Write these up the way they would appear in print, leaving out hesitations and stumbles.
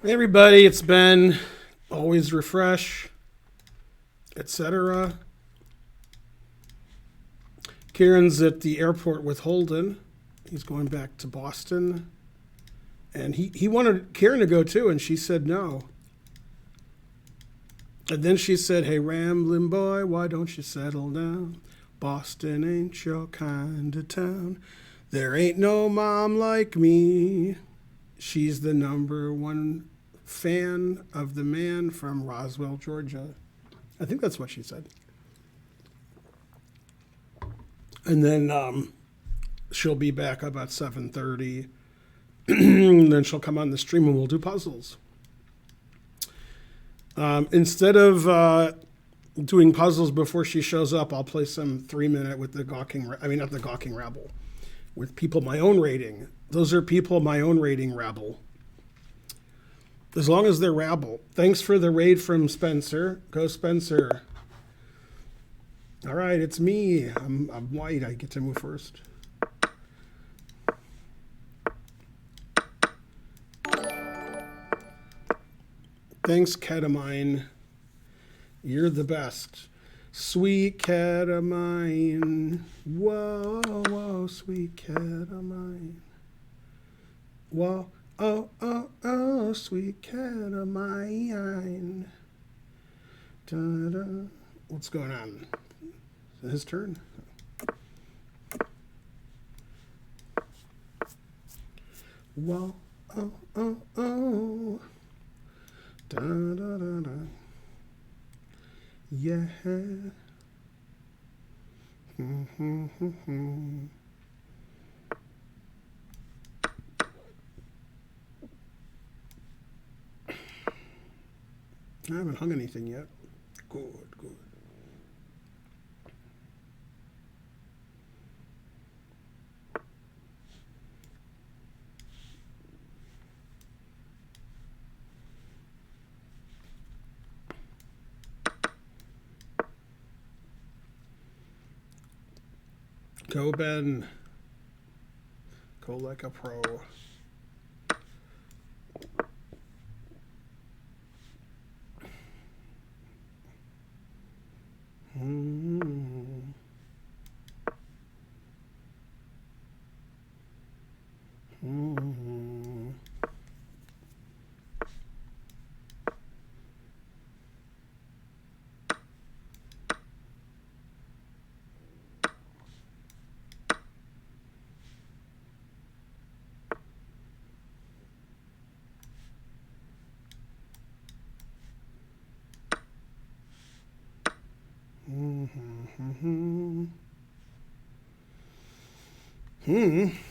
Hey everybody, it's Ben. Always refresh, etc. Kieran's at the airport with Holden. He's going back to Boston. And he wanted Kieran to go too, and she said no. And then she said, "Hey, rambling boy, why don't you settle down? Boston ain't your kind of town. There ain't no mom like me. She's the number one fan of the man from Roswell, Georgia." I think that's what she said. And then she'll be back about 7:30. And then she'll come on the stream and we'll do puzzles. Instead of doing puzzles before she shows up, I'll play some 3 minute with the Gawking. I mean, not the Gawking Rabble, with people my own rating. Those are people my own rating rabble. As long as they're rabble. Thanks for the raid from Spencer. Go Spencer. All right, it's me. I'm white. I get to move first. Thanks, Ketamine. You're the best. Sweet cat of mine. Whoa, whoa, sweet cat of mine. Whoa, oh, oh, oh, sweet cat of mine. Da-da. What's going on? Is it his turn? Whoa, oh, oh, oh. Da, da, da, da. Yeah. I haven't hung anything yet. Good, good. Go, Ben. Go like a pro.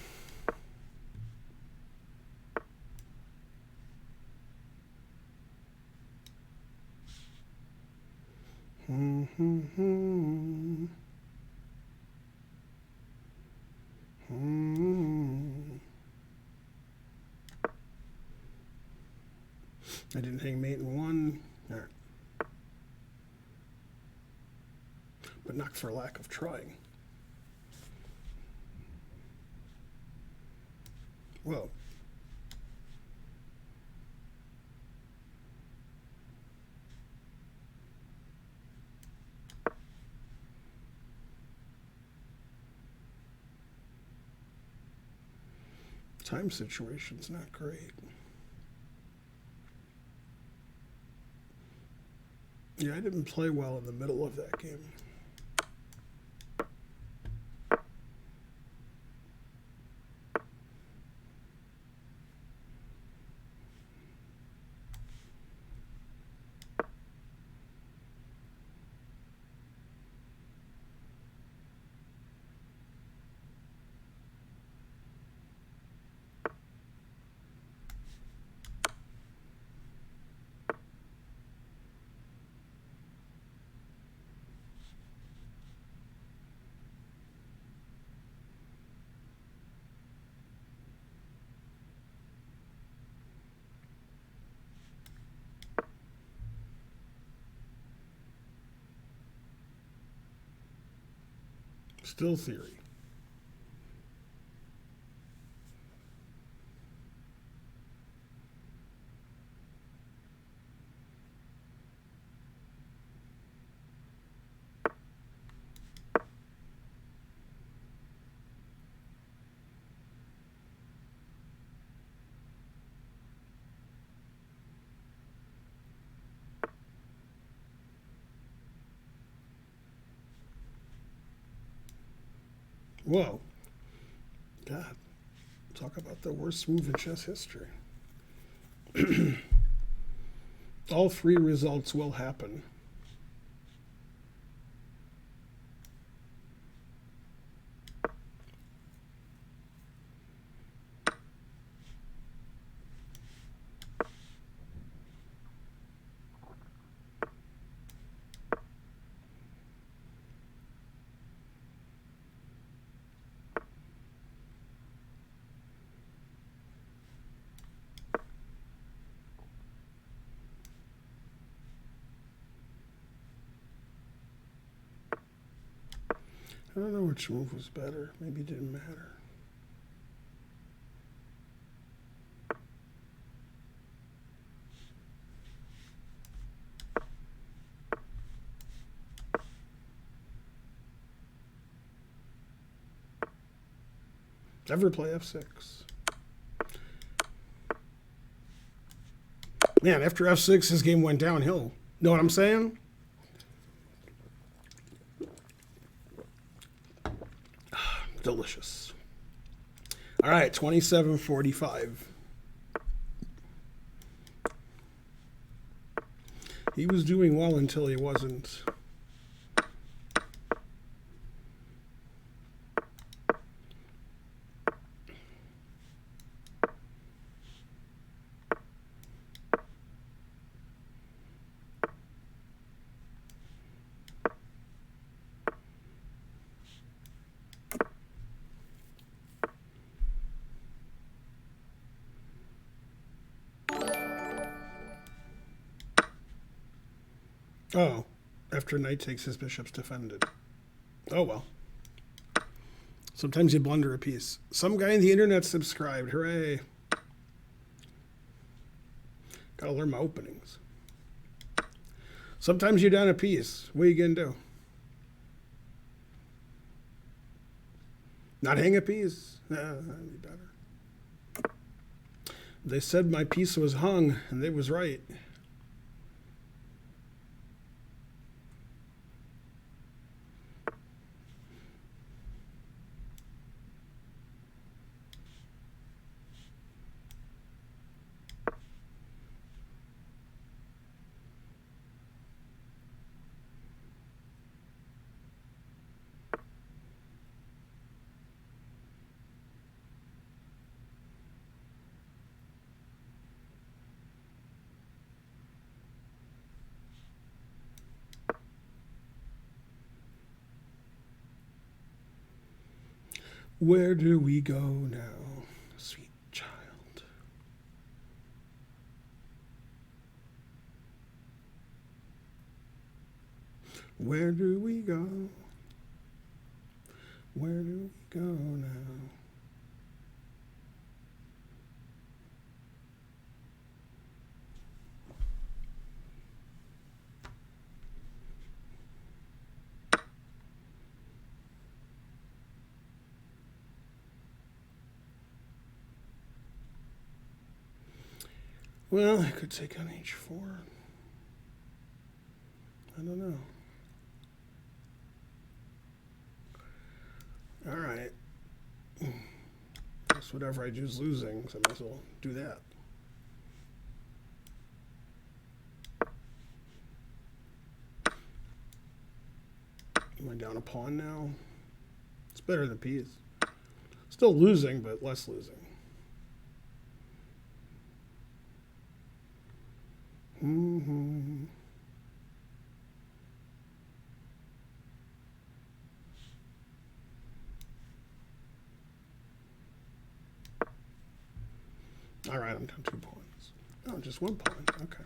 I didn't hang mate in one. All right. But not for lack of trying. Well, time situation's not great. Yeah, I didn't play well in the middle of that game. Still theory. Whoa. God. Talk about the worst move in chess history. All three results will happen. I don't know which move was better. Maybe it didn't matter. Ever play f6? Man, after f6, his game went downhill. Know what I'm saying? Delicious. All right, 27:45. He was doing well until he wasn't. Oh, after knight takes his bishop's defended. Oh, well. Sometimes you blunder a piece. Some guy in the internet subscribed. Hooray. Gotta learn my openings. Sometimes you're down a piece. What are you gonna do? Not hang a piece? That'd be better. They said my piece was hung, and they was right. Where do we go now, sweet child? Where do we go? Where do we go now? Well, I could take on h4. I don't know. All right. Guess whatever I do is losing, so I might as well do that. Am I down a pawn now? It's better than piece. Still losing, but less losing. Mm-hmm. All right, I'm down 2 pawns. Oh, just 1 pawn. Okay.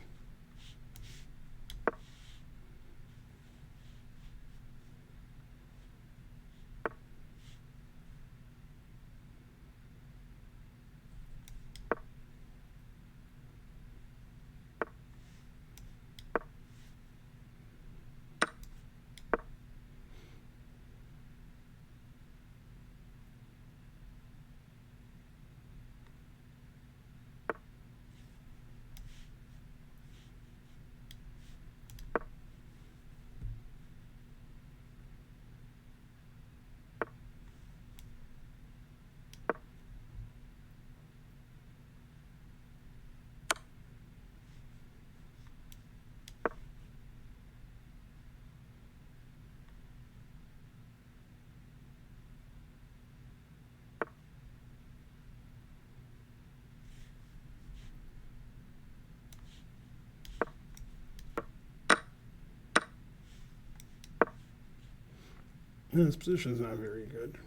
This position is not very good.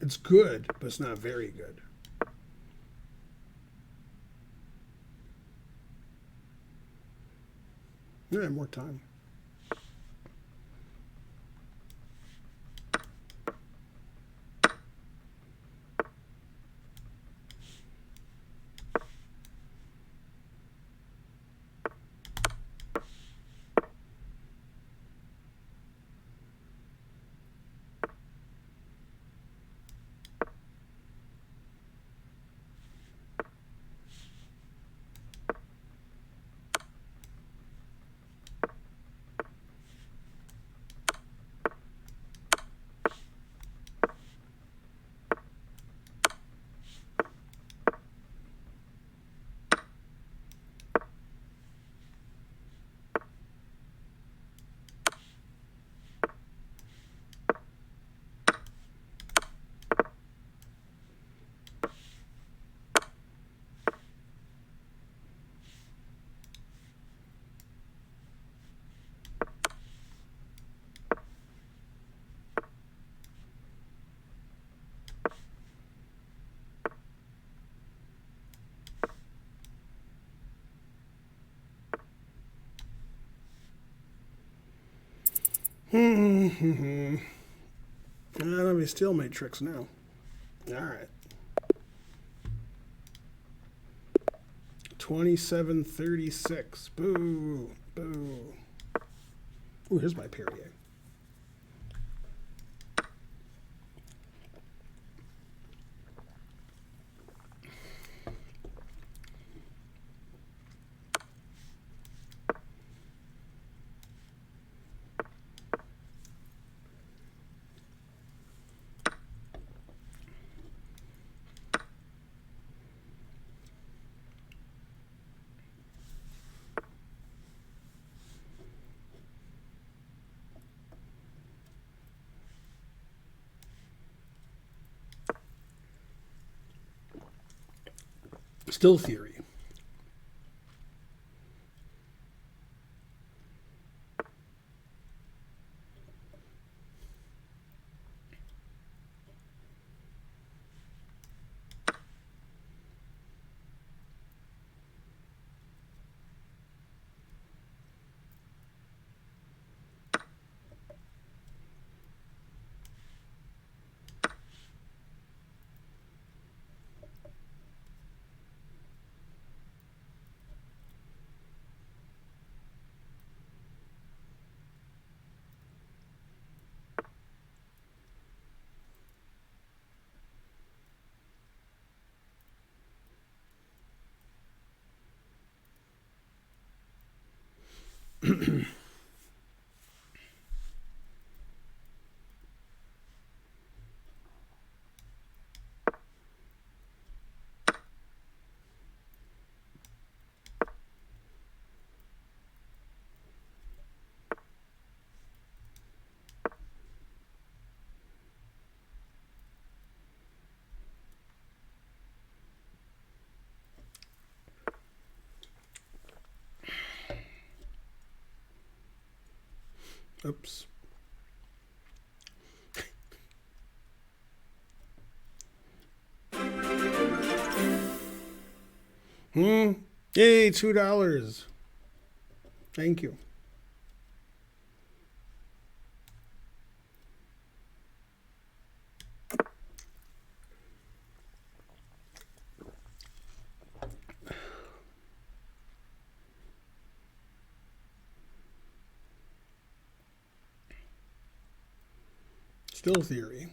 It's good, but it's not very good. Yeah, more time. Let me stalemate tricks now. All right. 27-36. Boo. Boo. Ooh, here's my Perrier. Still theory. Oops. Yay, $2. Thank you. Still theory.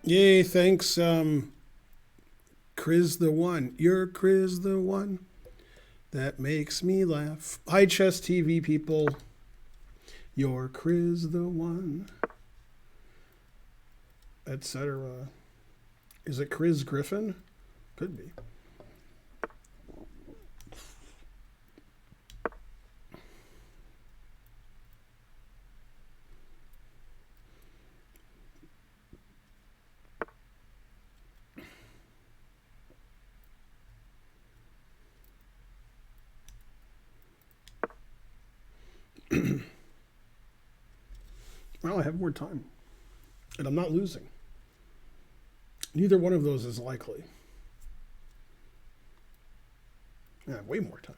Yay, thanks, Chris the One. You're Chris the One. That makes me laugh. Hi, Chess TV people. You're Chris the One. Etc. Is it Chris Griffin? Could be. Well, I have more time. And I'm not losing. Neither one of those is likely. I have way more time.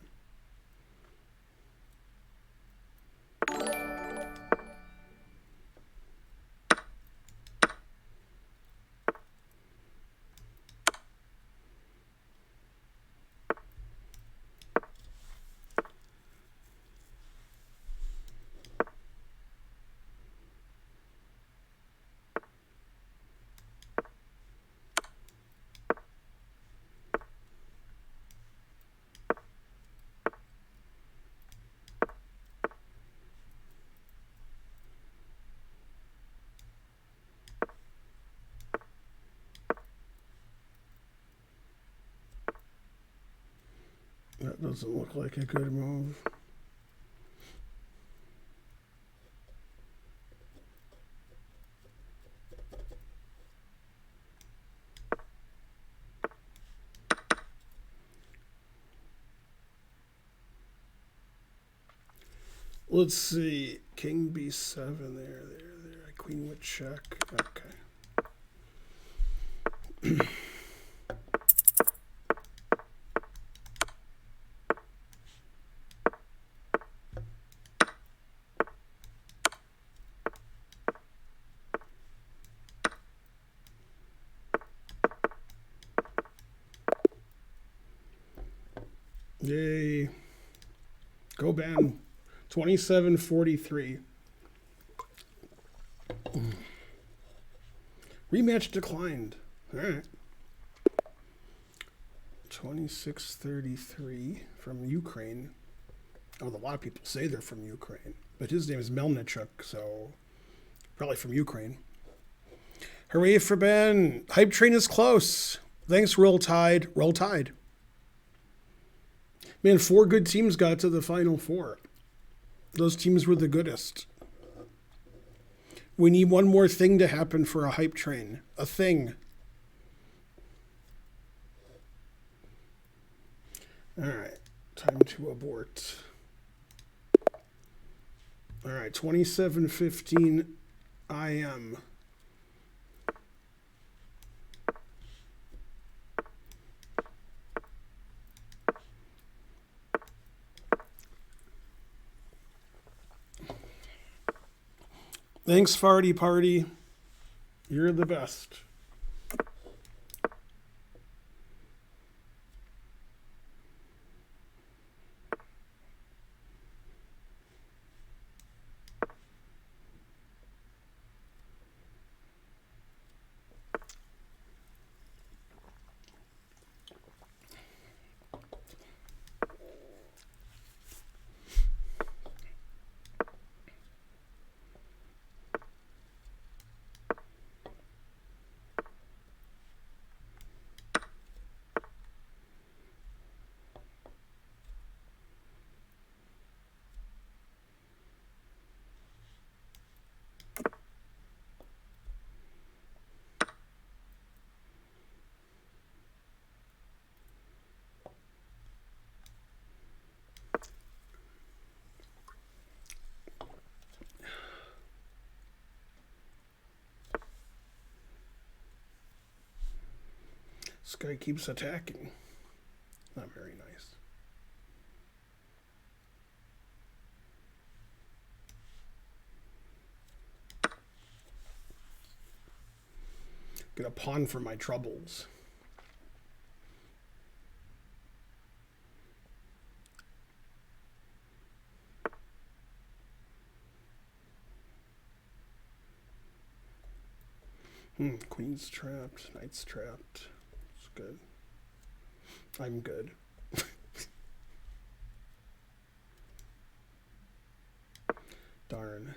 That doesn't look like a good move. Let's see. King B7 there. Queen would check. Okay. Yay. Go Ben. 27-43. Rematch declined. All right. 26-33 from Ukraine. Oh, a lot of people say they're from Ukraine, but his name is Melnichuk, so probably from Ukraine. Hooray for Ben. Hype train is close. Thanks, Roll Tide. Roll Tide. Man, 4 good teams got to the Final Four. Those teams were the goodest. We need one more thing to happen for a hype train. A thing. All right. Time to abort. All right. 27-15 IM. Thanks, Farty Party. You're the best. This guy keeps attacking. Not very nice. Get a pawn for my troubles. Queen's trapped. Knight's trapped. It's good. I'm good. Darn.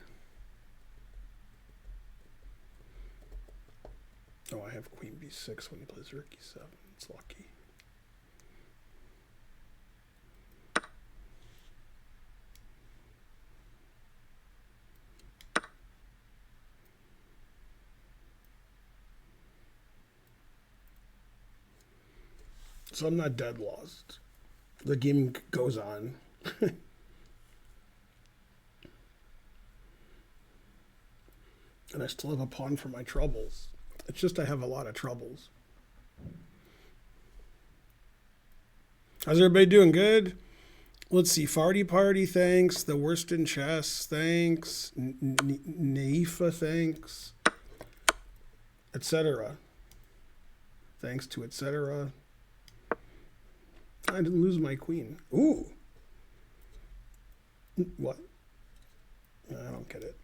Oh, I have Queen B6 when he plays Rook E7. It's lucky. So I'm not dead lost. The game goes on. And I still have a pawn for my troubles. It's just I have a lot of troubles. How's everybody doing? Good? Let's see. Farty Party, thanks. The Worst in Chess, thanks. Naifa, thanks. Etc. Thanks to etc. I didn't lose my queen. Ooh. What? I don't get it.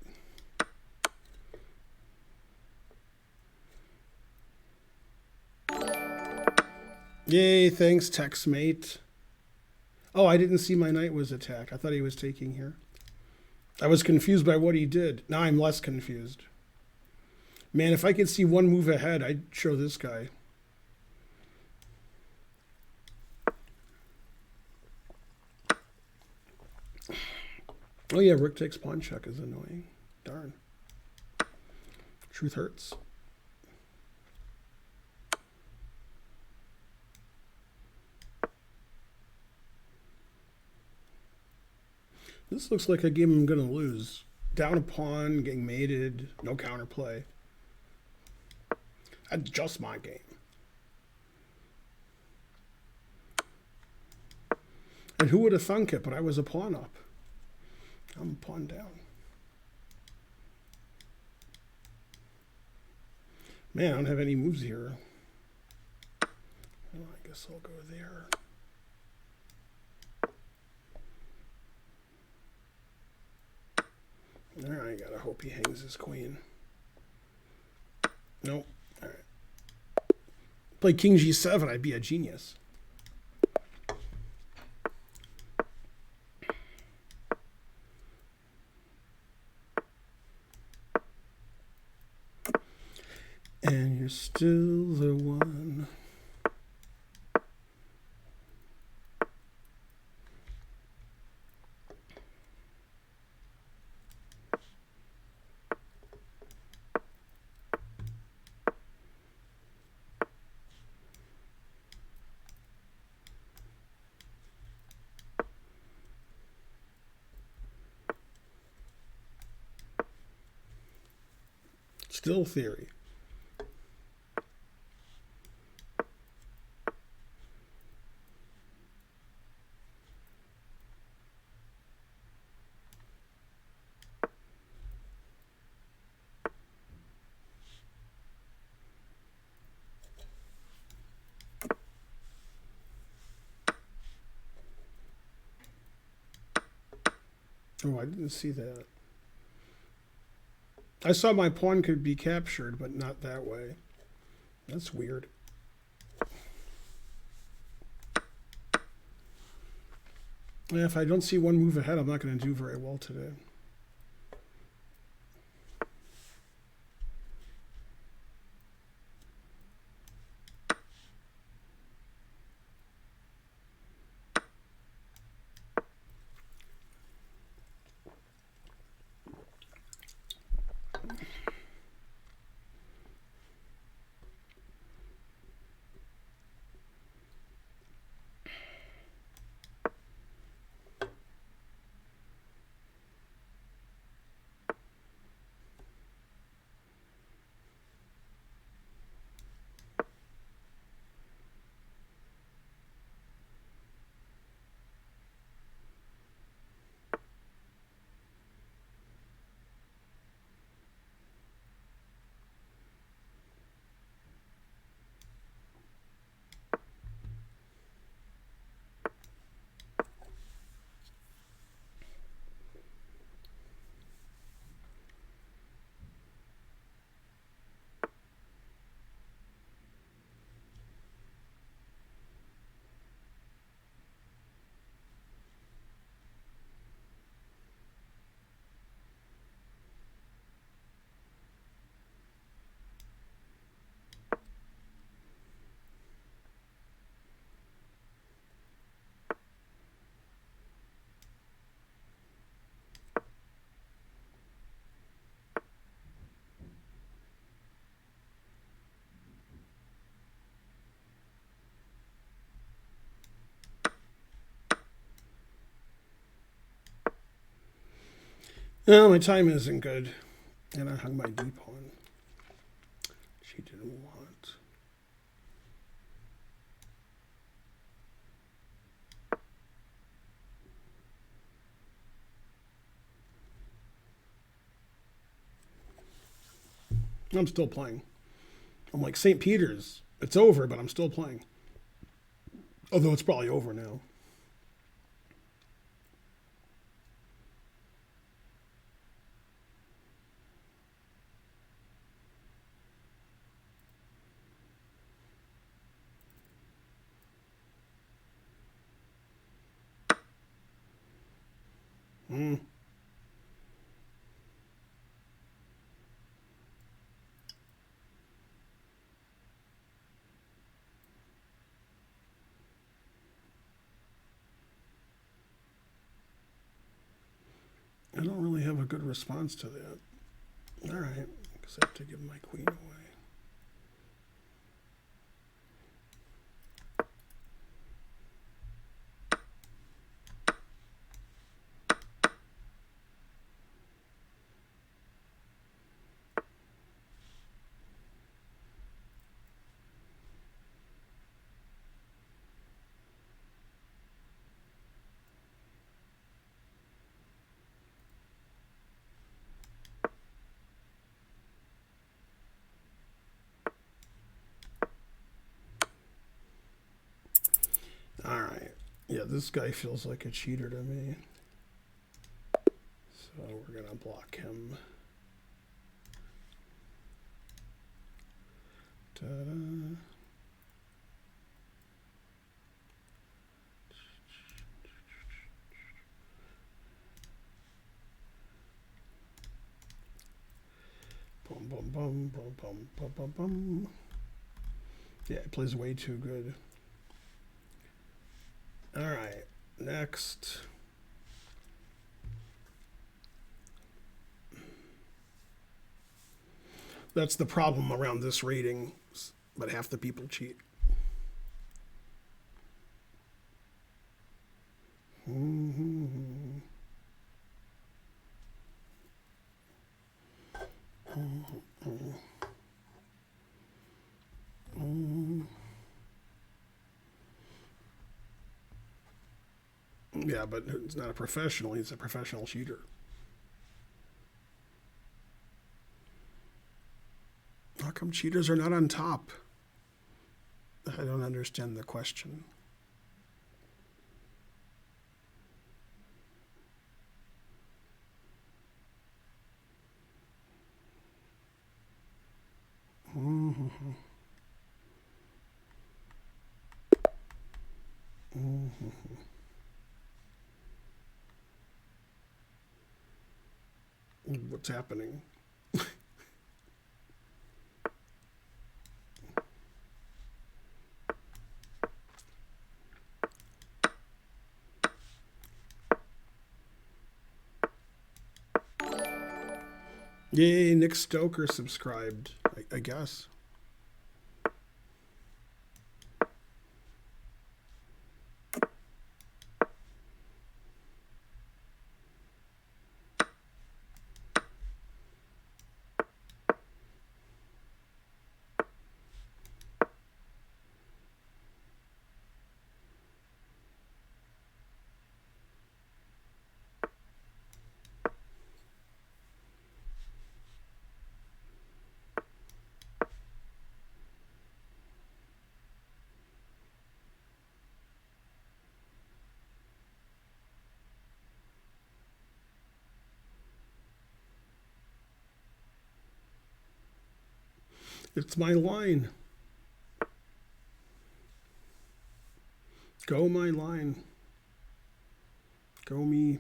Yay, thanks, TextMate. Oh, I didn't see my knight was attacked. I thought he was taking here. I was confused by what he did. Now I'm less confused. Man, if I could see one move ahead, I'd show this guy. Oh yeah, rook takes pawn check is annoying. Darn. Truth hurts. This looks like a game I'm going to lose. Down a pawn, getting mated, no counterplay. That's just my game. And who would have thunk it, but I was a pawn up. I'm a pawn down. Man, I don't have any moves here. Well, I guess I'll go there. All right, gotta hope he hangs his queen. Nope. All right. Play King G7, I'd be a genius. And you're still the one. Still theory. Oh, I didn't see that. I saw my pawn could be captured, but not that way. That's weird. Yeah, if I don't see one move ahead, I'm not going to do very well today. No, my time isn't good. And I hung my D pawn. She didn't want. I'm still playing. I'm like St. Peter's. It's over, but I'm still playing. Although it's probably over now. Mm. I don't really have a good response to that. All right, because I have to give my queen away. All right. Yeah, this guy feels like a cheater to me. So we're going to block him. Ta-da. Boom, boom, boom, boom, boom, boom, boom, boom. Yeah, it plays way too good. All right, next. That's the problem around this rating, but half the people cheat. Mm-hmm. Mm-hmm. Mm-hmm. Yeah, but he's not a professional. He's a professional cheater. How come cheaters are not on top? I don't understand the question. Mm-hmm. Mm-hmm. What's happening? Yay, Nick Stoker subscribed, I guess. It's my line. Go my line. Go me.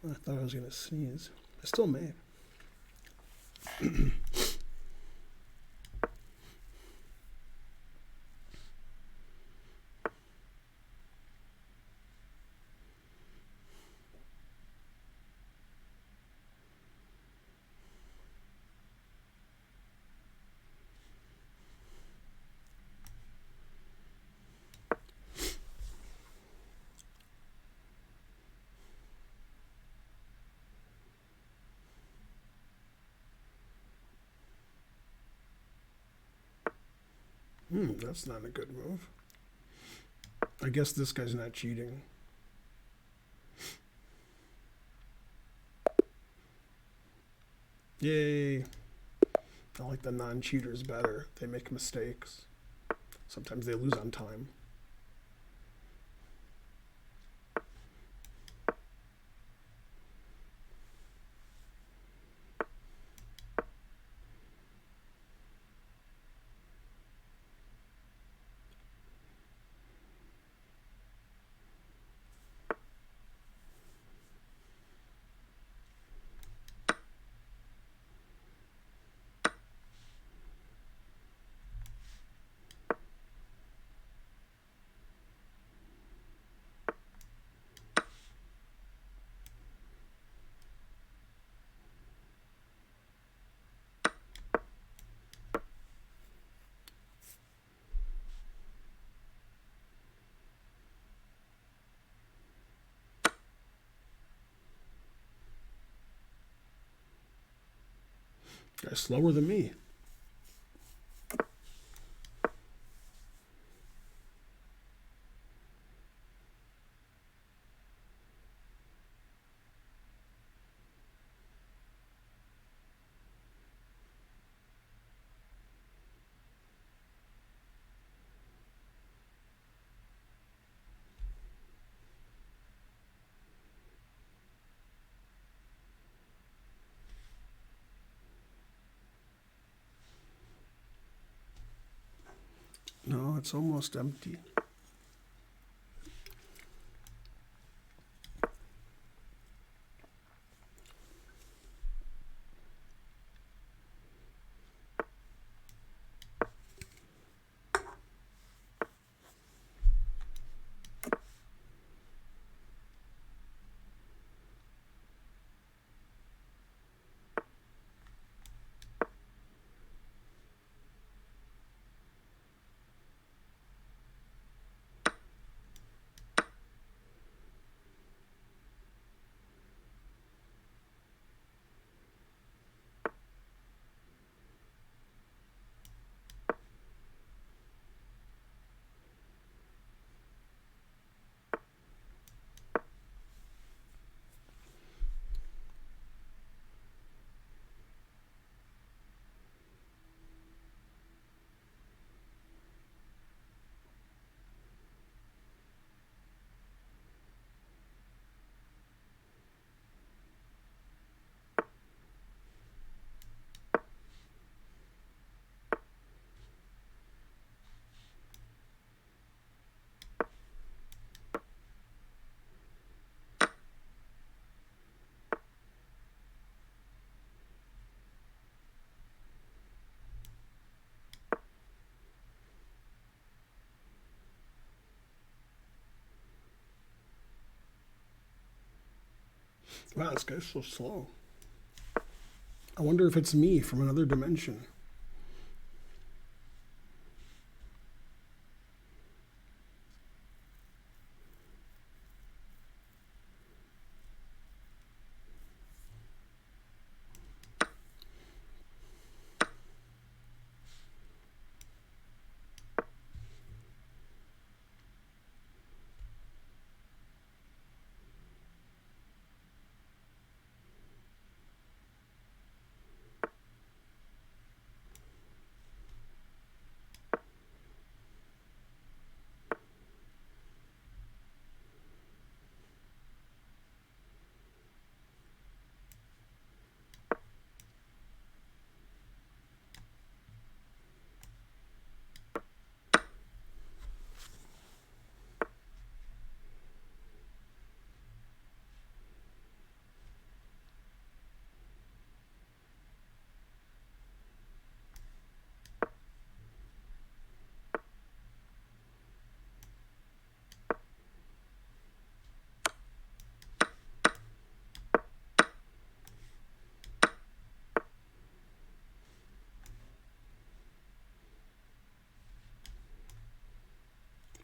I thought I was going to sneeze. I still may. That's not a good move. I guess this guy's not cheating. Yay. I like the non-cheaters better. They make mistakes. Sometimes they lose on time. Guy's slower than me. No, it's almost empty. Wow, this guy's so slow. I wonder if it's me from another dimension.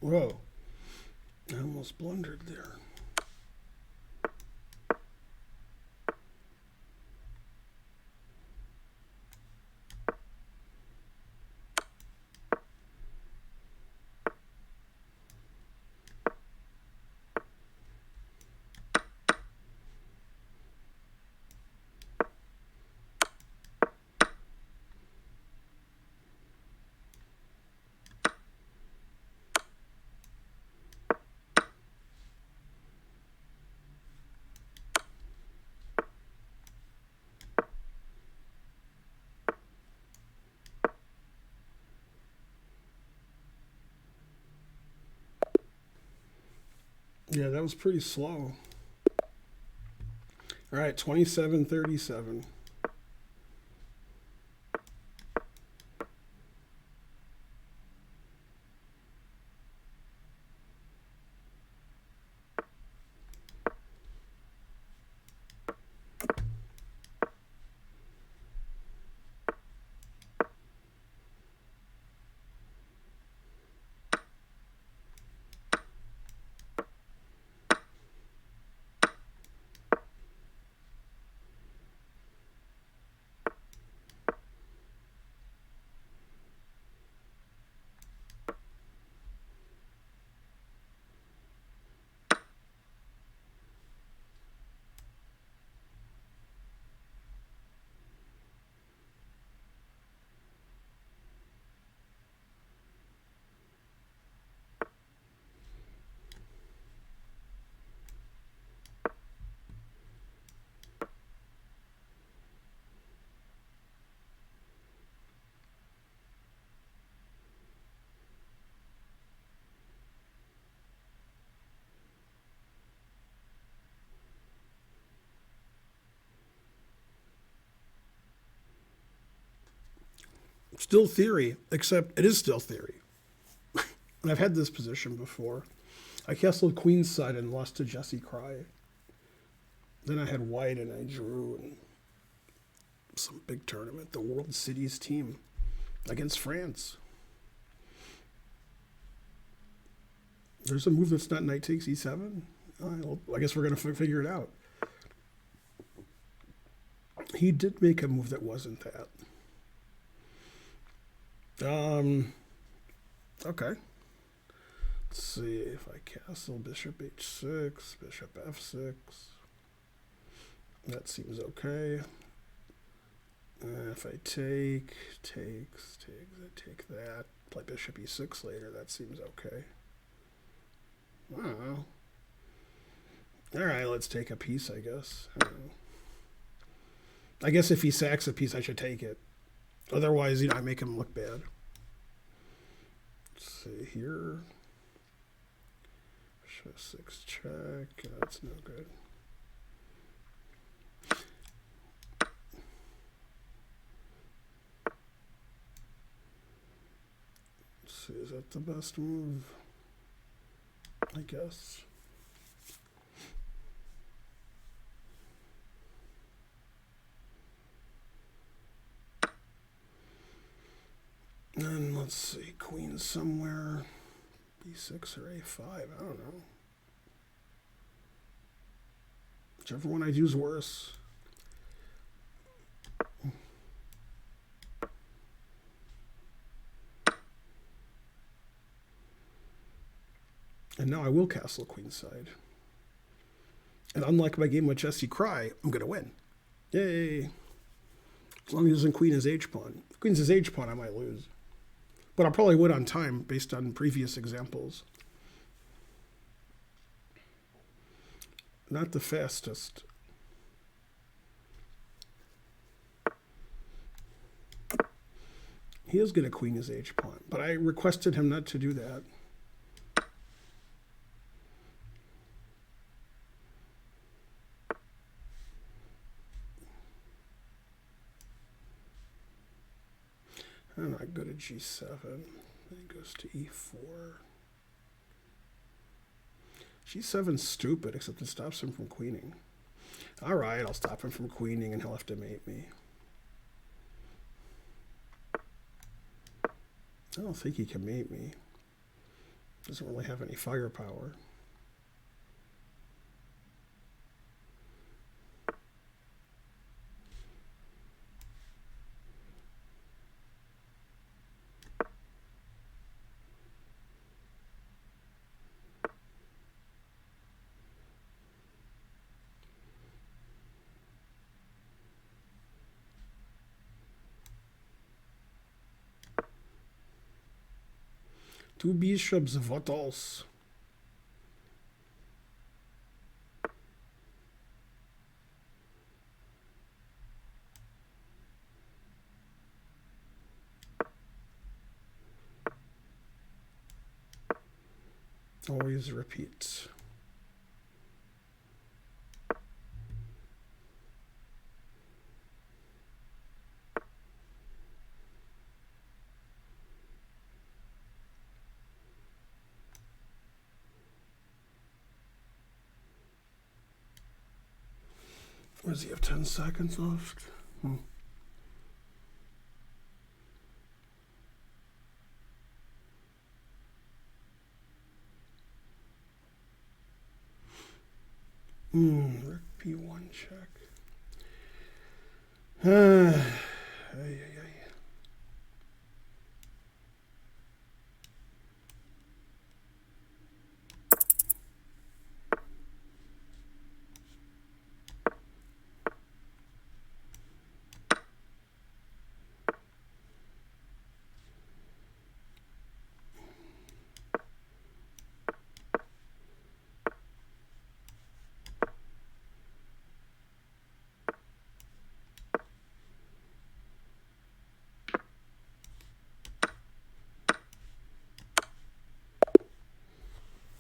Whoa. I almost blundered there. Yeah, that was pretty slow. All right, 27-37. Still theory, except it is still theory. And I've had this position before. I castled queenside and lost to Jesse Cry. Then I had white and I drew in some big tournament, the World Cities team against France. There's a move that's not knight takes e7. I guess we're going to figure it out. He did make a move that wasn't that. Okay. Let's see if I castle bishop h6, bishop f6. That seems okay. If I take, takes, I take that. Play bishop e6 later. That seems okay. I don't know. All right, let's take a piece, I guess. I don't know. I guess if he sacks a piece, I should take it. Otherwise, I make him look bad. Let's see here. Bishop 6 check. That's no good. Let's see, is that the best move? I guess. And let's see, queen somewhere, b6 or a5, I don't know. Whichever one I'd use worse. And now I will castle queenside. And unlike my game with Jesse Cry, I'm going to win. Yay. As long as using queen as h-pawn. If queen's as h-pawn, I might lose. But I'll probably win on time based on previous examples. Not the fastest. He is going to queen as h-pawn, but I requested him not to do that. I'm not good at g7. Then he goes to e4. G7's stupid, except it stops him from queening. All right, I'll stop him from queening, and he'll have to mate me. I don't think he can mate me. Doesn't really have any firepower. Two bishops, what else? Always repeat. Does he have 10 seconds left? Rook B1 check. Ay, ay, ay.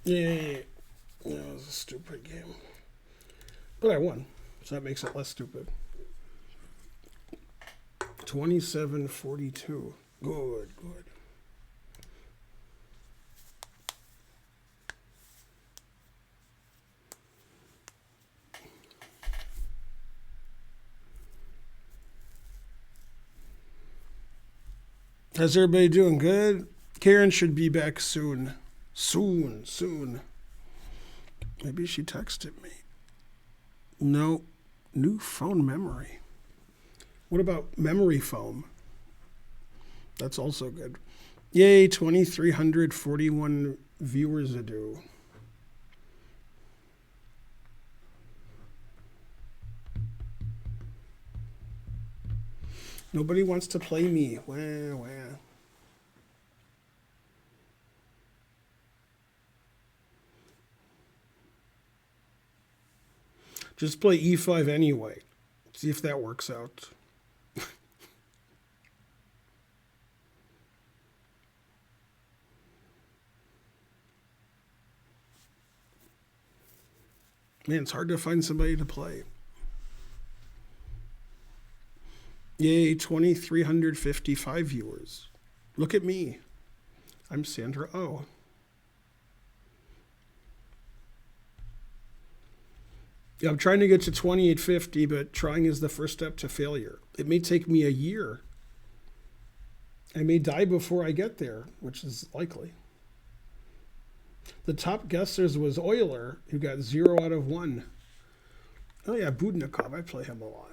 Yeah, that was a stupid game. But I won, so that makes it less stupid. 27-42. Good. How's everybody doing? Good? Karen should be back soon. Soon. Maybe she texted me. No. New phone memory. What about memory foam? That's also good. Yay, 2,341 viewers a do. Nobody wants to play me. Wah. Just play E5 anyway. See if that works out. Man, it's hard to find somebody to play. Yay, 2,355 viewers. Look at me. I'm Sandra O. Yeah, I'm trying to get to 2,850, but trying is the first step to failure. It may take me a year. I may die before I get there, which is likely. The top guessers was Euler, who got 0 out of 1. Oh yeah, Budnikov. I play him a lot.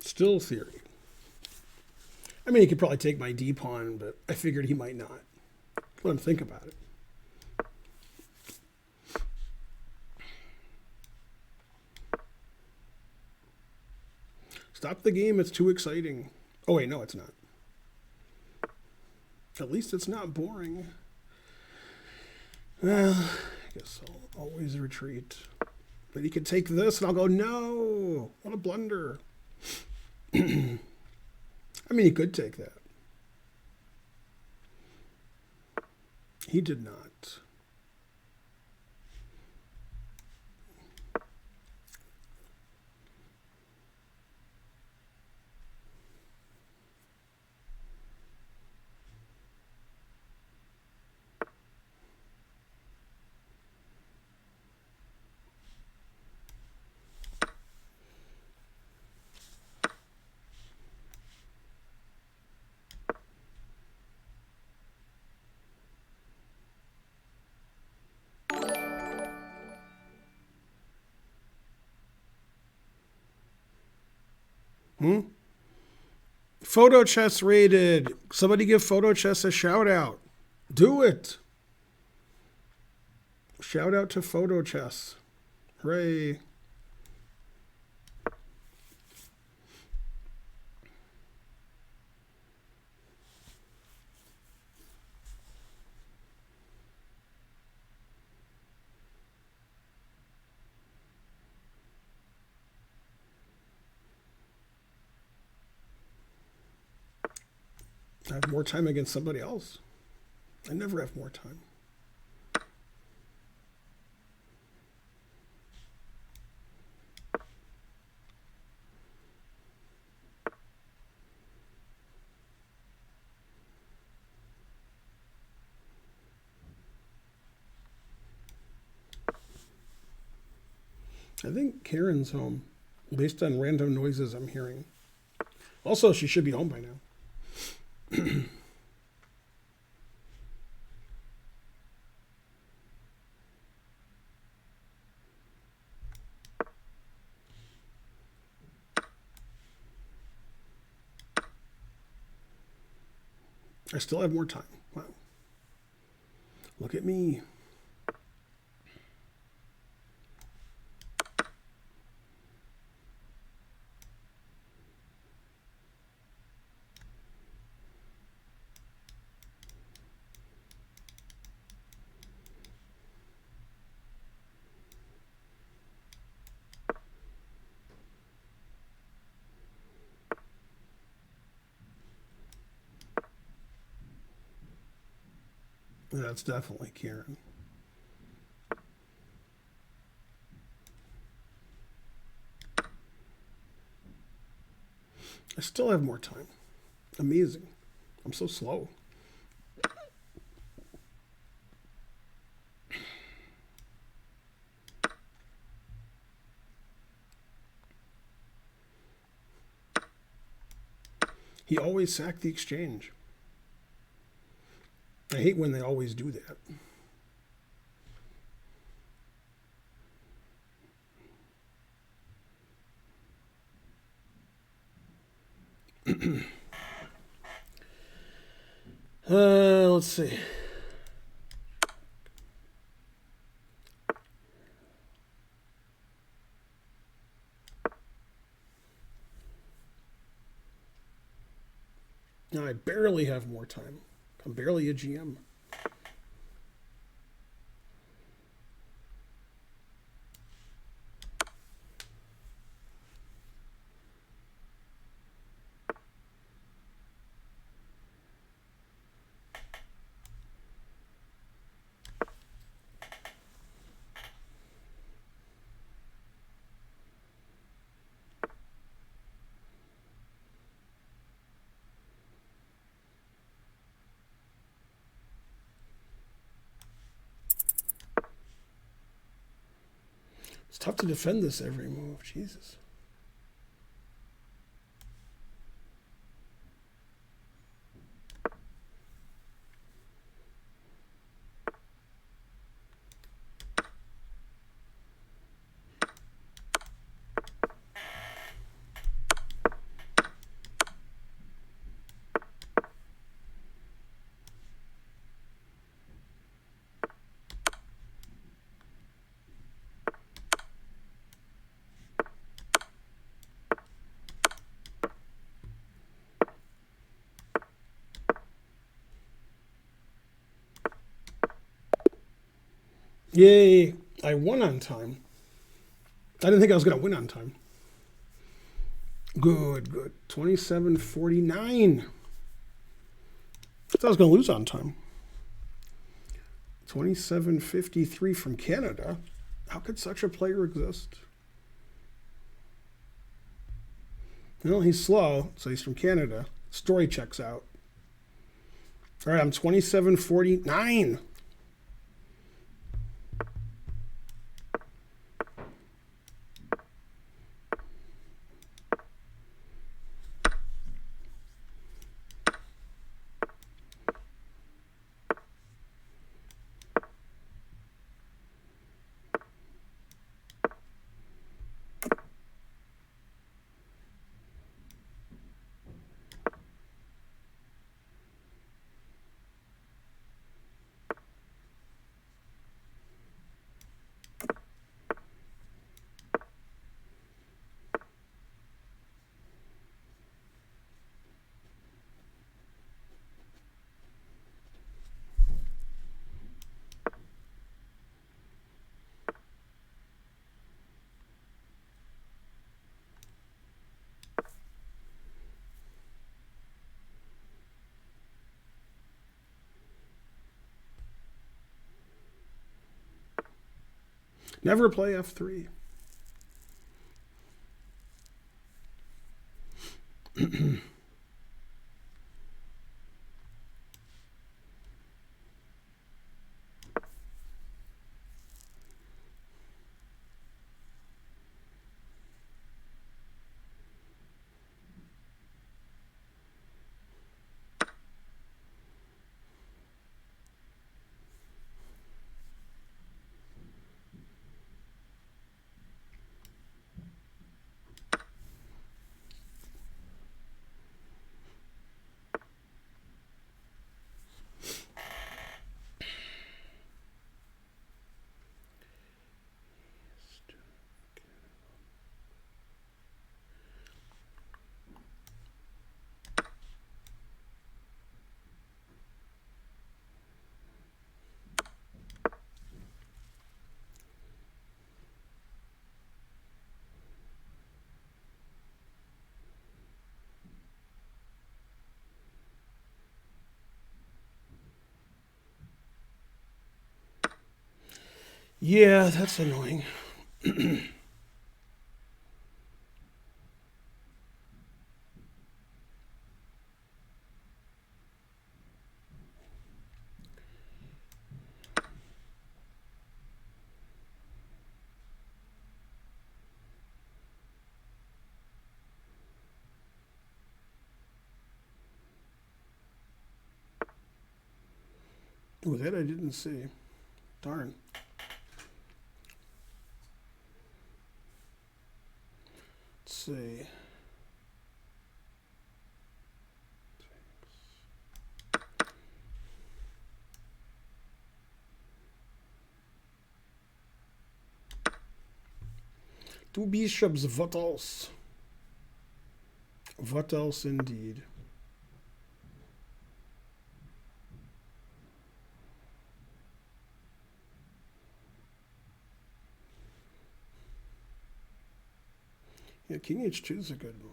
Still theory. I mean, he could probably take my D pawn, but I figured he might not. Let him think about it. Stop the game. It's too exciting. Oh, wait, no, it's not. At least it's not boring. Well, I guess I'll always retreat. But he could take this, and I'll go, no, what a blunder. I mean, he could take that. He did not. Photo Chess rated. Somebody give Photo Chess a shout out. Do it. Shout out to Photo Chess. Hooray. I have more time against somebody else. I never have more time. I think Karen's home, based on random noises I'm hearing. Also, she should be home by now. I still have more time. Wow. Look at me. That's definitely Karen. I still have more time. Amazing. I'm so slow. He always sacked the exchange. I hate when they always do that. Let's see. Now I barely have more time. I'm barely a GM. It's tough to defend this every move. Jesus. Yay! I won on time. I didn't think I was going to win on time. Good, good. 27:49. I thought I was going to lose on time. 27:53 from Canada. How could such a player exist? Well, he's slow, so he's from Canada. Story checks out. All right, I'm 27:49. Never play F3. Yeah, that's annoying. Oh, that I didn't see. Darn. Let's see. Two bishops, what else? What else indeed? Yeah, King H2 is a good move.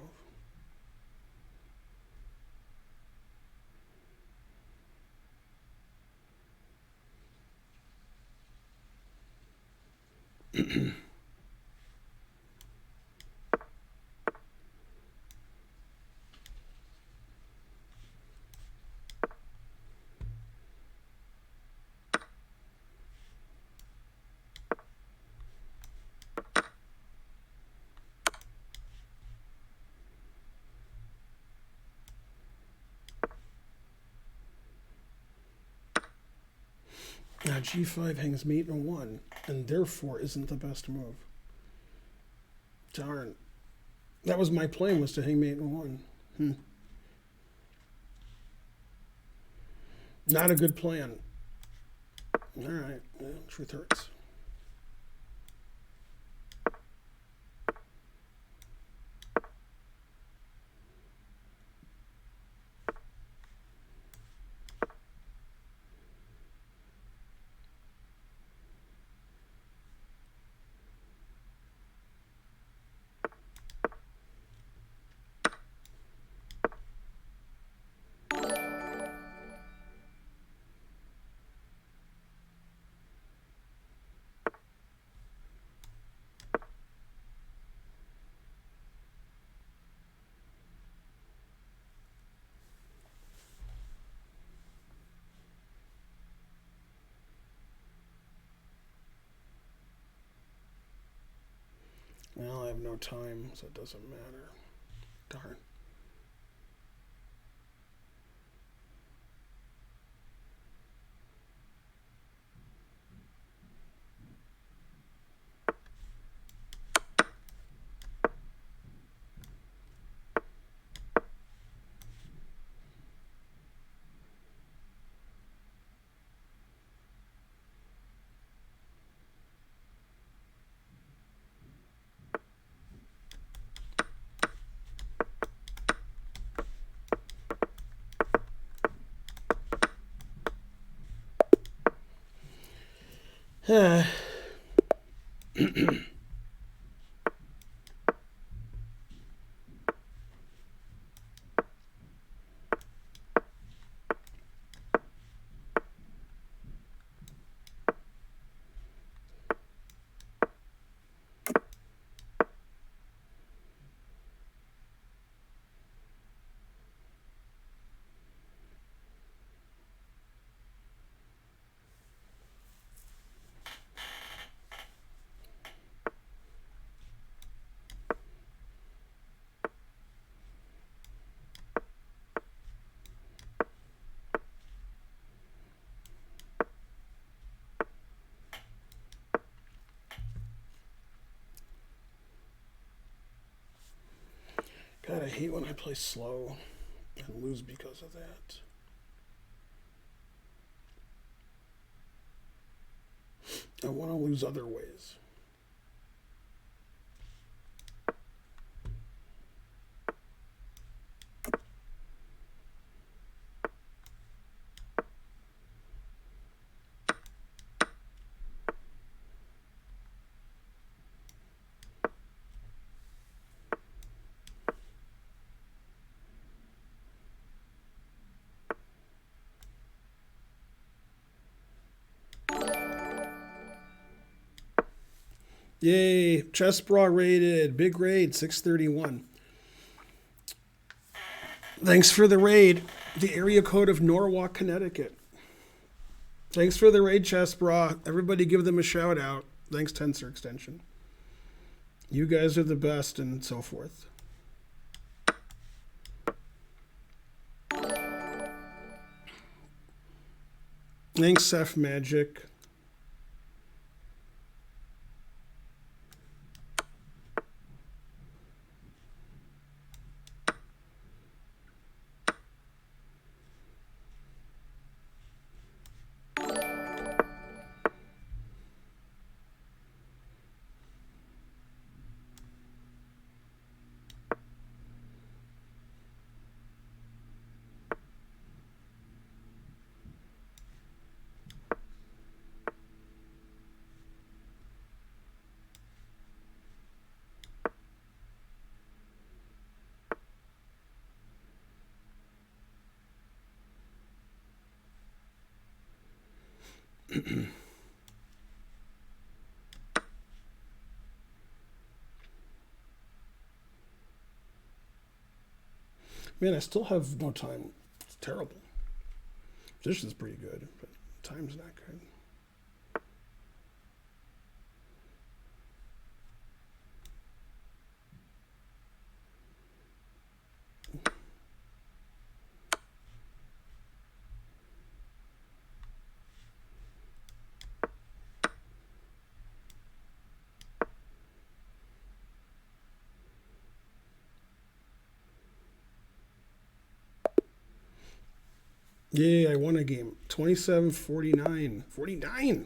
Now G5 hangs mate in 1, and therefore isn't the best move. Darn. That was my plan, was to hang mate in 1. Not a good plan. All right, well, truth hurts. no time, so it doesn't matter. Darn. God, I hate when I play slow and lose because of that. I want to lose other ways. Yay, Chess Bra raided. Big raid, 631. Thanks for the raid. The area code of Norwalk, Connecticut. Thanks for the raid, Chess Bra. Everybody give them a shout out. Thanks, Tensor Extension. You guys are the best, and so forth. Thanks, Seth Magic. Man, I still have no time. It's terrible. Position's pretty good, but time's not good. Yay, I won a game. 27-49. 49!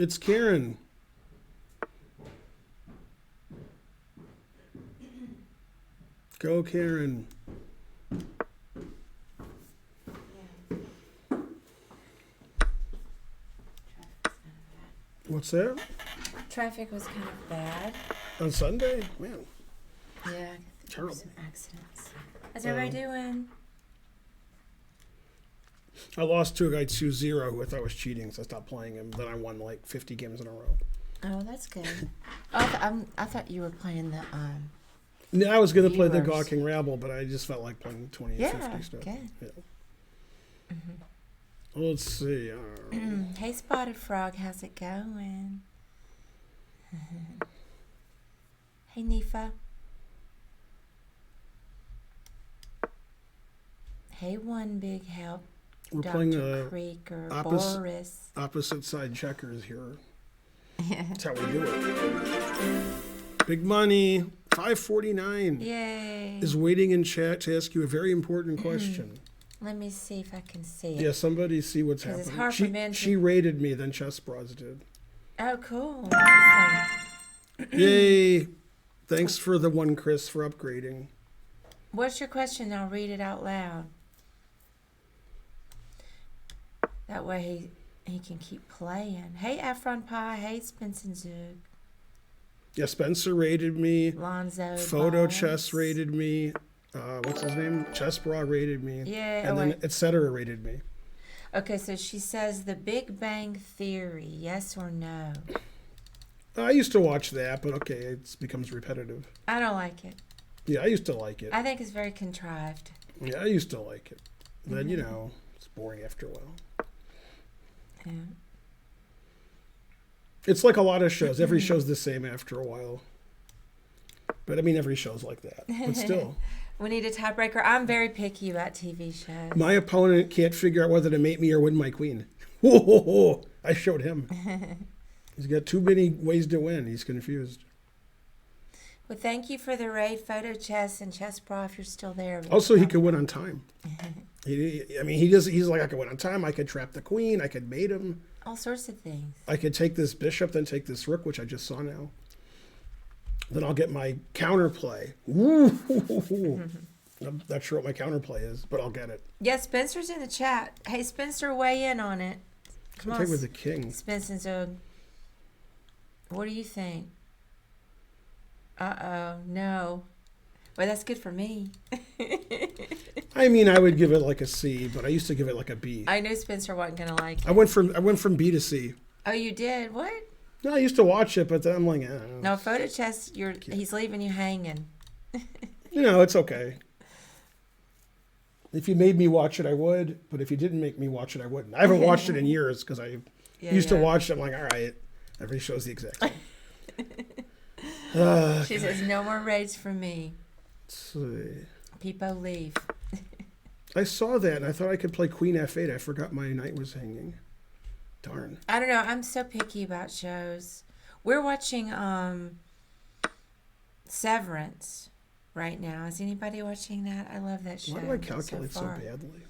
It's Karen. Go, Karen. What's that? Traffic was kind of bad. On Sunday? Man, Yeah, there terrible. were some accidents. How's everybody doing? I lost to a guy 2-0 who I thought was cheating, so I stopped playing him. Then I won like 50 games in a row. Oh, that's good. I thought you were playing the No, I was going to play the Viewers. Gawking Rabble, but I just felt like playing 20 and 50 stuff. good. Yeah. Well, let's see. Hey, Spotted Frog, how's it going? Hey, Nifa. Hey, One Big Help. We're Dr. playing Krieger, opposite- Boris. opposite side checkers here. That's how we do it. Big money. 549 Yay. is waiting in chat to ask you a very important question. Let me see if I can see it. Yeah, somebody see what's 'Cause it's happening. hard for men to- She rated me, then Chess Bros did. Oh, cool. Awesome. Yay! Thanks for the one, Chris, for upgrading. What's your question? I'll read it out loud. That way he can keep playing. Hey, Efron Pie. Hey, Spencer Zug. Yeah, Spencer rated me. Lonzo. Photo Bones. Chess rated me. What's his name? Chess Bra rated me. Yeah, And oh, then wait. etc. rated me. Okay, so she says the Big Bang Theory, yes or no? I used to watch that, but okay, it becomes repetitive. I don't like it. Yeah, I used to like it. I think it's very contrived. Yeah, I used to like it. Then, Mm-hmm. it's boring after a while. Yeah. It's like a lot of shows. Every show's the same after a while. But I mean, every show's like that. But still. We need a tiebreaker. I'm very picky about TV shows. My opponent can't figure out whether to mate me or win my queen. Whoa, whoa, whoa. I showed him. He's got too many ways to win. He's confused. Well, thank you for the raid, Photo Chess and Chess Bra, if you're still there. Also, he could win on time. He's like, I could win on time. I could trap the queen. I could mate him. All sorts of things. I could take this bishop, then take this rook, which I just saw now. Then I'll get my counterplay. Woo! I'm not sure what my counterplay is, but I'll get it. Yes, Spencer's in the chat. Hey, Spencer, weigh in on it. Come I'll on, take with the king. Spencer Zug. What do you think? Uh-oh, no. Well, that's good for me. I mean, I would give it like a C, but I used to give it like a B. I knew Spencer wasn't going to like I it. went from B to C. Oh, you did? What? No, I used to watch it, but then I'm like, No, Photo Chess, he's leaving you hanging. it's okay. If you made me watch it, I would. But if you didn't make me watch it, I wouldn't. I haven't watched it in years because I used to watch it. I'm like, all right, every show's the exact same. She says, no more raids from me. Let's see. People leave. I saw that and I thought I could play Queen F8. I forgot my knight was hanging. Darn. I don't know. I'm so picky about shows. We're watching Severance right now. Is anybody watching that? I love that show. Why do I calculate so far. badly?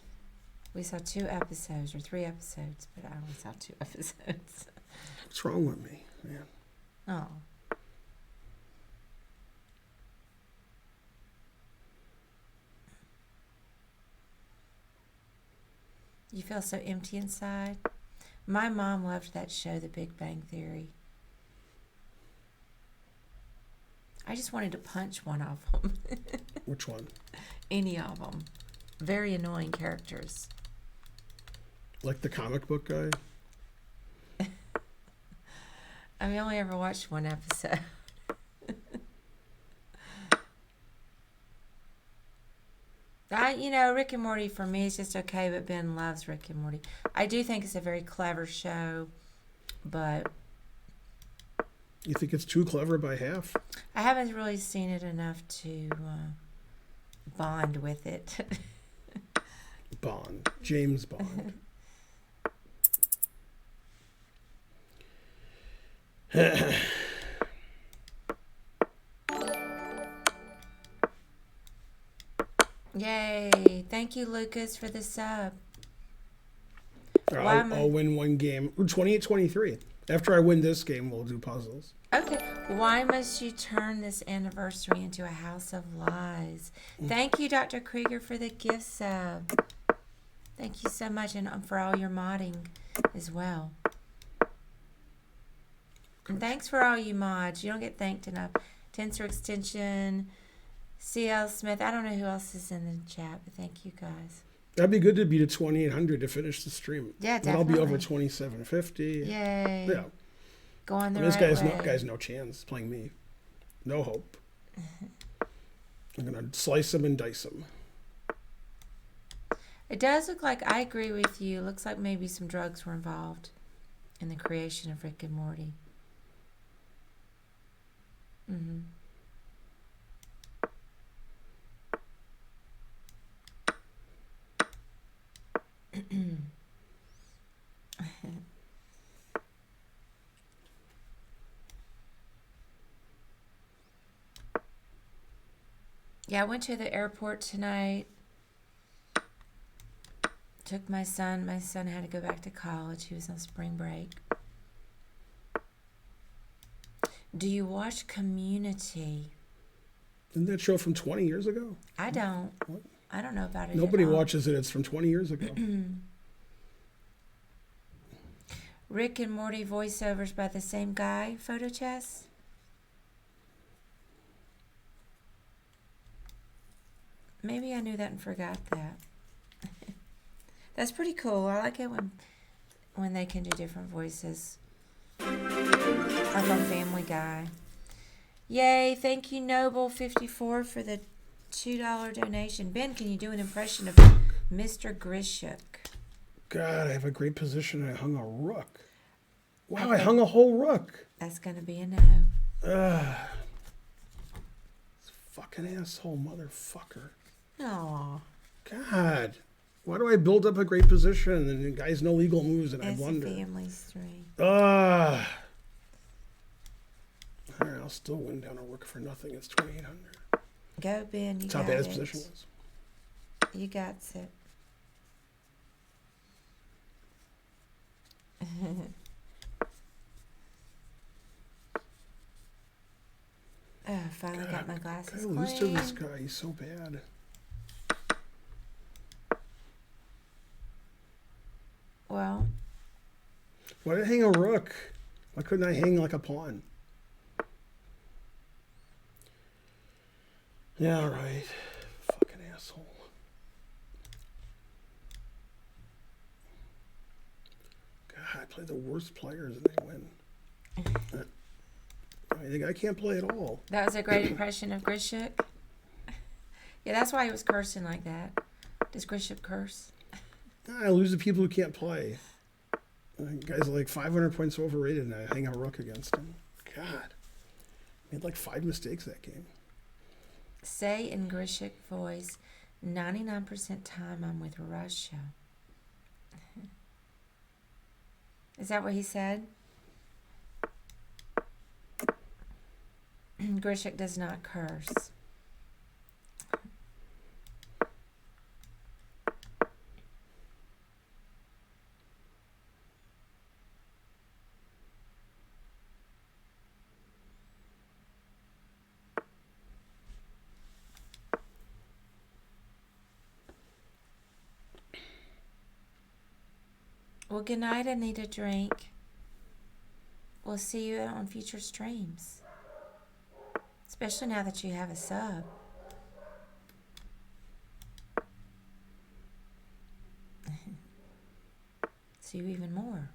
We saw 2 episodes or 3 episodes, but I only saw 2 episodes. What's wrong with me, man? Oh. You feel so empty inside? My mom loved that show, The Big Bang Theory. I just wanted to punch one of them. Which one? Any of them. Very annoying characters. Like the comic book guy? I only ever watched 1 episode. Rick and Morty for me is just okay, but Ben loves Rick and Morty. I do think it's a very clever show, but You think it's too clever by half? I haven't really seen it enough to bond with it. Bond. James Bond. Yay. Thank you, Lucas, for the sub. I'll win one game. 28-23. After I win this game, we'll do puzzles. Okay. Why must you turn this anniversary into a house of lies? Thank you, Dr. Krieger, for the gift sub. Thank you so much, and for all your modding as well. And thanks for all you mods. You don't get thanked enough. Tensor Extension, CL Smith. I don't know who else is in the chat, but thank you guys. That'd be good to be to 2,800 to finish the stream. Yeah, Then I'll be over definitely. 2,750. Yay. Yeah. Going the This right guy's way. no chance playing me. No hope. I'm gonna slice him and dice him. It does look like, I agree with you. It looks like maybe some drugs were involved in the creation of Rick and Morty. Mm-hmm. Yeah, I went to the airport tonight. Took my son. My son had to go back to college. He was on spring break. Do you watch Community? Isn't that show from 20 years ago? I don't. What? I don't know about it. Nobody at all. watches it. It's from 20 years ago. Rick and Morty voiceovers by the same guy. Photo chess. Maybe I knew that and forgot that. That's pretty cool. I like it when they can do different voices. Like on Family Guy. Yay! Thank you, Noble54, for the $2 donation. Ben, can you do an impression of Mr. Grishuk? God, I have a great position. I hung a rook. Wow, I hung a whole rook. That's gonna be a no. This fucking asshole motherfucker. Aw. God. Why do I build up a great position and the guy's no legal moves and I It's a blunder? family stream. All right, I'll still win down a rook for nothing. It's 2,800. Go, Ben. You That's how got bad his it. position was. You got it. Oh, I finally got my glasses I lose to this clean. guy. He's so bad. Well, Why did I hang a rook? Why couldn't I hang like a pawn? Yeah, all right. Fucking asshole. God, I play the worst players and they win. I think I can't play at all. that was a great impression of Grishuk. Yeah, that's why he was cursing like that. Does Grishuk curse? I lose to people who can't play. Guys are like 500 points overrated and I hang a rook against him. God. Made like 5 mistakes that game. Say in Grishuk voice, 99% time I'm with Russia. Is that what he said? Grishuk does not curse. Well, good night. I need a drink. We'll see you on future streams. Especially now that you have a sub. See you even more.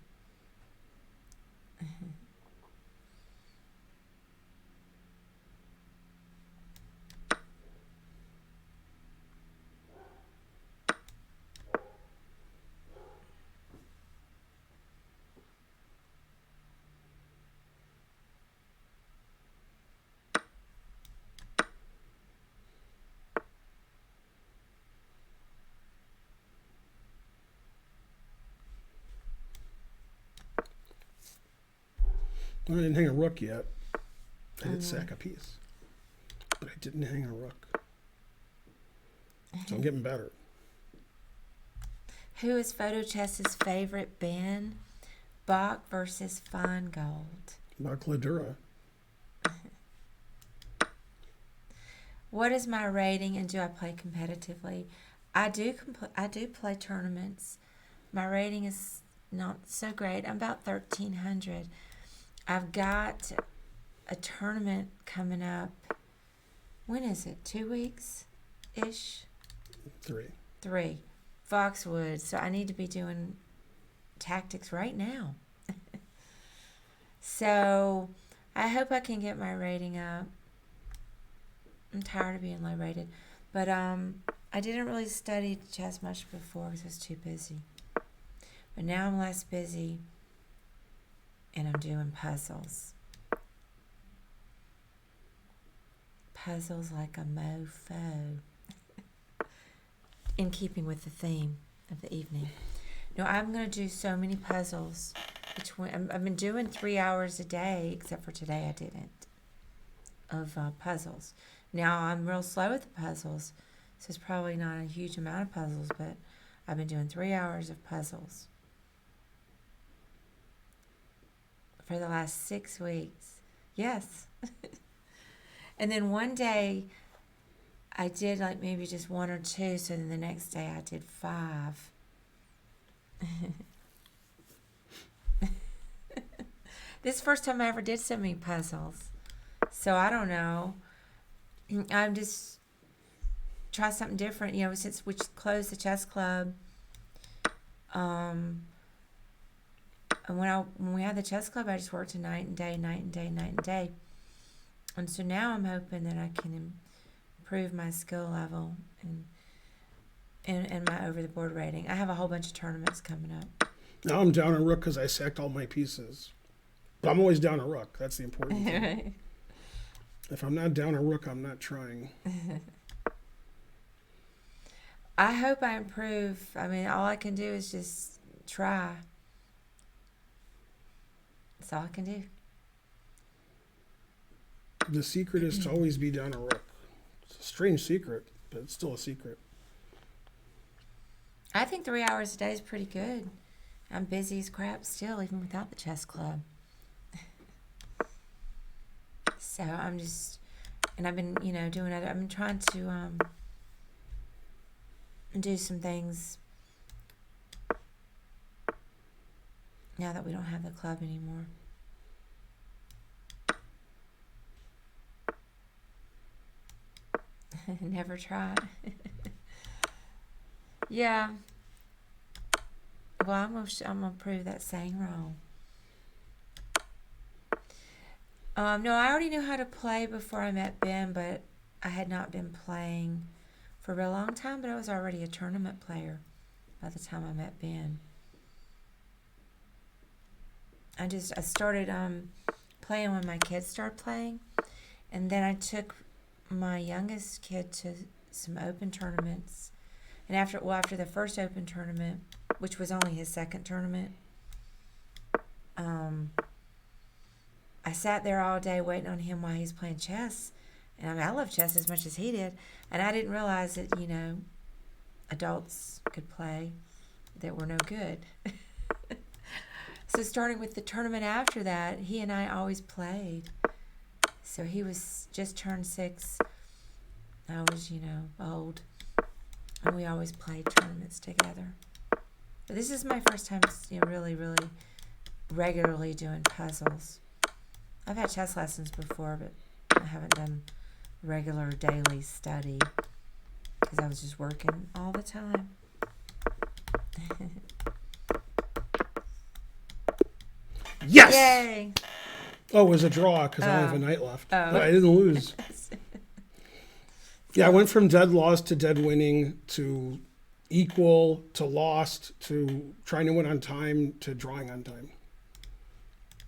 I didn't hang a rook yet. I did sack a piece. But I didn't hang a rook. So I'm getting better. Who is Photo Chess's favorite Ben? Bach versus Feingold. About Gladura. What is my rating and do I play competitively? I do play tournaments. My rating is not so great. I'm about 1,300. I've got a tournament coming up. When is it? 2 weeks ish? 3. 3. Foxwood. So I need to be doing tactics right now. So I hope I can get my rating up. I'm tired of being low rated. But I didn't really study chess much before because I was too busy. But now I'm less busy and I'm doing puzzles. Puzzles like a mofo. In keeping with the theme of the evening. No, I'm going to do so many puzzles. I've been doing 3 hours a day, except for today I didn't, of puzzles. Now I'm real slow with the puzzles, so it's probably not a huge amount of puzzles, but I've been doing 3 hours of puzzles for the last 6 weeks. Yes. And then one day I did like maybe just 1 or 2, so then the next day I did 5. This is the first time I ever did so many puzzles. So I don't know. I'm just try something different. You know, since we closed the chess club, and when we had the chess club, I just worked night and day, night and day, night and day. And so now I'm hoping that I can improve my skill level and my over the board rating. I have a whole bunch of tournaments coming up. Now I'm down a rook because I sacked all my pieces. But I'm always down a rook. That's the important thing. Right. If I'm not down a rook, I'm not trying. I hope I improve. I mean, all I can do is just try. That's all I can do. The secret is to always be down a rook. It's a strange secret, but it's still a secret. I think 3 hours a day is pretty good. I'm busy as crap still, even without the chess club. So I'm just, and I've been, doing other, I've been trying to do some things now that we don't have the club anymore. Never tried. Yeah. Well, I'm gonna prove that saying wrong. No, I already knew how to play before I met Ben, but I had not been playing for a real long time, but I was already a tournament player by the time I met Ben. I started playing when my kids started playing, and then I took my youngest kid to some open tournaments. And after the first open tournament, which was only his second tournament, I sat there all day waiting on him while he's playing chess. And I mean, I love chess as much as he did. And I didn't realize that, adults could play that were no good. So starting with the tournament after that, he and I always played. So he was just turned 6. I was, old. And we always played tournaments together. But this is my first time, really, really regularly doing puzzles. I've had chess lessons before, but I haven't done regular daily study because I was just working all the time. Yes! Yay! Oh, it was a draw because I have a knight left. Oh. But I didn't lose. Yeah, I went from dead lost to dead winning to equal to lost to trying to win on time to drawing on time.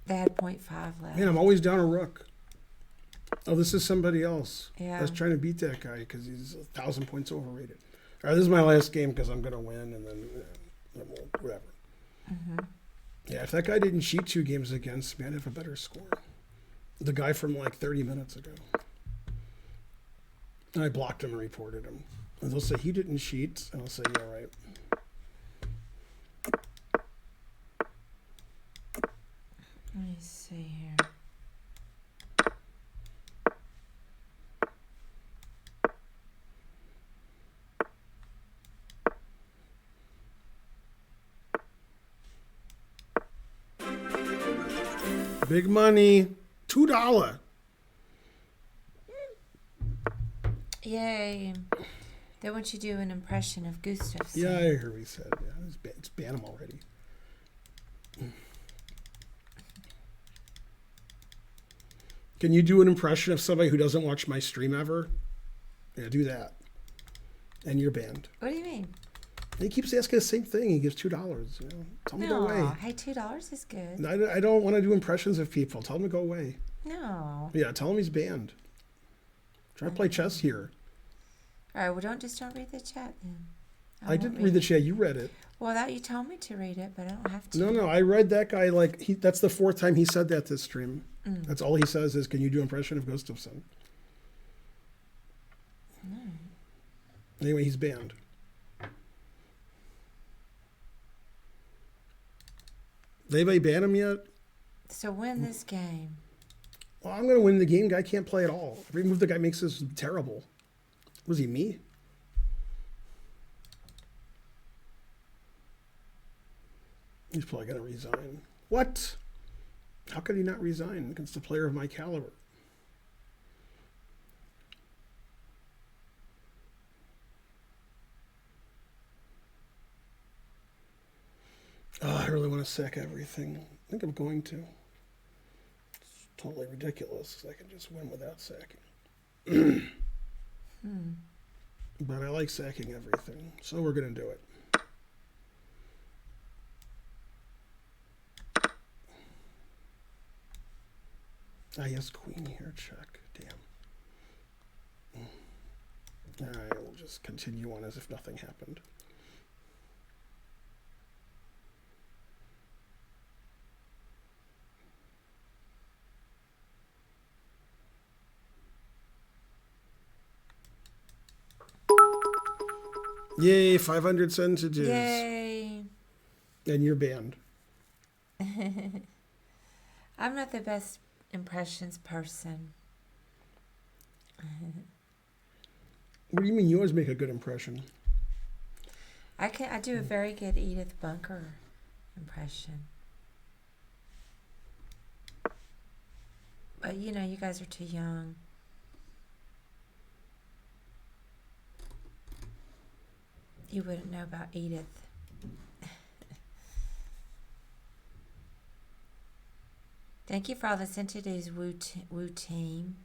They had 0.5 left. Man, I'm always down a rook. Oh, this is somebody else. Yeah. I was trying to beat that guy because he's 1,000 points overrated. All right, this is my last game because I'm going to win, and then whatever. Mm-hmm. Yeah, if that guy didn't cheat 2 games against me, I'd have a better score. The guy from like 30 minutes ago. And I blocked him and reported him. And they'll say, he didn't cheat. And I'll say, yeah, right. Let me see here. Big money. $2. Yay. They want you to do an impression of Gustafsson. Yeah, I heard what he said. Yeah, it's ban him already. Can you do an impression of somebody who doesn't watch my stream ever? Yeah, do that. And you're banned. What do you mean? He keeps asking the same thing. He gives $2. You know, tell him to go away. Hey, $2 is good. I don't want to do impressions of people. Tell him to go away. No. Yeah, tell him he's banned. Try to play chess here. All right, well, don't read the chat then. I didn't read the chat. You read it. Well, that you told me to read it, but I don't have to. No, I read that guy that's the fourth time he said that this stream. That's all he says is, can you do impression of Gustafsson? Anyway, he's banned. Did anybody ban him yet? So win this game. Well, I'm going to win the game. Guy can't play at all. Every move the guy makes is terrible. Was he me? He's probably going to resign. What? How could he not resign against a player of my caliber? Oh, I really want to sack everything. I think I'm going to. It's totally ridiculous because I can just win without sacking. But I like sacking everything, so we're going to do it. Ah, yes, queen here, check. Damn. All right, we'll just continue on as if nothing happened. Yay, 500 sentences. Yay. And you're banned. I'm not the best impressions person. What do you mean? You always make a good impression. I do a very good Edith Bunker impression. But you know, you guys are too young. You wouldn't know about Edith. Thank you for all this into today's Woo team.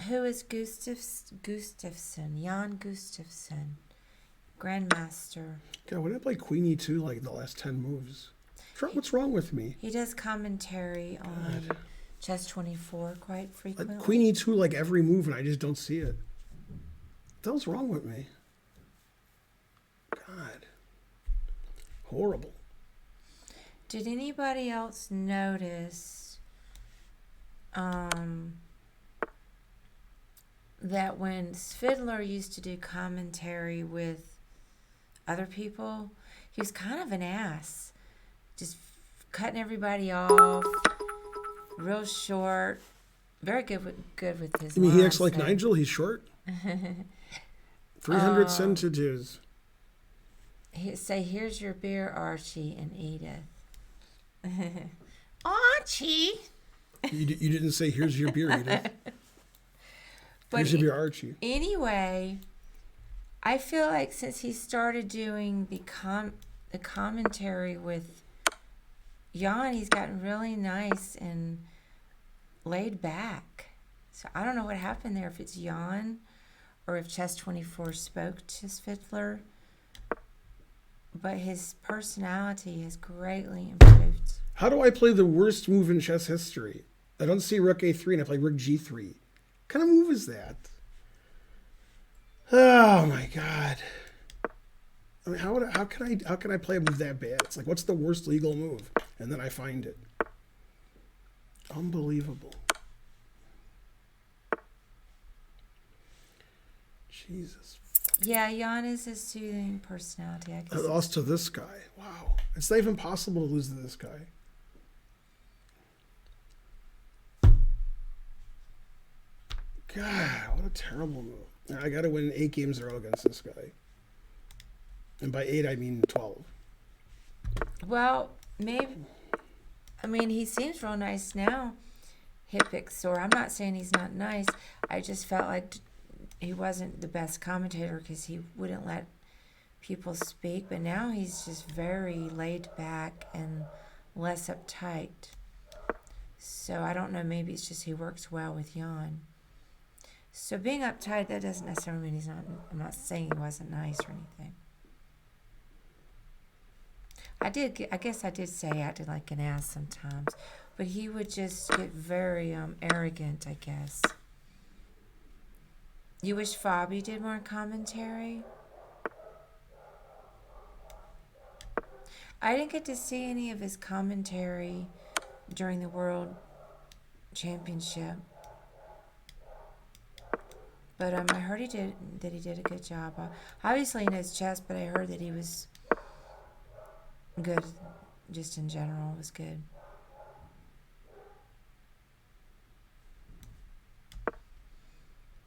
Who is Gustafsson? Jan Gustafsson, Grandmaster. God, when I play Queen E2 like the last 10 moves, what's wrong with me? He does commentary on Chess 24 quite frequently. Queen E2 like every move, and I just don't see it. What the hell's wrong with me? God. Horrible. Did anybody else notice that when Svidler used to do commentary with other people, he was kind of an ass. Just cutting everybody off, real short, very good with his. You mean he acts lines, like Nigel? He's short. 300 sentences. Say, here's your beer, Archie and Edith. Archie. You didn't say here's your beer, Edith. But here's your beer, Archie. Anyway, I feel like since he started doing the commentary with Jan, he's gotten really nice and laid back. So I don't know what happened there, if it's Jan or if Chess 24 spoke to Svidler. But his personality has greatly improved. How do I play the worst move in chess history? I don't see Rook A3 and I play Rook G3. What kind of move is that? Oh my God. I mean, how can I play a move that bad? It's like, what's the worst legal move? And then I find it. Unbelievable. Jesus. Yeah, Jan is a soothing personality. I I guess. lost to this guy. Wow. It's not even possible to lose to this guy. God, what a terrible move. I got to win 8 games in a row against this guy. And by 8, I mean 12. Well, maybe. I mean, he seems real nice now, Hipixor. I'm not saying he's not nice. I just felt like he wasn't the best commentator because he wouldn't let people speak. But now he's just very laid back and less uptight. So I don't know. Maybe it's just he works well with Jan. So being uptight, that doesn't necessarily mean he's not. I'm not saying he wasn't nice or anything. I guess I did say he acted like an ass sometimes, but he would just get very arrogant, I guess. You wish Fabi did more commentary? I didn't get to see any of his commentary during the World Championship. But I heard he did a good job. Obviously he knows chess, but I heard that he was good, just in general, was good.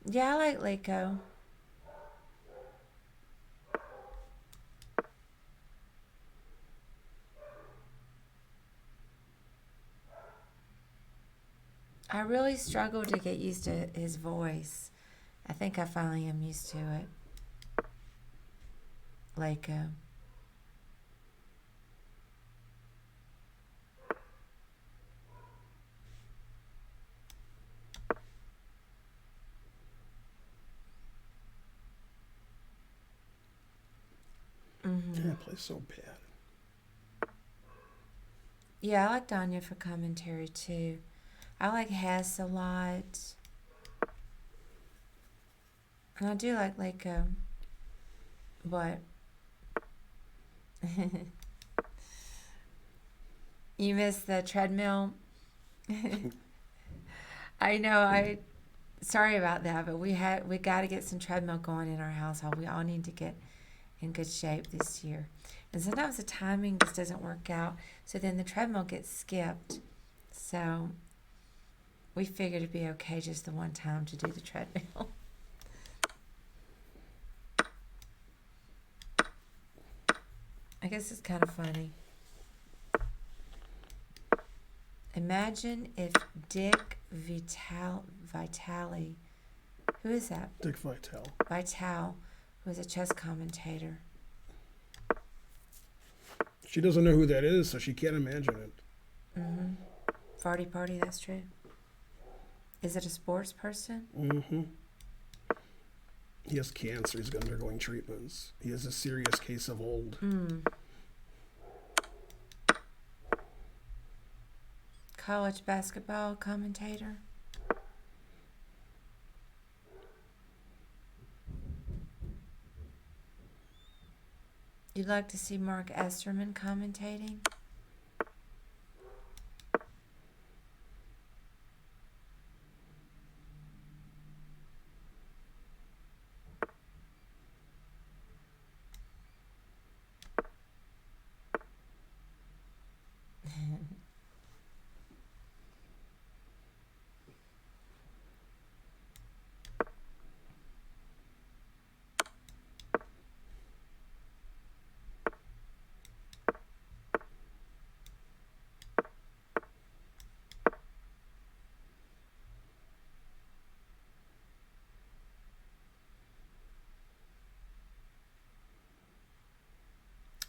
Yeah, I like Leiko. I really struggled to get used to his voice. I think I finally am used to it. Leiko. Yeah, it plays so bad. Yeah, I like Danya for commentary too. I like Hess a lot. And I do like Leiko. But you missed the treadmill. I know, sorry about that, but we got to get some treadmill going in our household. We all need to get in good shape this year. And sometimes the timing just doesn't work out. So then the treadmill gets skipped. So we figured it'd be okay just the one time to do the treadmill. I guess it's kind of funny. Imagine if Dick Vitale, who is that? Dick Vitale. Vitale, who is a chess commentator. She doesn't know who that is, so she can't imagine it. Mm-hmm. Farty Party, that's true. Is it a sports person? Mm-hmm. He has cancer. He's undergoing treatments. He has a serious case of old. College basketball commentator. You'd like to see Mark Esterman commentating?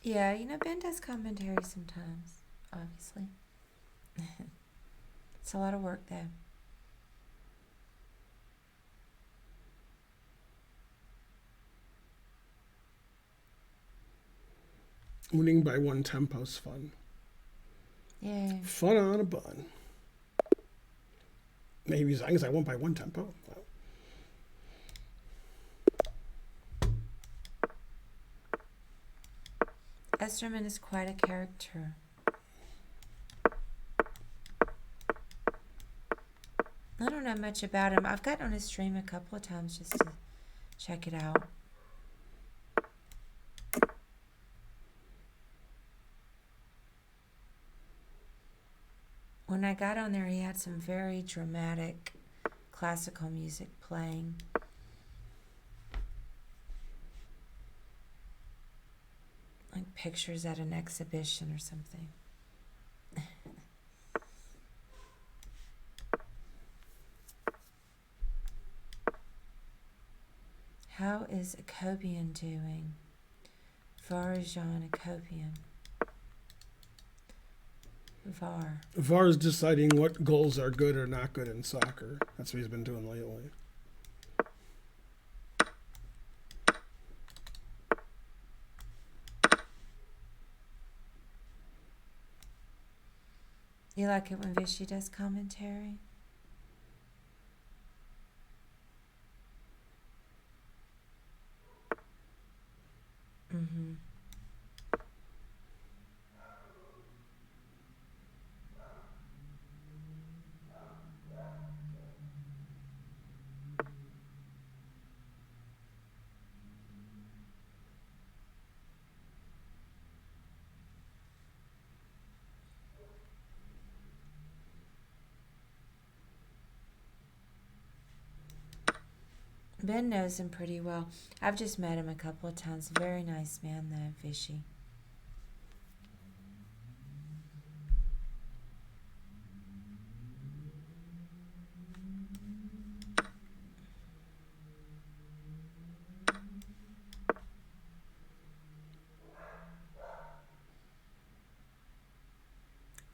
Yeah, Ben does commentary sometimes, obviously. It's a lot of work, though. Winning by one tempo's fun. Yeah. Fun on a bun. Maybe as long as I won by one tempo. Well, Esterman is quite a character. I don't know much about him. I've gotten on his stream a couple of times just to check it out. When I got on there, he had some very dramatic classical music playing. pictures at an exhibition or something. How is Akopian doing? Varajan Akopian. Var. VAR's deciding what goals are good or not good in soccer. That's what he's been doing lately. You like it when Vishy does commentary? Mm-hmm. Ben knows him pretty well. I've just met him a couple of times. Very nice man, though, Vishy.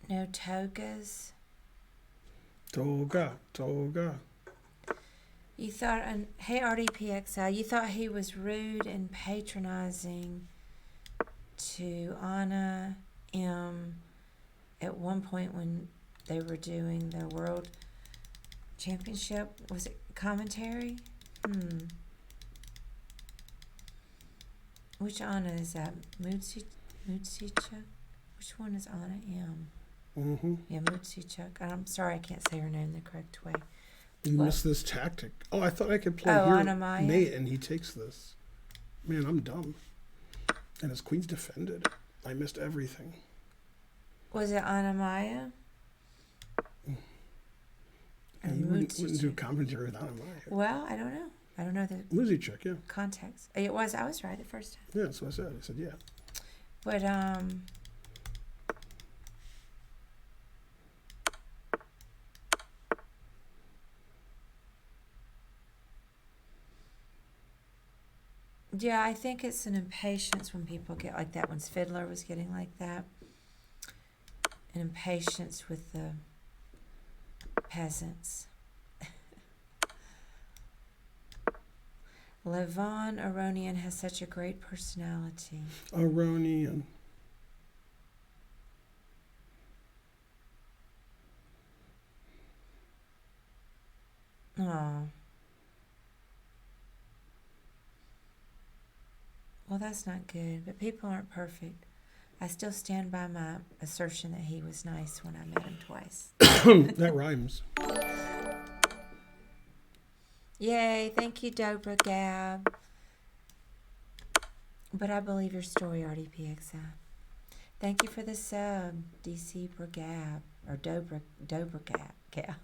No togas. Toga. You thought, hey RDPXI, you thought he was rude and patronizing to Anna M at one point when they were doing the World Championship. Was it commentary? Which Anna is that? Moodsichuk? Which one is Anna M? Mm-hmm. Yeah, Moodsichuk. I'm sorry I can't say her name the correct way. You What? missed this tactic. Oh, I thought I could play Oh, here, Anamaya? Nate, and he takes this. Man, I'm dumb. And his queen's defended. I missed everything. Was it Anamaya? You wouldn't do commentary with Anamaya. Well, I don't know. I don't know the Muzichuk, yeah. context. I was right the first time. Yeah, that's what I said. I said, yeah. But, yeah, I think it's an impatience when people get like that. When Fiddler was getting like that. An impatience with the peasants. Levon Aronian has such a great personality. Aronian. Oh. Well, that's not good, but people aren't perfect. I still stand by my assertion that he was nice when I met him twice. That rhymes. Yay, thank you, Dobra Gab. But I believe your story, RDPXI. Thank you for the sub, DC Bragab, or Dobra Gab.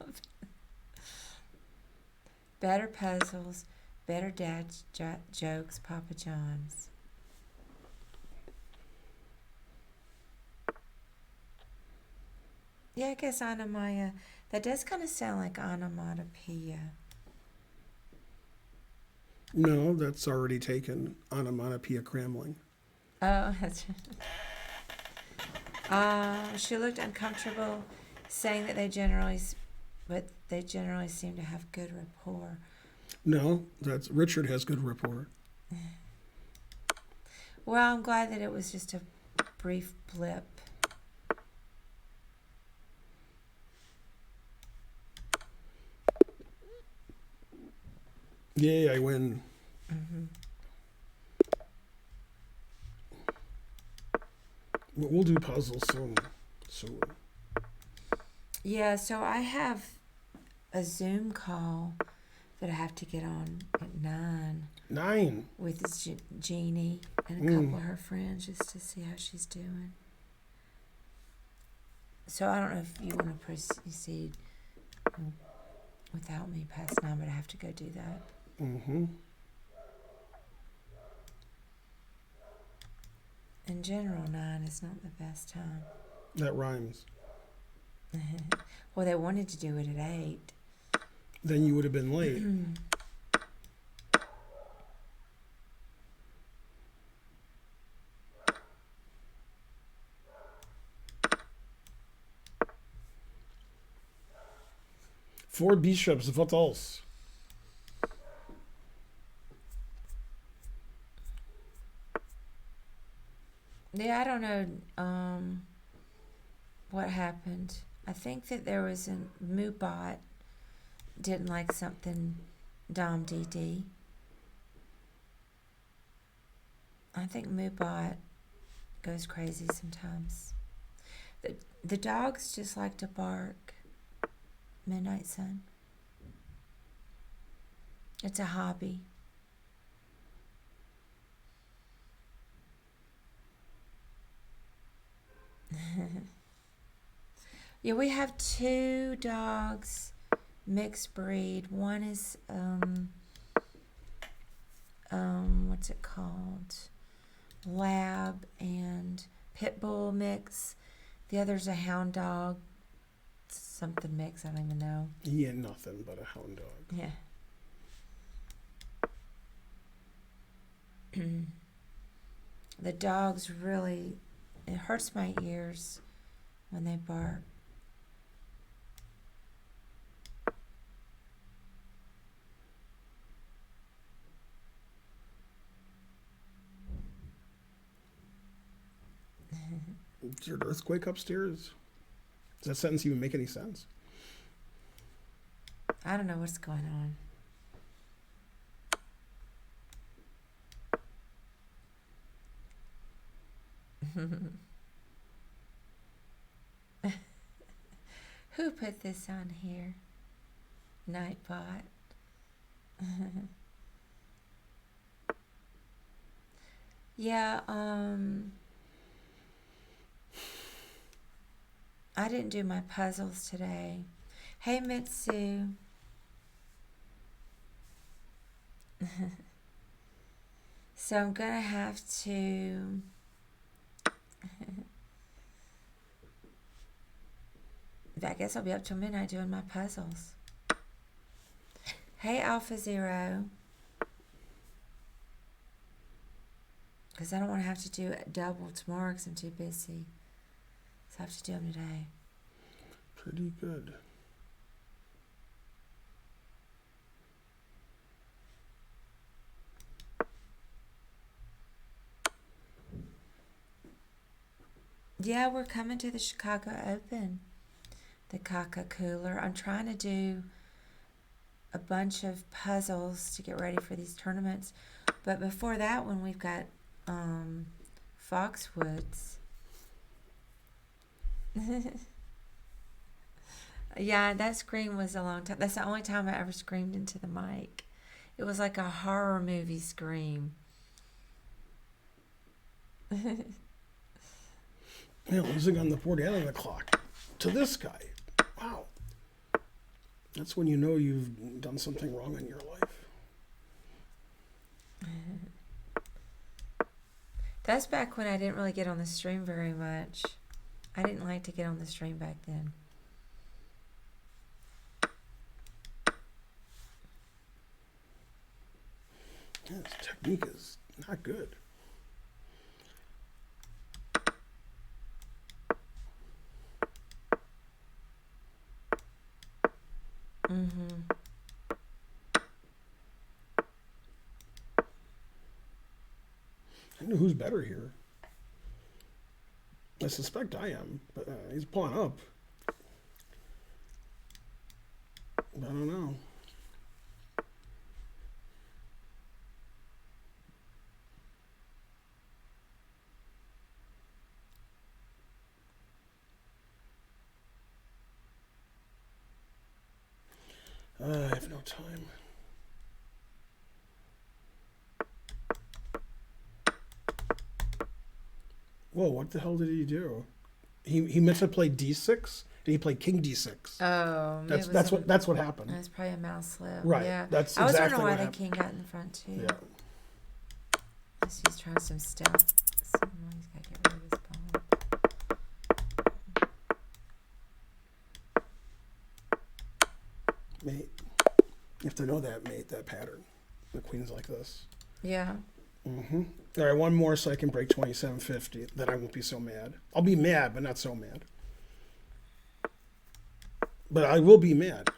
Better puzzles, better dad jokes, Papa John's. Yeah, I guess Anamaya, that does kind of sound like onomatopoeia. No, that's already taken. Onomatopoeia cramling. Oh, that's she looked uncomfortable saying that they generally seem to have good rapport. No, that's Richard has good rapport. Well, I'm glad that it was just a brief blip. Yay, I win. Mm-hmm. We'll do puzzles soon. Yeah, so I have a Zoom call that I have to get on at 9. 9. With Jeannie and a couple of her friends just to see how she's doing. So I don't know if you want to proceed without me past 9, but I have to go do that. Mm-hmm. And in general, 9 is not the best time. That rhymes. Well, they wanted to do it at 8. Then you would have been late. Four bishops, what else? Yeah, I don't know what happened. I think that there was a Moobot didn't like something Dom DD. I think Moobot goes crazy sometimes. The dogs just like to bark. Midnight Sun. It's a hobby. Yeah, we have 2 dogs, mixed breed. One is what's it called? Lab and pit bull mix. The other's a hound dog, something mix. I don't even know. He ain't nothing but a hound dog. Yeah. The dogs really, it hurts my ears when they bark. Is there an earthquake upstairs? Does that sentence even make any sense? I don't know what's going on. Who put this on here? Nightbot. Yeah, I didn't do my puzzles today. Hey, Mitsu. So I'm going to have to... I guess I'll be up till midnight doing my puzzles. Hey, Alpha Zero. Because I don't want to have to do it double tomorrow because I'm too busy. So I have to do them today. Pretty good. Yeah, we're coming to the Chicago Open. The Kaka Cooler. I'm trying to do a bunch of puzzles to get ready for these tournaments. But before that one, we've got Foxwoods. Yeah, that scream was a long time. That's the only time I ever screamed into the mic. It was like a horror movie scream. Man, losing on the board and on the clock to this guy. Wow. That's when you know you've done something wrong in your life. That's back when I didn't really get on the stream very much. I didn't like to get on the stream back then. Yeah, his technique is not good. Mm-hmm. I know who's better here. I suspect I am, but he's pulling up. I don't know. I have no time. Whoa, what the hell did he do? He meant to play d6 and he played king d6. Oh, That's what happened. That's probably a mouse slip. Right. Yeah. That's I was exactly wondering why what the happened. king got in front too. Yeah. Guess he's trying some stealth He's got to get rid of his pawn. Mate. You have to know that, mate, that pattern. The queen's like this. Yeah. Mm-hmm. All right, one more so I can break 2750. Then I won't be so mad. I'll be mad, but not so mad. But I will be mad.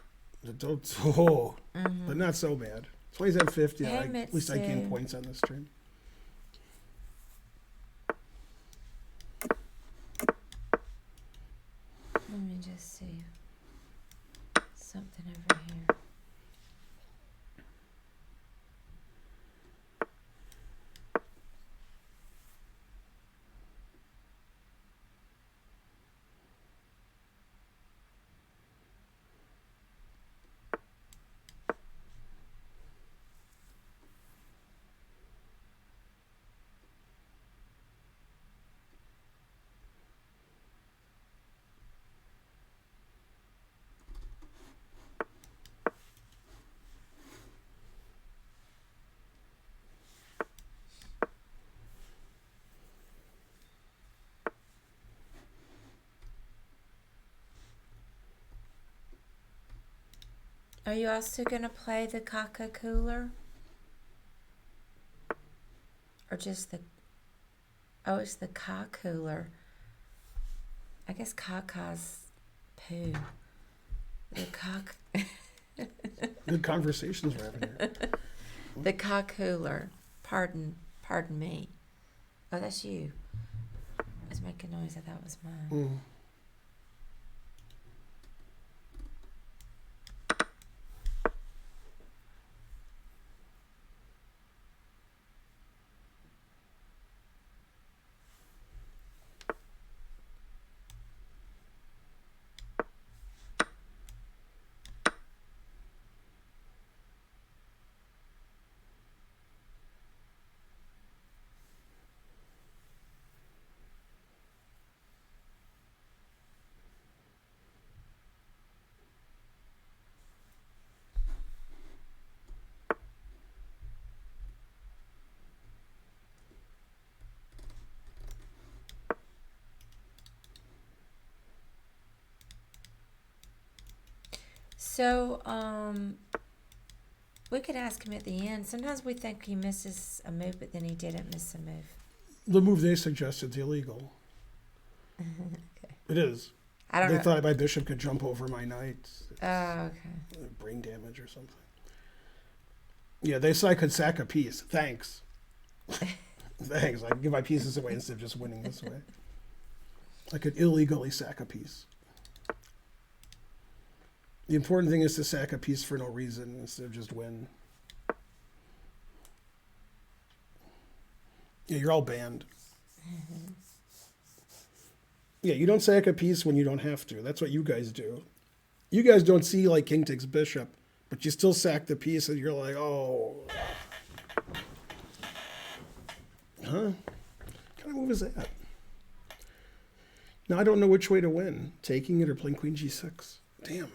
But not so bad. 2750. Hey, At least I gain Mitsu. points on this stream. Let me just see something over here. Are you also going to play the Kaka cooler? Or just the... Oh, it's the Ka cooler. I guess Kaka's poo. The Kak... Good conversations we're having here. The Ka cooler. Pardon me. Oh, that's you. I was making noise. I thought it was mine. Mm. So, we could ask him at the end. Sometimes we think he misses a move, but then he didn't miss a move. The move they suggested is illegal. Okay. It is. I don't They know. thought my bishop could jump over my knight. Oh, okay. Brain damage or something. Yeah, they said I could sack a piece. Thanks. Thanks. I can give my pieces away instead of just winning this way. I could illegally sack a piece. The important thing is to sack a piece for no reason instead of just win. Yeah, you're all banned. Yeah, you don't sack a piece when you don't have to. That's what you guys do. You guys don't see like king takes bishop, but you still sack the piece and you're like, oh. Huh? What kind of move is that? Now I don't know which way to win. Taking it or playing queen g6. Damn.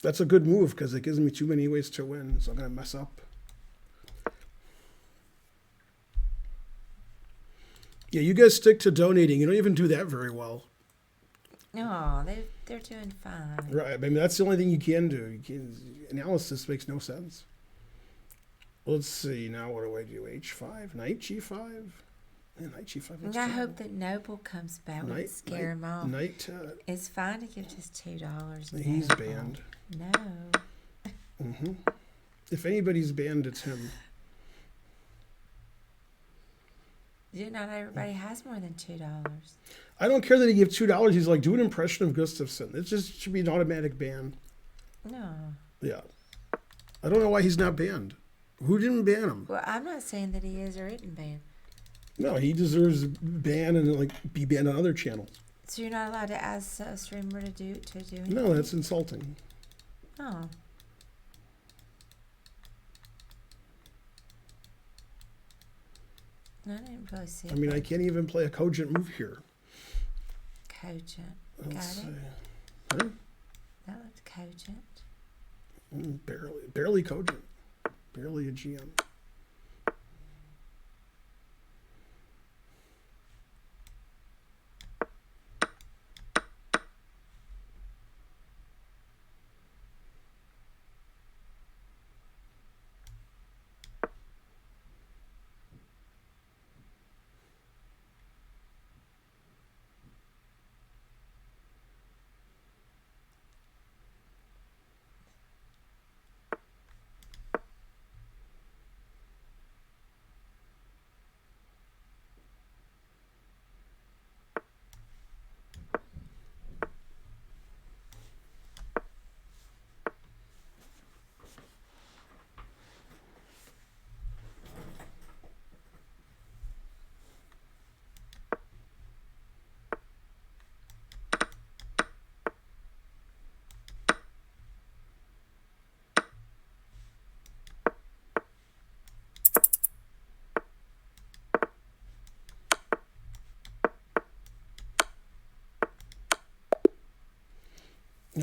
That's a good move because it gives me too many ways to win, so I'm going to mess up. Yeah, you guys stick to donating. You don't even do that very well. No, they're doing fine. Right. I mean, that's the only thing you can do. Analysis makes no sense. Let's see. Now what do I do? H5? Knight G5? Yeah, Knight G5. And I hope that Noble comes back. We Knight, scare him off. Knight, It's fine to give just $2. he's Noble. banned. No. Hmm. If anybody's banned, it's him. Not everybody has more than $2. I don't care that he gave $2. He's like, do an impression of Gustafsson. It just should be an automatic ban. No. Yeah. I don't know why he's not banned. Who didn't ban him? Well, I'm not saying that he is or isn't banned. No, he deserves a ban and like be banned on other channels. So you're not allowed to ask a streamer to do anything? No, that's insulting. Oh. I didn't really see it. I mean, I can't even play a cogent move here. Cogent. Let's Got see. it. Huh? That looked cogent. Barely cogent. Barely a GM.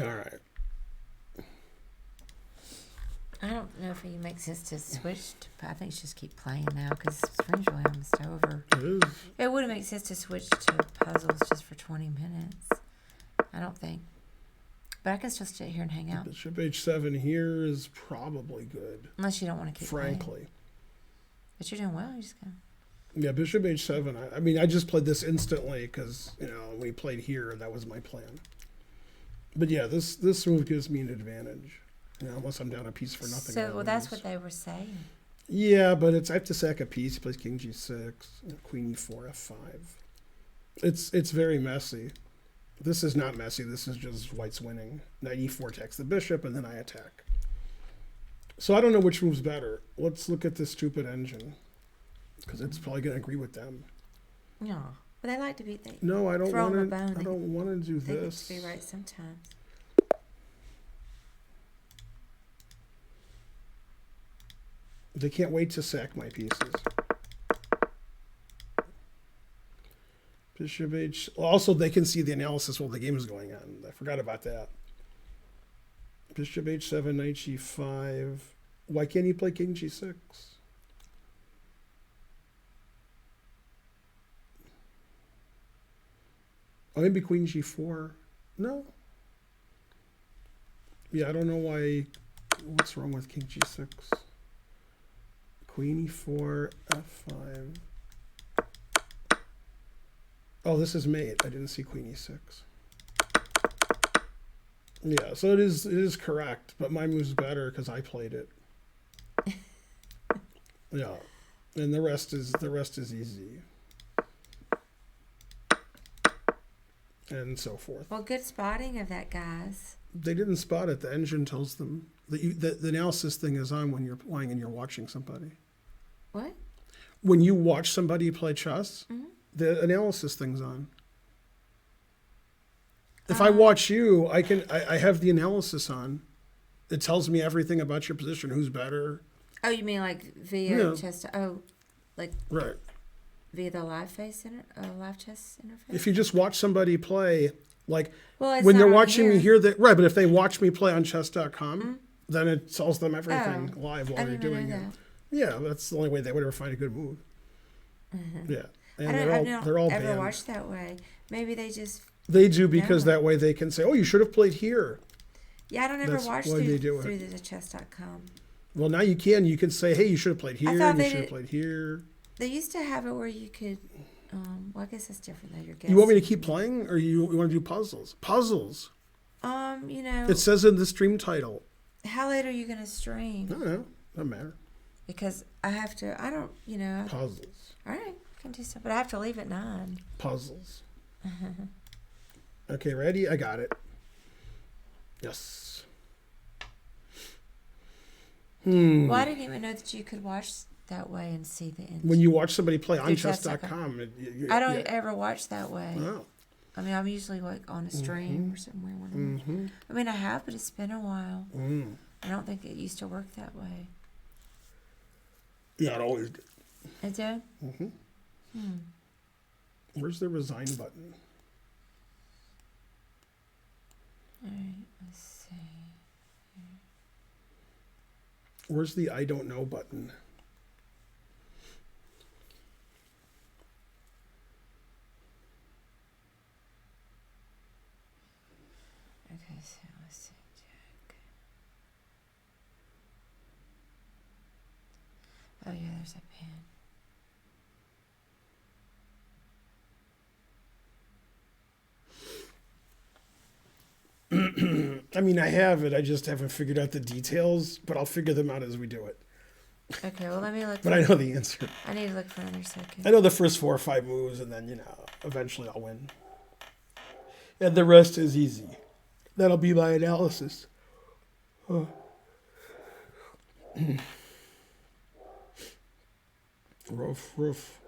All right. I don't know if it makes sense to switch. I think just keep playing now because Spring's really almost over. It is. It wouldn't make sense to switch to puzzles just for 20 minutes. I don't think. But I can still sit here and hang out. Bishop h7 here is probably good. Unless you don't want to keep playing. Frankly. But you're doing well. You just go. Yeah, bishop h7. I mean, I just played this instantly because, we played here, that was my plan. But yeah, this move gives me an advantage. Unless I'm down a piece for nothing. So, well, that's what they were saying. Yeah, but I have to sack a piece. He plays king g6, queen e4, f5. It's very messy. This is not messy. This is just white's winning. Knight e4 attacks the bishop, and then I attack. So I don't know which move's better. Let's look at this stupid engine, because it's probably going to agree with them. No, but they like to be. No, I don't throw want them to. a bone. I don't want to do They get this. to be right sometimes. They can't wait to sack my pieces. Bishop h. Also, they can see the analysis while the game is going on. I forgot about that. Bishop h7, knight g5. Why can't he play king g6? Oh, maybe queen g4. No. Yeah, I don't know why. What's wrong with king g6? Queen e4, f5. Oh, this is mate. I didn't see queen e6. Yeah, so it is correct, but my move's better because I played it. Yeah, and the rest is easy, and so forth. Well, good spotting of that, guys. They didn't spot it. The engine tells them that the analysis thing is on when you're playing and you're watching somebody. What? When you watch somebody play chess, the analysis thing's on. If I watch you, I have the analysis on. It tells me everything about your position, who's better. Oh, you mean like via chess? Oh, like Right. via the live live chess interface. If you just watch somebody play, like Well, it's when not they're on watching me here. here, right? But if they watch me play on chess.com, then it tells them everything live while I you're didn't doing know it. that. Yeah, that's the only way they would ever find a good move. Yeah, and I don't they're all ever banned. watch that way. Maybe they just. They do because No. that way they can say, "Oh, you should have played here." Yeah, I don't ever That's watch why they do through it. the chess.com. Well, now you can. You can say, "Hey, you should have played here. thought And you they should have did- played here." They used to have it where you could. Well, I guess that's different though. You're guessing. You want me to keep playing, or you want to do puzzles? Puzzles. It says in the stream title. How late are you gonna stream? I don't know. Doesn't matter. Because I have to. I don't. Puzzles. All right, I can do stuff, but I have to leave at 9. Puzzles. Okay, ready? I got it. Yes. Well, I didn't even know that you could watch that way and see the end. When you watch somebody play on Through chess.com, I don't ever watch that way. Oh. I mean, I'm usually like on a stream or somewhere. I mean, I have, but it's been a while. I don't think it used to work that way. Yeah, it always did. It did? Where's the resign button? All right, let's see. Where's the I don't know button? Okay, so let's see. Jack. Oh, yeah, there's a pen. I mean, I have it. I just haven't figured out the details, but I'll figure them out as we do it. Okay, well, let me look. But I know the answer. I need to look for another second. I know the first 4 or 5 moves, and then, eventually I'll win. And the rest is easy. That'll be my analysis. Roof.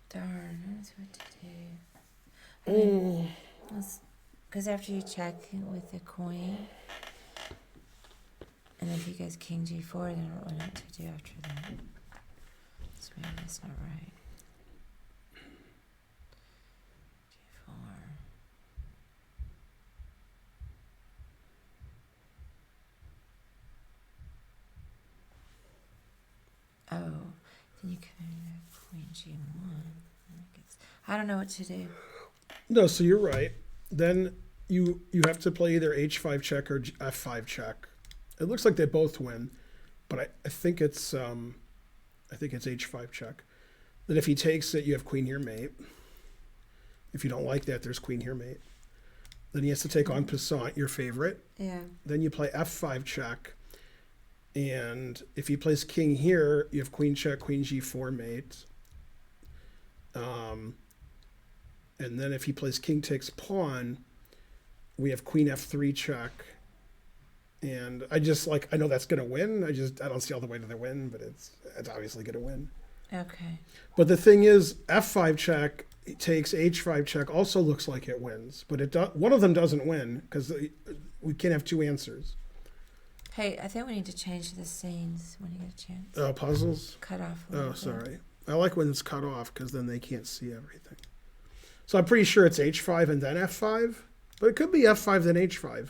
Darn, that's what to do. Because after you check with the queen, and if he goes king g4, then I don't really know what to do after that. So maybe that's not right. Then you can queen G1. I don't know what to do. No, so you're right. Then you have to play either H5 check or F5 check. It looks like they both win, but I think it's H5 check. Then if he takes it, you have queen here mate. If you don't like that, there's queen here mate. Then he has to take en passant, your favorite. Yeah. Then you play F5 check. And if he plays king here, you have queen check, queen G4 mate. And then if he plays king takes pawn, we have queen F3 check. And I know that's going to win. I don't see all the way to the win, but it's obviously going to win. Okay. But the thing is, F5 check takes H5 check also looks like it wins, but one of them doesn't win because we can't have two answers. Hey, I think we need to change the scenes when you get a chance. Oh, puzzles? Cut off. Oh, sorry. I like when it's cut off because then they can't see everything. So I'm pretty sure it's H5 and then F5, but it could be F5 then H5.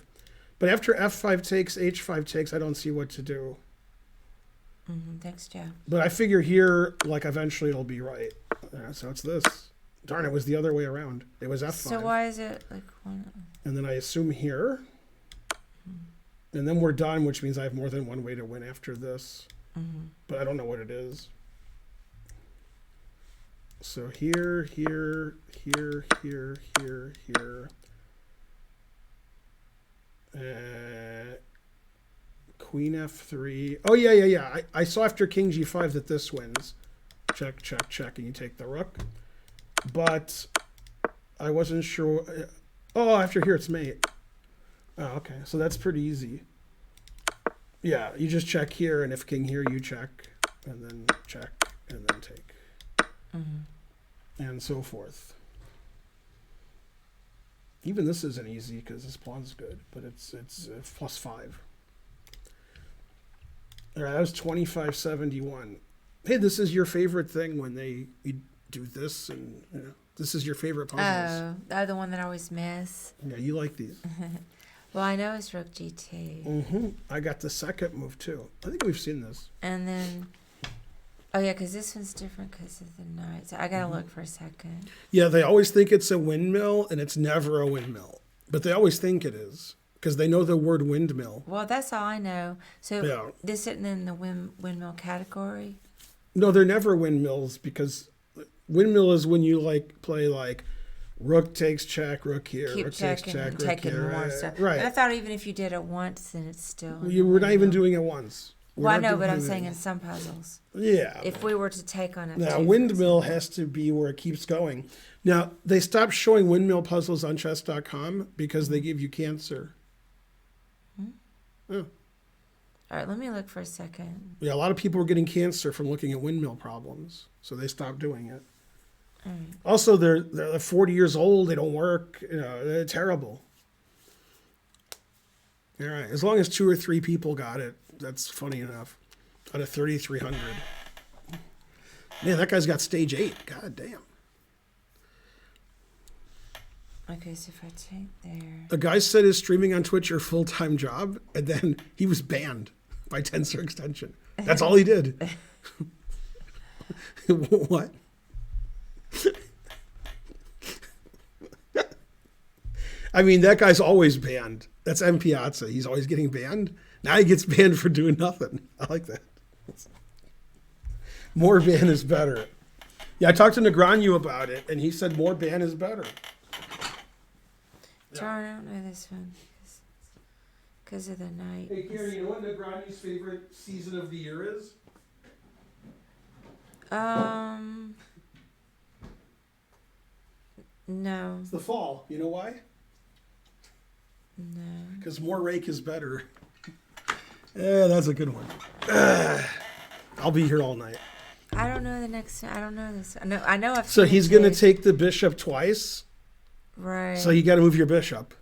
But after F5 takes, H5 takes, I don't see what to do. Thanks, Joe. But I figure here, eventually it'll be right. So it's this. Darn, it was the other way around. It was F5. So why is it one? And then I assume here. And then we're done, which means I have more than one way to win after this. But I don't know what it is. So here, here, here, here, here, here. Queen F3. Oh, yeah. I saw after king G5 that this wins. Check, check, check, and you take the rook. But I wasn't sure. Oh, after here it's mate. Oh, okay. So that's pretty easy. Yeah, you just check here, and if king here, you check, and then check, and then take. And so forth. Even this isn't easy because this pawn's good, but it's +5. All right, that was 2571. Hey, this is your favorite thing when you do this, and this is your favorite puzzles. Oh, the one that I always miss. Yeah, you like these. Well, I know it's rook G2. I got the second move too. I think we've seen this. And then, oh yeah, because this one's different because of the knight. So I gotta look for a second. Yeah, they always think it's a windmill, and it's never a windmill. But they always think it is because they know the word windmill. Well, that's all I know. So Yeah. this isn't in the windmill category. No, they're never windmills because windmill is when you play rook takes check, rook here, Keep rook takes checking check, and rook taking here. more stuff. Right. But I thought even if you did it once, then it's still. We're not even doing it once. Well, I know, but I'm saying in some puzzles. Yeah. If we were to take on it. Now, windmill has to be where it keeps going. Now, they stopped showing windmill puzzles on chess.com because they give you cancer. Yeah. All right, let me look for a second. Yeah, a lot of people were getting cancer from looking at windmill problems, so they stopped doing it. All right. Also, they're 40 years old. They don't work. They're terrible. All right. As long as 2 or 3 people got it, that's funny enough. Out of 3,300. Man, that guy's got stage 8. God damn. Okay, so if I take there. A guy said his streaming on Twitch your full-time job, and then he was banned by Tensor Extension. That's all he did. What? I mean, that guy's always banned. That's M. Piazza. He's always getting banned. Now he gets banned for doing nothing. I like that. More ban is better. Yeah, I talked to Negreanu about it, and he said more ban is better. Darn, I don't know this one. Because of the night. Hey, Karen, you know what Negreanu's favorite season of the year is? No. It's the fall. You know why? No. Because more rake is better. Yeah, that's a good one. I'll be here all night. I don't know the next. I don't know this. I know. I've. So seen he's it going to too. take the bishop twice. Right. So you got to move your bishop.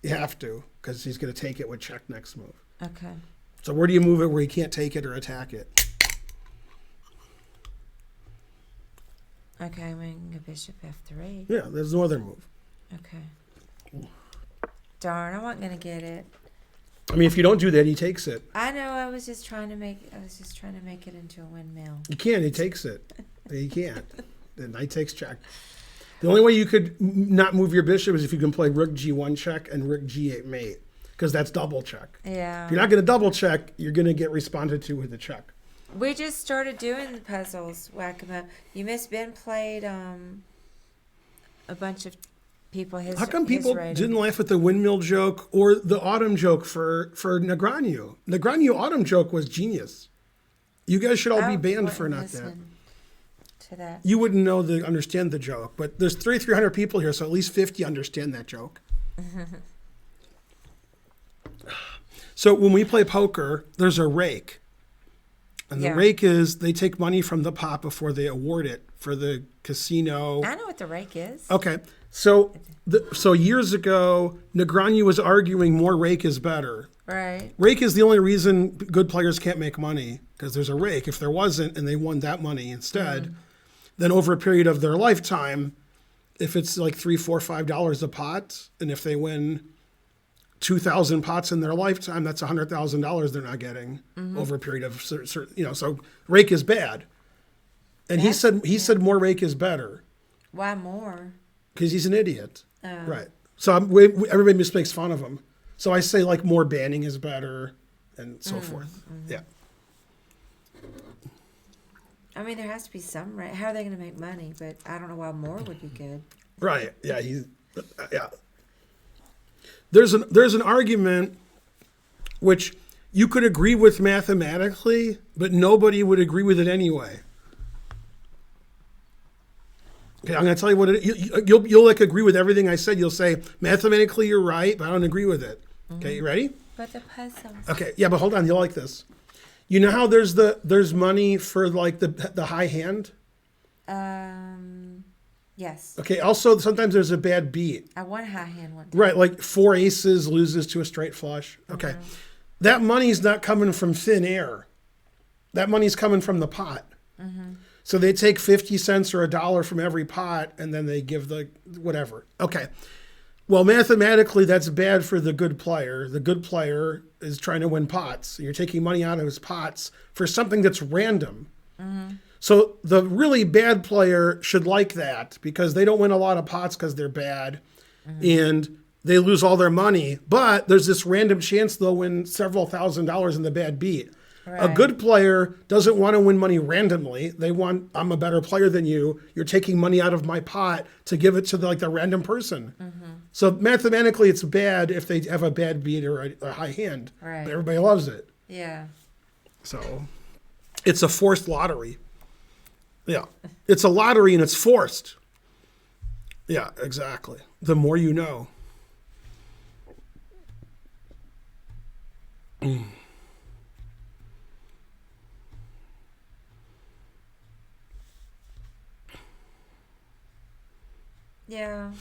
You have to, because he's going to take it with check next move. Okay. So where do you move it where he can't take it or attack it? Okay, I'm moving a bishop F3. Yeah, there's no other move. Okay. Darn, I wasn't gonna get it. I mean, if you don't do that, he takes it. I know. I was just trying to make it into a windmill. You can't. He takes it. He can't. The knight takes check. The only way you could not move your bishop is if you can play rook g1 check and rook g8 mate, because that's double check. Yeah. If you're not going to double check, you're going to get responded to with a check. We just started doing the puzzles, Whack-A-Mo. You missed Ben played a bunch of people. How come people didn't laugh at the windmill joke or the autumn joke for Negreanu? Negreanu autumn joke was genius. You guys should all be banned for not that. To that. You wouldn't understand the joke, but there's 300 people here, so at least 50 understand that joke. So when we play poker, there's a rake. And the rake is they take money from the pot before they award it for the casino. I know what the rake is. Okay. So years ago, Negreanu was arguing more rake is better. Right. Rake is the only reason good players can't make money, because there's a rake. If there wasn't and they won that money instead, then over a period of their lifetime, if it's like $3, $4, $5 a pot, and if they win 2,000 pots in their lifetime, that's $100,000 they're not getting over a period of certain. So rake is bad, and he said more rake is better. Why more? Because he's an idiot, right? So everybody just makes fun of him. So I say like more banning is better, and so forth. Yeah. I mean, there has to be some rate. How are they going to make money? But I don't know why more would be good. Right. Yeah. Yeah. There's an argument which you could agree with mathematically, but nobody would agree with it anyway. Okay, I'm going to tell you what you'll like agree with everything I said. You'll say mathematically you're right, but I don't agree with it. Okay, you ready? But the puzzles. Okay, yeah, but hold on. You'll like this. You know how there's money for like the high hand? Yes. Okay, also sometimes there's a bad beat. I won a high hand one time. Right, like 4 aces loses to a straight flush. Okay. That money's not coming from thin air. That money's coming from the pot. So they take 50 cents or $1 from every pot and then they give the whatever. Okay. Well, mathematically, that's bad for the good player. The good player is trying to win pots. You're taking money out of his pots for something that's random. So the really bad player should like that because they don't win a lot of pots because they're bad and they lose all their money. But there's this random chance they'll win several $1,000s in the bad beat. Right. A good player doesn't want to win money randomly. They want, I'm a better player than you. You're taking money out of my pot to give it to the random person. So mathematically, it's bad if they have a bad beat or a high hand. Right. But everybody loves it. Yeah. So it's a forced lottery. Yeah. It's a lottery and it's forced. Yeah, exactly. The more you know. Yeah.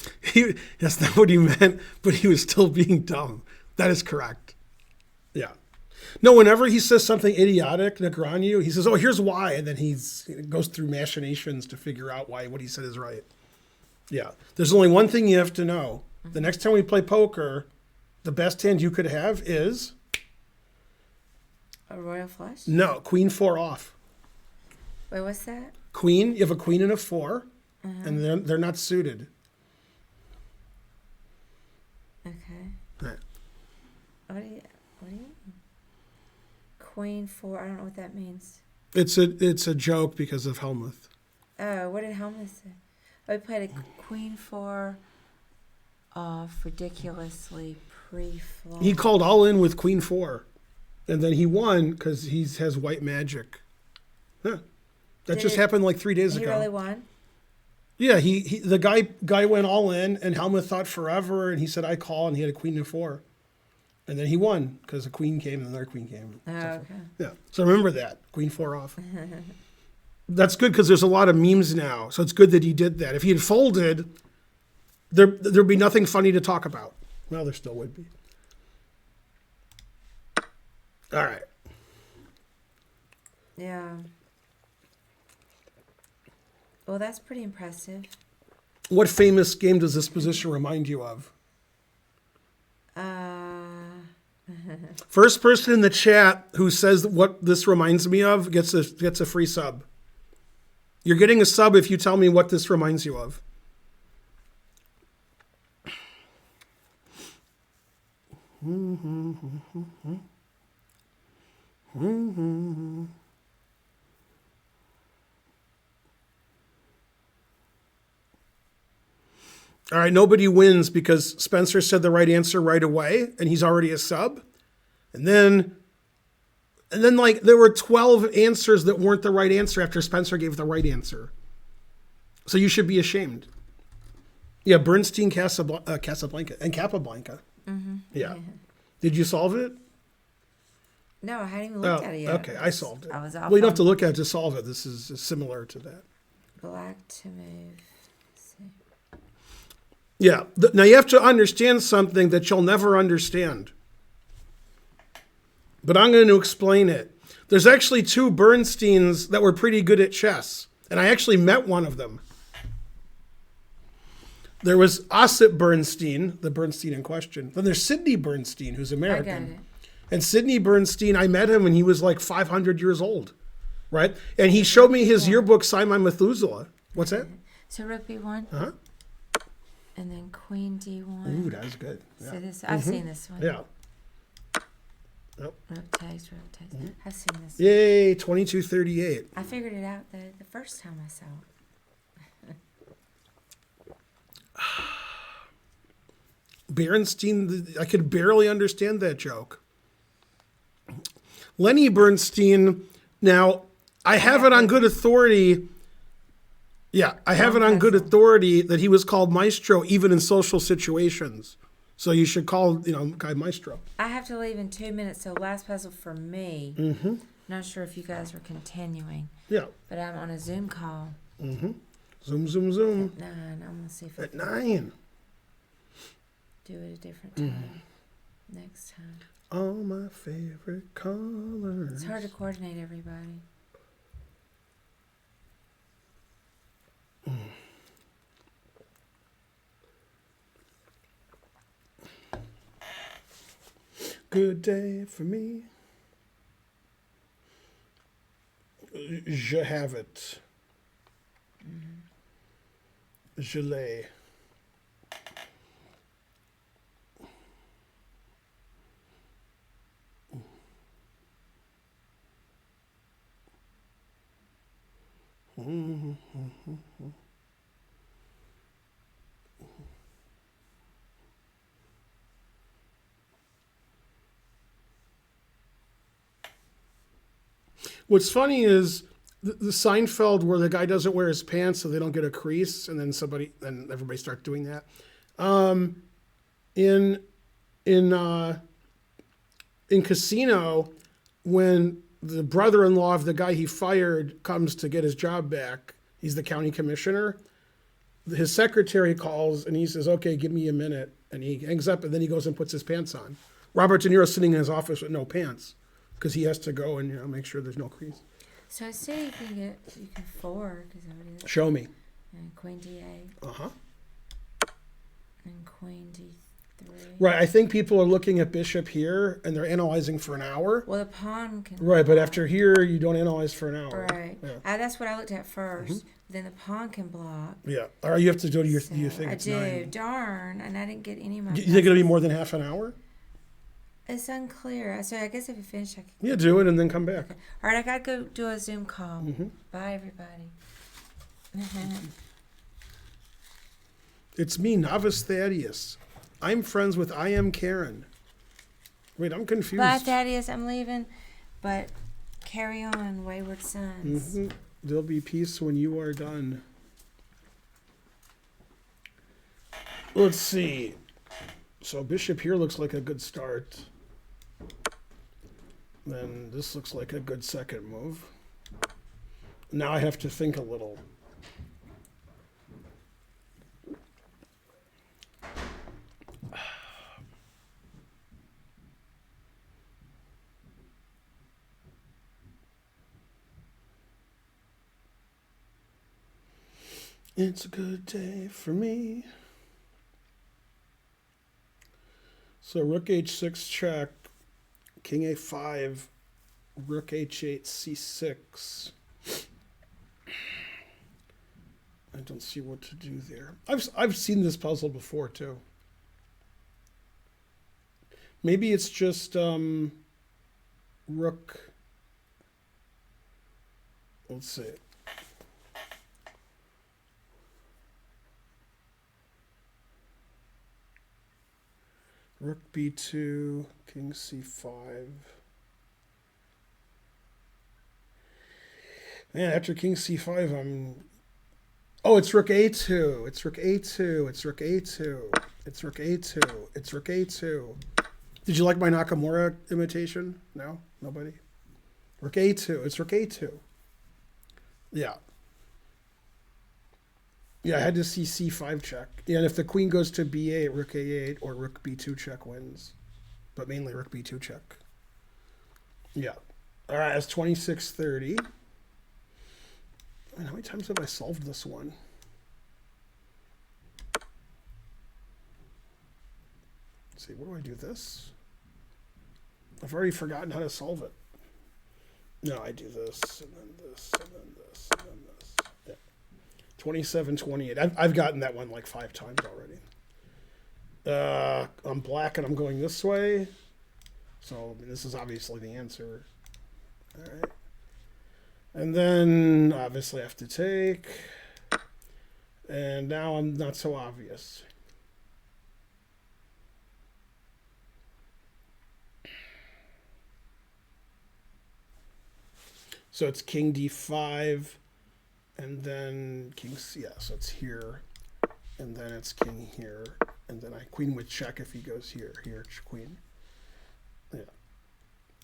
That's not what he meant, but he was still being dumb. That is correct. Yeah. No, whenever he says something idiotic, Negreanu, he says, oh, here's why. And then he goes through machinations to figure out why what he said is right. Yeah. There's only one thing you have to know. The next time we play poker, the best hand you could have is? A royal flush? No, queen 4 off. Wait, what's that? Queen, you have a queen and a 4, and they're not suited. Okay. Right. What do you mean? Queen 4, I don't know what that means. It's a joke because of Helmuth. Oh, what did Helmuth say? Oh, he played a queen 4 off ridiculously pre-flop. He called all in with queen 4, and then he won because he has white magic. Huh. That just happened like 3 days ago. He really won? Yeah, the guy went all in, and Helmuth thought forever, and he said, I call, and he had a queen and 4. And then he won because a queen came and another queen came. Oh, okay. Yeah, so remember that, queen 4 off. That's good because there's a lot of memes now, so it's good that he did that. If he had folded, there'd be nothing funny to talk about. Well, there still would be. All right. Yeah. Well, that's pretty impressive. What famous game does this position remind you of? First person in the chat who says what this reminds me of gets a free sub. You're getting a sub if you tell me what this reminds you of. All right, nobody wins because Spencer said the right answer right away, and he's already a sub. And then like there were 12 answers that weren't the right answer after Spencer gave the right answer. So you should be ashamed. Yeah, Bernstein, Casablanca, and Capablanca. Mm-hmm. Yeah. Did you solve it? No, I hadn't even looked at it yet. Okay, I solved it. I was off Well, you don't on have to look at it to solve it. This is similar to that. black to move. Let's see. Yeah. Now you have to understand something that you'll never understand. But I'm going to explain it. There's actually two Bernsteins that were pretty good at chess. And I actually met one of them. There was Ossip Bernstein, the Bernstein in question. Then there's Sidney Bernstein, who's American. I got it. And Sidney Bernstein, I met him when he was like 500 years old, right? And he showed me his yearbook signed by Methuselah. What's that? So rook b1. Uh-huh. And then queen d1. Ooh, that was good. Yeah. So this, I've seen this one. Yeah. Rook takes, rook takes. I've seen this. Yay, 2238. I figured it out the first time I saw it. Bernstein, I could barely understand that joke. Lenny Bernstein, now, I have it on good authority. Yeah, I have it on good authority that he was called Maestro even in social situations. So you should call, guy Maestro. I have to leave in 2 minutes, so last puzzle for me. Not sure if you guys are continuing, Yeah. but I'm on a Zoom call. Zoom, zoom, zoom. At 9. I'm going to see if I At can 9. do it a different time next time. All my favorite colors. It's hard to coordinate everybody. Good day for me. Je have it. Je l'ai. What's funny is the Seinfeld where the guy doesn't wear his pants so they don't get a crease, and then everybody starts doing that. In Casino, when the brother-in-law of the guy he fired comes to get his job back, he's the county commissioner. His secretary calls and he says, "Okay, give me a minute," and he hangs up and then he goes and puts his pants on. Robert De Niro's sitting in his office with no pants because he has to go and make sure there's no crease. So I see you can forward, because I did. Show me. And queen d8 Uh-huh. and queen d3. Right, I think people are looking at bishop here and they're analyzing for an hour. Well, the pawn can. Right, but after here, you don't analyze for an hour. Right. Yeah. That's what I looked at 1st. Then the pawn can block. Yeah. All right, you have to go to your So thing. I It's do. 9. Darn, and I didn't get any of my. You think it'll be more than half an hour? It's unclear. So I guess if you finish, I can. Yeah, do it and then come back. All right, I gotta go do a Zoom call. Bye, everybody. It's me, Novice Thaddeus. I'm friends with I Am Karen. Wait, I'm confused. Bye, Thaddeus. I'm leaving, but carry on, wayward sons. There'll be peace when you are done. Let's see. So bishop here looks like a good start. Then this looks like a good second move. Now I have to think a little. It's a good day for me. So rook h6 check. king a5, rook h8, c6. I don't see what to do there. I've seen this puzzle before too. Maybe it's just rook. Let's see. Rook b2, king c5. Man, after king c5, I'm... Oh, it's rook a2. It's rook a2. It's rook a2. It's rook a2. It's rook a2. Did you like my Nakamura imitation? No? Nobody? Rook a2. It's rook a2. Yeah. Yeah, I had to see c5 check. Yeah, and if the queen goes to b8, rook a8, or rook b2 check wins. But mainly rook b2 check. Yeah. All right, that's 26-30. Man, how many times have I solved this one? Let's see, what do I do this? I've already forgotten how to solve it. No, I do this, and then this, and then this, and then this. Yeah. 27-28. I've gotten that one like 5 times already. I'm black and I'm going this way. So this is obviously the answer. All right. And then obviously I have to take. And now I'm not so obvious. So it's king d5, and then king c. Yeah, so it's here, and then it's king here, and then I queen would check if he goes here. Here, queen. Yeah.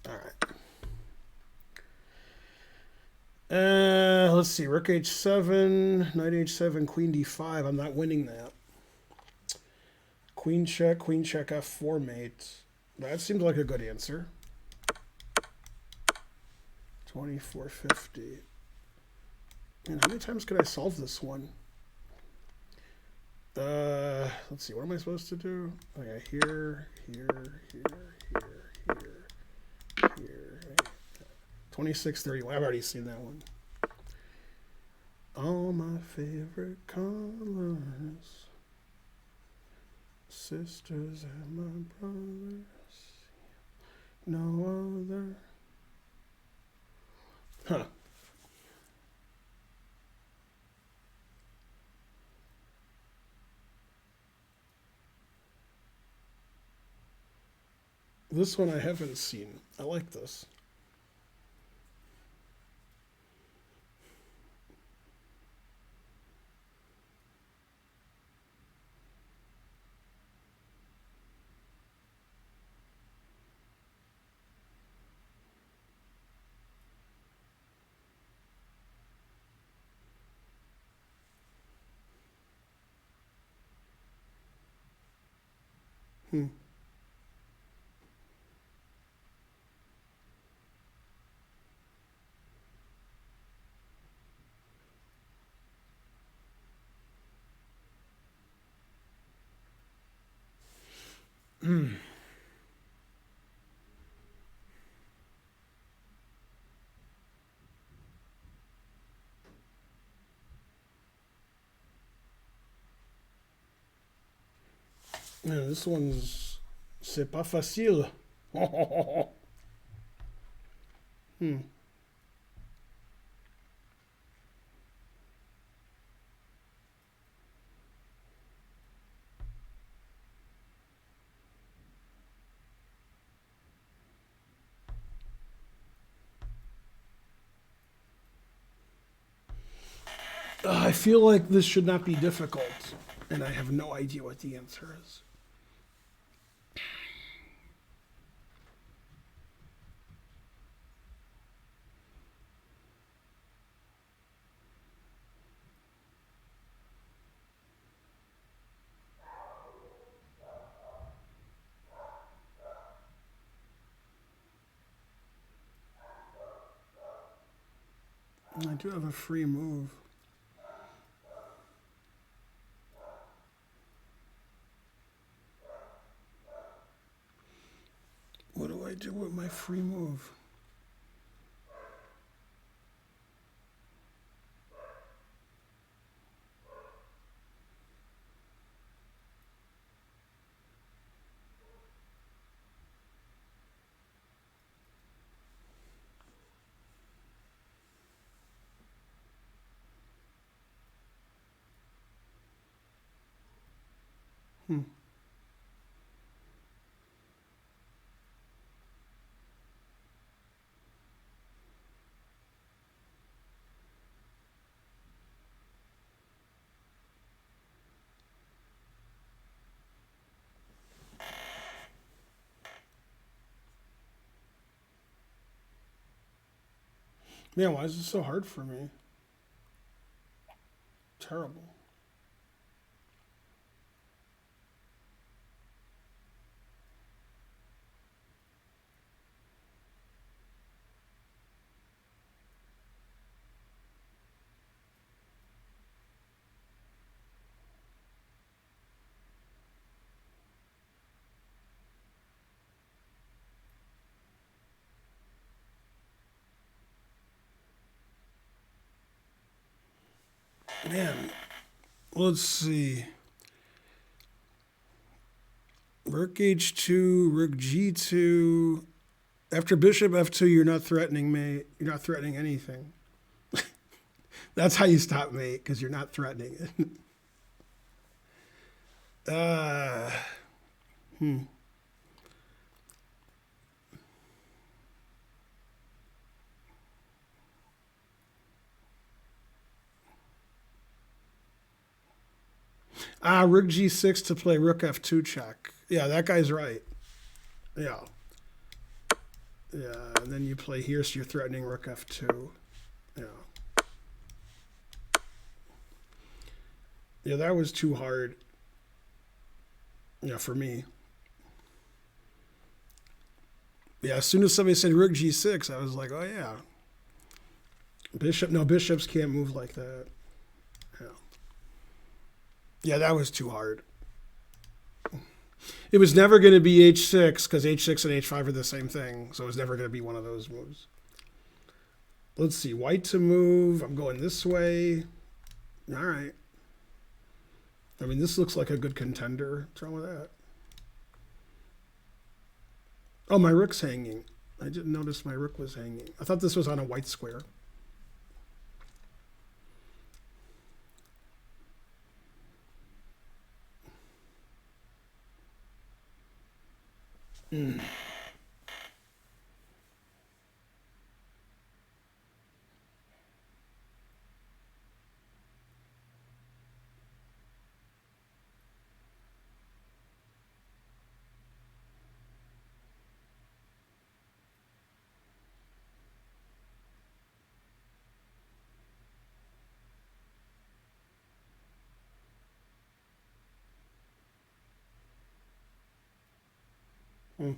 All right. Let's see. Rook h7, knight h7, queen d5. I'm not winning that. Queen check f4 mate. That seems like a good answer. 24-50. And how many times could I solve this one? Let's see. What am I supposed to do? Okay, here. 26-31. I've already seen that one. All my favorite colors, sisters and my brothers, no other. Huh. This one I haven't seen. I like this. Hmm. Man, this one's... C'est pas facile. Hmm. I feel like this should not be difficult, and I have no idea what the answer is. I do have a free move. What do I do with my free move. Hmm. Man, why is this so hard for me? Terrible. Man, let's see. Rook H2, Rook G2. After Bishop F2, you're not threatening me. You're not threatening anything. That's how you stop mate, because you're not threatening it. uh, hmm. Rook G6 to play Rook F2 check. Yeah, that guy's right. Yeah. Yeah, and then you play here, so you're threatening Rook F2. Yeah. Yeah, that was too hard. Yeah, for me. Yeah, as soon as somebody said Rook G6, I was like, oh yeah. Bishops can't move like that. Yeah. Yeah, that was too hard. It was never going to be H6 because H6 and H5 are the same thing. So it was never going to be one of those moves. Let's see. White to move. I'm going this way. All right. I mean, this looks like a good contender. What's wrong with that? Oh, my rook's hanging. I didn't notice my rook was hanging. I thought this was on a white square. Mm. Mm.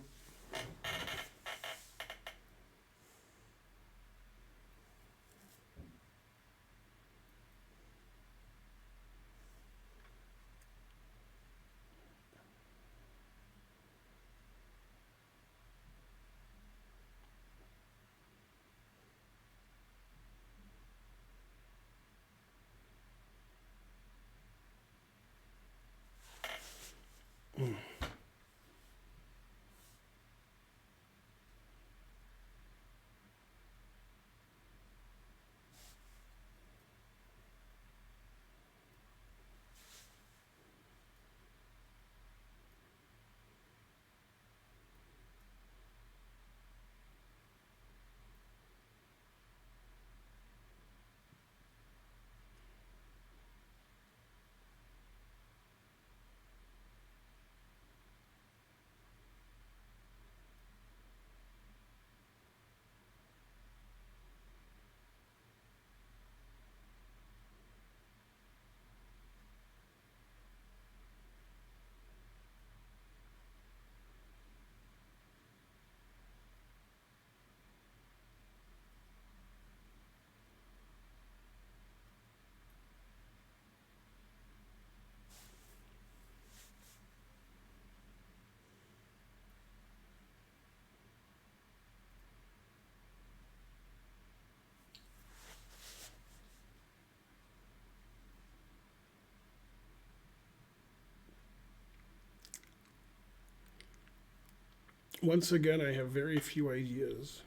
Once again, I have very few ideas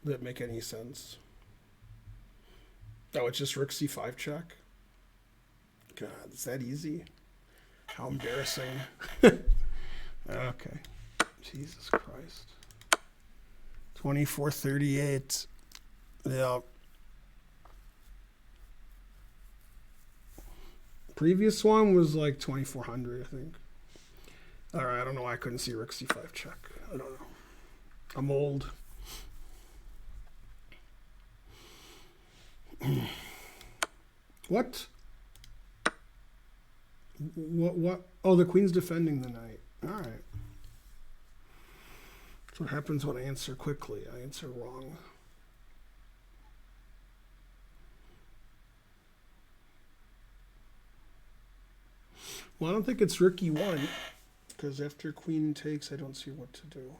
that make any sense. Oh, it's just rook c5 check? God, is that easy? How embarrassing. Okay. Jesus Christ. 2438. Yeah. Previous one was like 2400, I think. All right, I don't know why I couldn't see rook c5 check. I don't know. I'm old. What? What? Oh, the queen's defending the knight. All right. That's what happens when I answer quickly. I answer wrong. Well, I don't think it's rook e1, because after queen takes, I don't see what to do.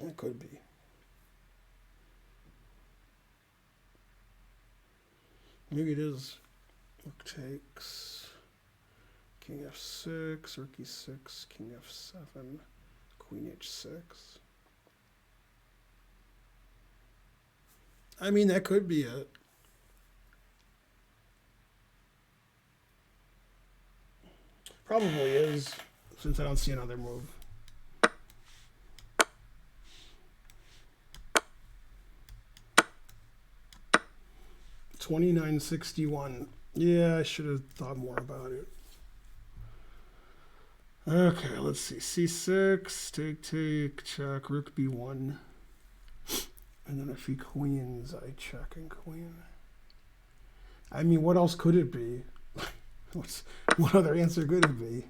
It could be. Maybe it is. Rook takes. King f6, rook e6, king f7, queen h6. I mean, that could be it. Probably is, since I don't see another move. $29.61. Yeah, I should have thought more about it. Okay, let's see. C6, take, check, rook b1. And then if he queens, I check and queen. I mean, what else could it be? What other answer could it be?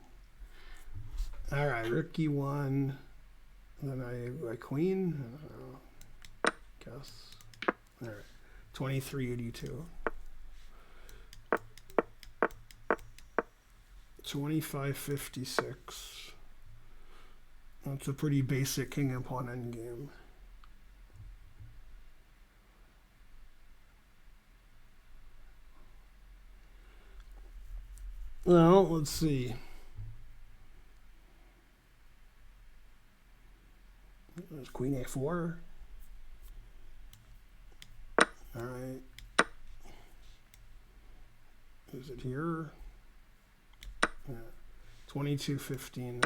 All right, rook e1. And then I queen. I don't know. Guess. All right, 2382. 2556. That's a pretty basic king and pawn endgame. Well, let's see. There's queen a4. All right. Is it here? Yeah. 2215.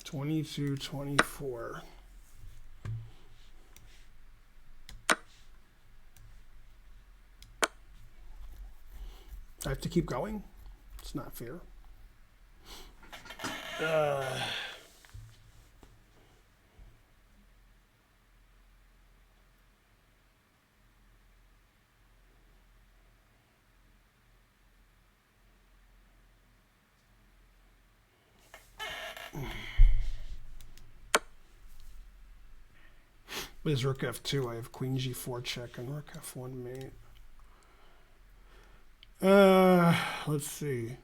Twenty-two, 24. I have to keep going? It's not fair. With rook f2, I have queen g4 check and rook f1 mate. Let's see.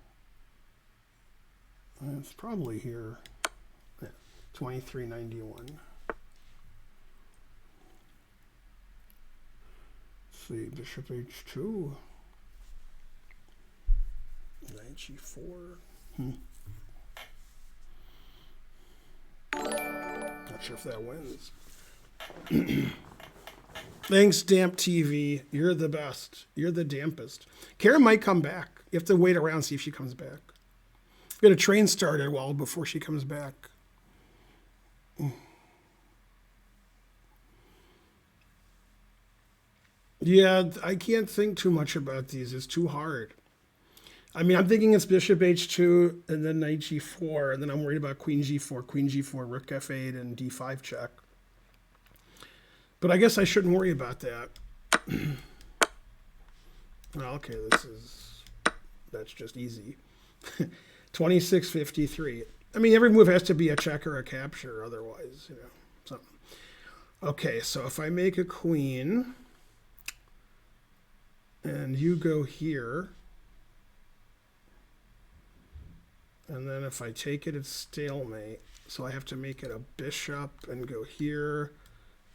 It's probably here. Yeah, 2391. Let's see, bishop h2. Knight g4. Not sure if that wins. Thanks, Damp TV. You're the best. You're the dampest. Kara might come back. You have to wait around and see if she comes back. Get a train started well before she comes back. Yeah, I can't think too much about these. It's too hard. I mean, I'm thinking it's bishop h2 and then knight g4, and then I'm worried about queen g4, rook f8, and d5 check. But I guess I shouldn't worry about that. Well, okay, that's just easy. 2653. I mean, every move has to be a check or a capture, otherwise, something. Okay, so if I make a queen, and you go here, And then if I take it, it's stalemate. So I have to make it a bishop and go here,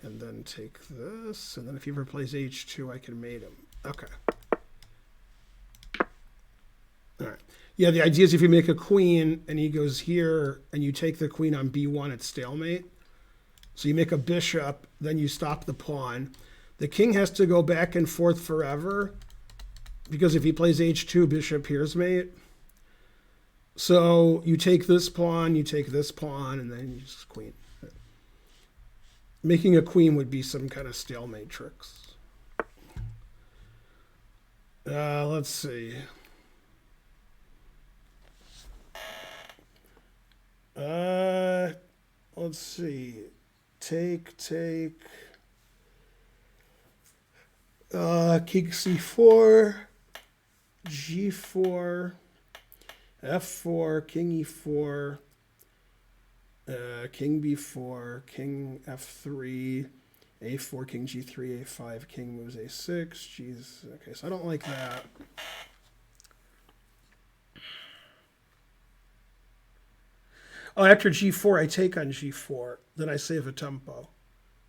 and then take this. And then if he ever plays h2, I can mate him. Okay. All right. Yeah, the idea is if you make a queen and he goes here and you take the queen on b1, it's stalemate. So you make a bishop, then you stop the pawn. The king has to go back and forth forever because if he plays h2, bishop here's mate. So you take this pawn, and then you just queen. Making a queen would be some kind of stalemate tricks. Let's see. Let's see. Take. King c4, g4, f4, king e4, king b4, king f3, a4, king g3, a5, king moves a6. Jeez. Okay, so I don't like that. Oh, after g4, I take on g4. Then I save a tempo.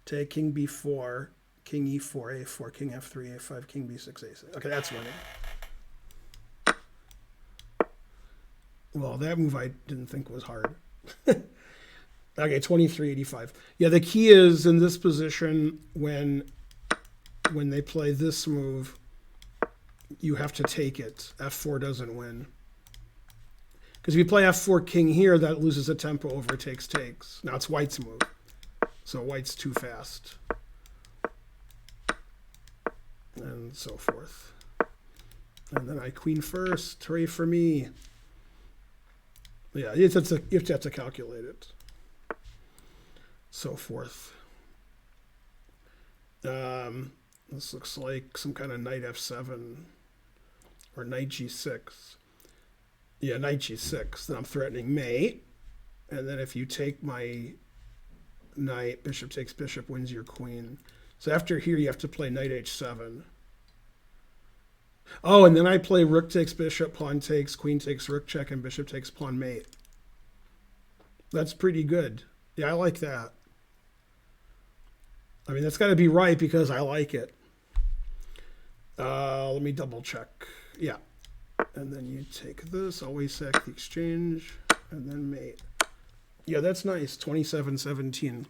Take king b4, king e4, a4, king f3, a5, king b6, a6. Okay, that's winning. Well, that move I didn't think was hard. Okay, 2385. Yeah, the key is in this position when they play this move, you have to take it. f4 doesn't win. Because if you play f4 king here, that loses a tempo over takes. Now it's white's move. So white's too fast. And so forth. And then I queen first. Hooray for me. Yeah, you have to calculate it. So forth. This looks like some kind of knight f7 or knight g6. Yeah, knight g6. Then I'm threatening mate. And then if you take my knight, bishop takes bishop, wins your queen. So after here, you have to play knight h7. Oh, and then I play rook takes bishop, pawn takes, queen takes rook check, and bishop takes pawn mate. That's pretty good. Yeah, I like that. I mean, that's got to be right because I like it. Let me double check. Yeah. And then you take this, always sack the exchange, and then mate. Yeah, that's nice. 27-17.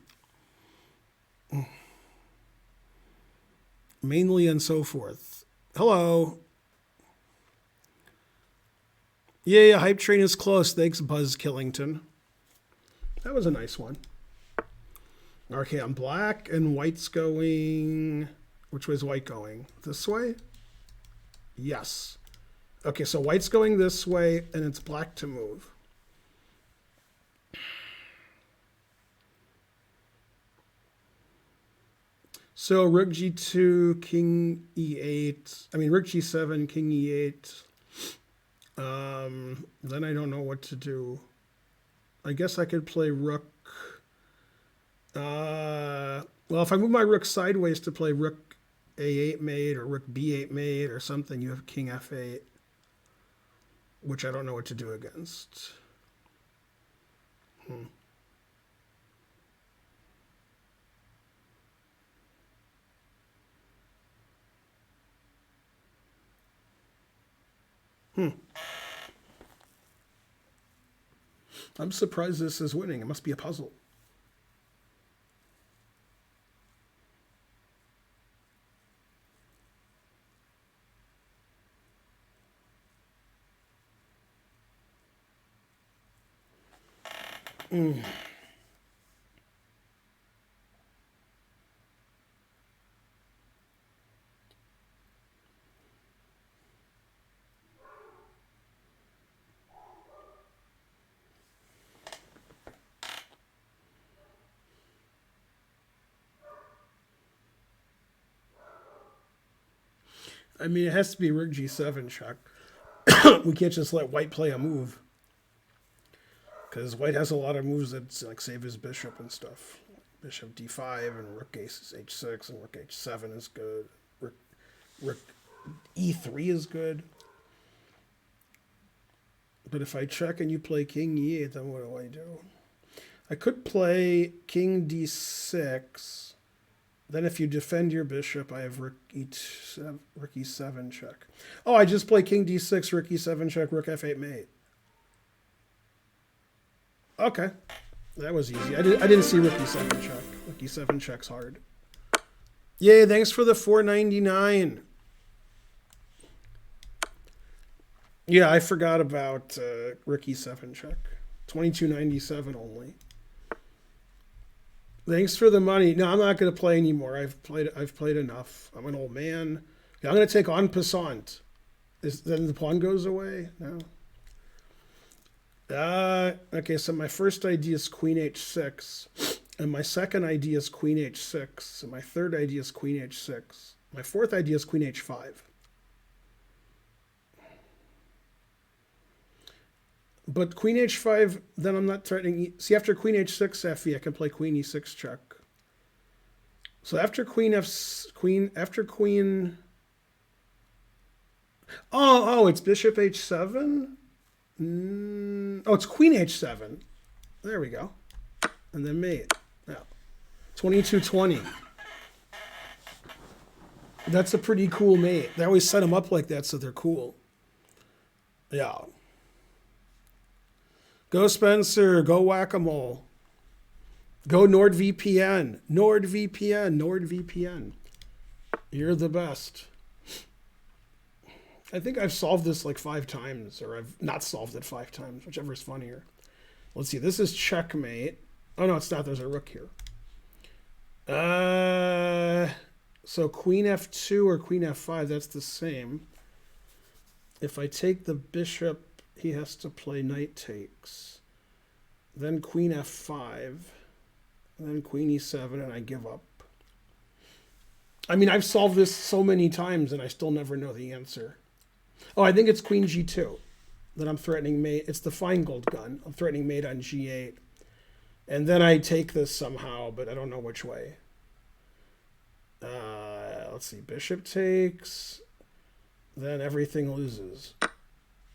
Mainly and so forth. Hello. Yeah, hype train is close. Thanks, Buzz Killington. That was a nice one. Okay, I'm black and white's going... Which way is white going? This way? Yes. Okay, so white's going this way, and it's black to move. So rook g2, king e8. I mean, rook g7, king e8. Then I don't know what to do. I guess I could play rook. Well, if I move my rook sideways to play rook a8 mate or rook b8 mate or something, you have king f8, which I don't know what to do against. I'm surprised this is winning. It must be a puzzle. I mean, it has to be rook g7 check. We can't just let white play a move. Because white has a lot of moves that like save his bishop and stuff. Bishop d5 and rook h6 and rook h7 is good. Rook e3 is good. But if I check and you play king e8, then what do I do? I could play king d6. Then if you defend your bishop, I have rook e7 check. Oh, I just play king d6, rook e7 check, rook f8 mate. Okay. That was easy. I didn't see rook e7 check. Rook e7 check's hard. Yay, thanks for the $4.99. Yeah, I forgot about rook e7 check. $22.97 only. Thanks for the money. No, I'm not going to play anymore. I've played enough. I'm an old man. Yeah, I'm going to take en passant. Then the pawn goes away? No. Okay, so my first idea is queen h6. And my second idea is queen h6. And my third idea is queen h6. My fourth idea is queen h5. But queen h5, then I'm not threatening. See, after queen h6 fe, I can play queen e6 check. So after queen. Oh, it's bishop h7. Oh, it's queen h7. There we go. And then mate. Yeah. 22-20. That's a pretty cool mate. They always set them up like that so they're cool. Yeah. Go Spencer, go Whack-A-Mole. Go NordVPN. NordVPN. You're the best. I think I've solved this like 5 times, or I've not solved it 5 times, whichever is funnier. Let's see, this is checkmate. Oh no, it's not, there's a rook here. So queen f2 or queen f5, that's the same. If I take the bishop, he has to play knight takes. Then queen f5. Then queen e7, and I give up. I mean, I've solved this so many times, and I still never know the answer. Oh, I think it's queen g2 that I'm threatening mate. It's the Feingold gun. I'm threatening mate on g8. And then I take this somehow, but I don't know which way. Let's see. Bishop takes. Then everything loses.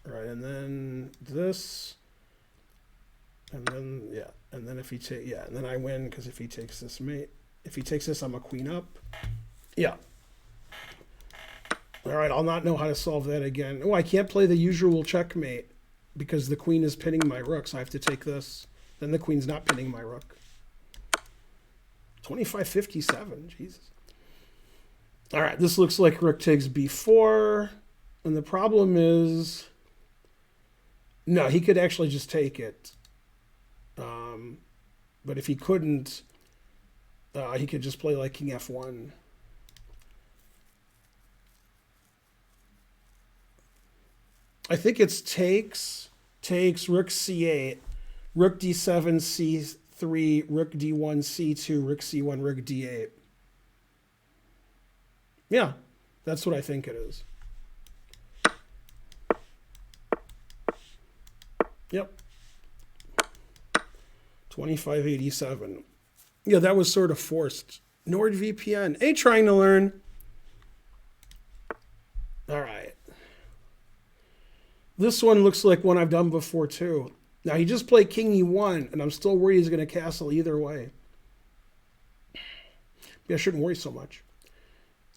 Right, and then this. And then, yeah. And then if he takes, yeah. And then I win, because if he takes this mate. If he takes this, I'm a queen up. Yeah. All right, I'll not know how to solve that again. Oh, I can't play the usual checkmate because the queen is pinning my rook, so I have to take this. Then the queen's not pinning my rook. 25-57, Jesus. All right, this looks like rook takes b4. And the problem is, no, he could actually just take it. But if he couldn't, he could just play like king f1. I think it's takes, rook c8, rook d7, c3, rook d1, c2, rook c1, rook d8. Yeah, that's what I think it is. Yep. 25-87. Yeah, that was sort of forced. NordVPN. Hey, trying to learn. All right. This one looks like one I've done before, too. Now, he just played king e1, and I'm still worried he's going to castle either way. Yeah, I shouldn't worry so much.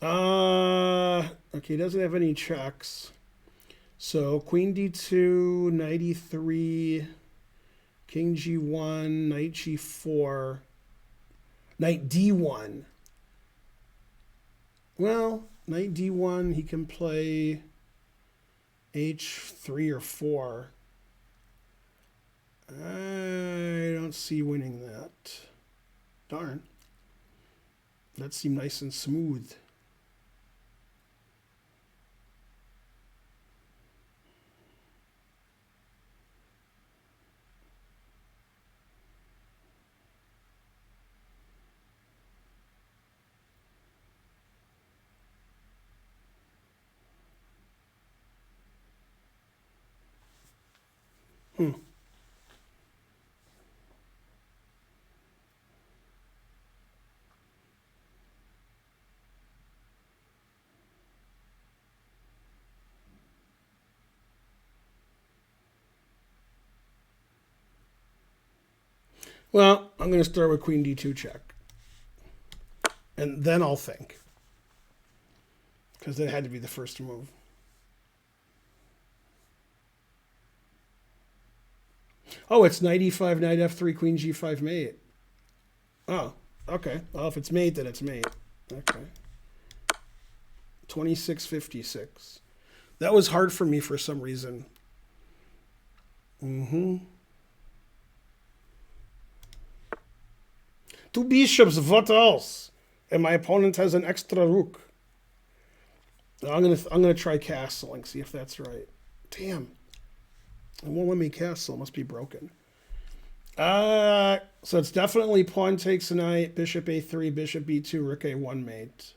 Okay, he doesn't have any checks. So, queen d2, knight e3, king g1, knight g4, knight d1. Well, knight d1, he can play h3 or 4. I don't see winning that. Darn. That seemed nice and smooth. Well, I'm going to start with queen d2 check. And then I'll think. Because that had to be the first move. Oh, it's knight e5, knight f3, queen g5, mate. Oh, okay. Well, if it's mate, then it's mate. Okay. 2656. That was hard for me for some reason. Two bishops, what else? And my opponent has an extra rook. I'm gonna try castling, see if that's right. Damn. It won't let me castle, it must be broken. So it's definitely pawn takes knight, bishop a3, bishop b2, rook a1 mate.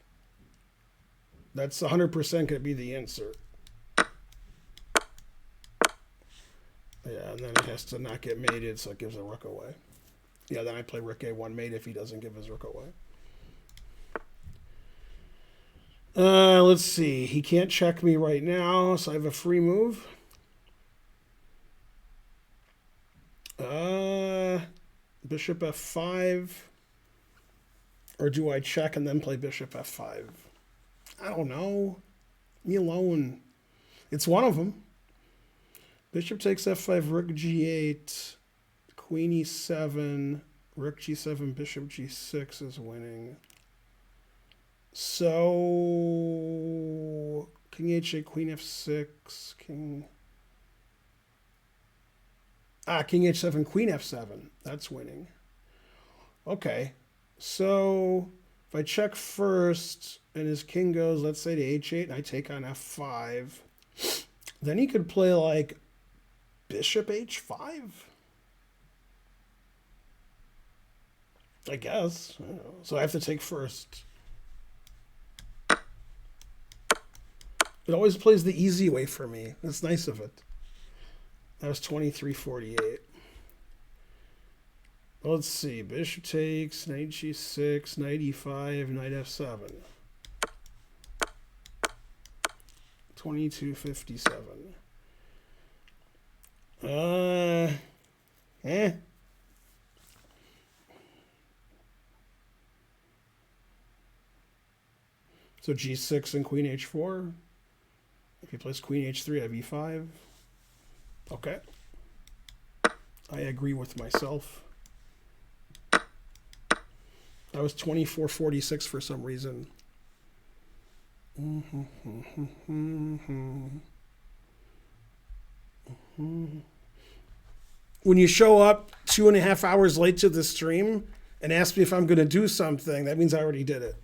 That's 100% gonna be the answer. Yeah, and then it has to not get mated, so it gives a rook away. Yeah, then I play rook a1 mate if he doesn't give his rook away. Let's see. He can't check me right now, so I have a free move. Bishop f5. Or do I check and then play bishop f5? I don't know. Me alone. It's one of them. Bishop takes f5, rook g8, queen e7, rook g7, bishop g6 is winning. So, king h8, queen f6, king h7, queen f7. That's winning. Okay. So, if I check first and his king goes, let's say to h8, and I take on f5, then he could play like bishop h5? I guess. I don't know. So I have to take first. It always plays the easy way for me. That's nice of it. That was 2348. Let's see. Bishop takes, knight g6, knight e5, knight f7. 2257. So g6 and queen h4. If he plays queen h3, I have e5. Okay. I agree with myself. That was 2446 for some reason. When you show up 2.5 hours late to the stream and ask me if I'm going to do something, that means I already did it.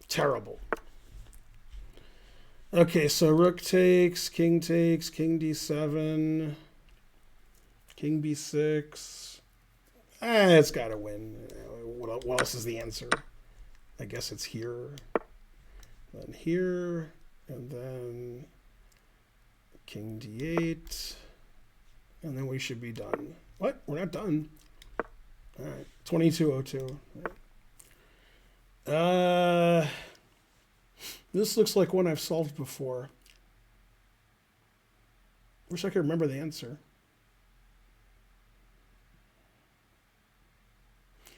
Terrible. Okay, so rook takes, king d7, king b6. It's got to win. What else is the answer? I guess it's here, then here, and then king d8, and then we should be done. What? We're not done. All right, 2202. This looks like one I've solved before. Wish I could remember the answer.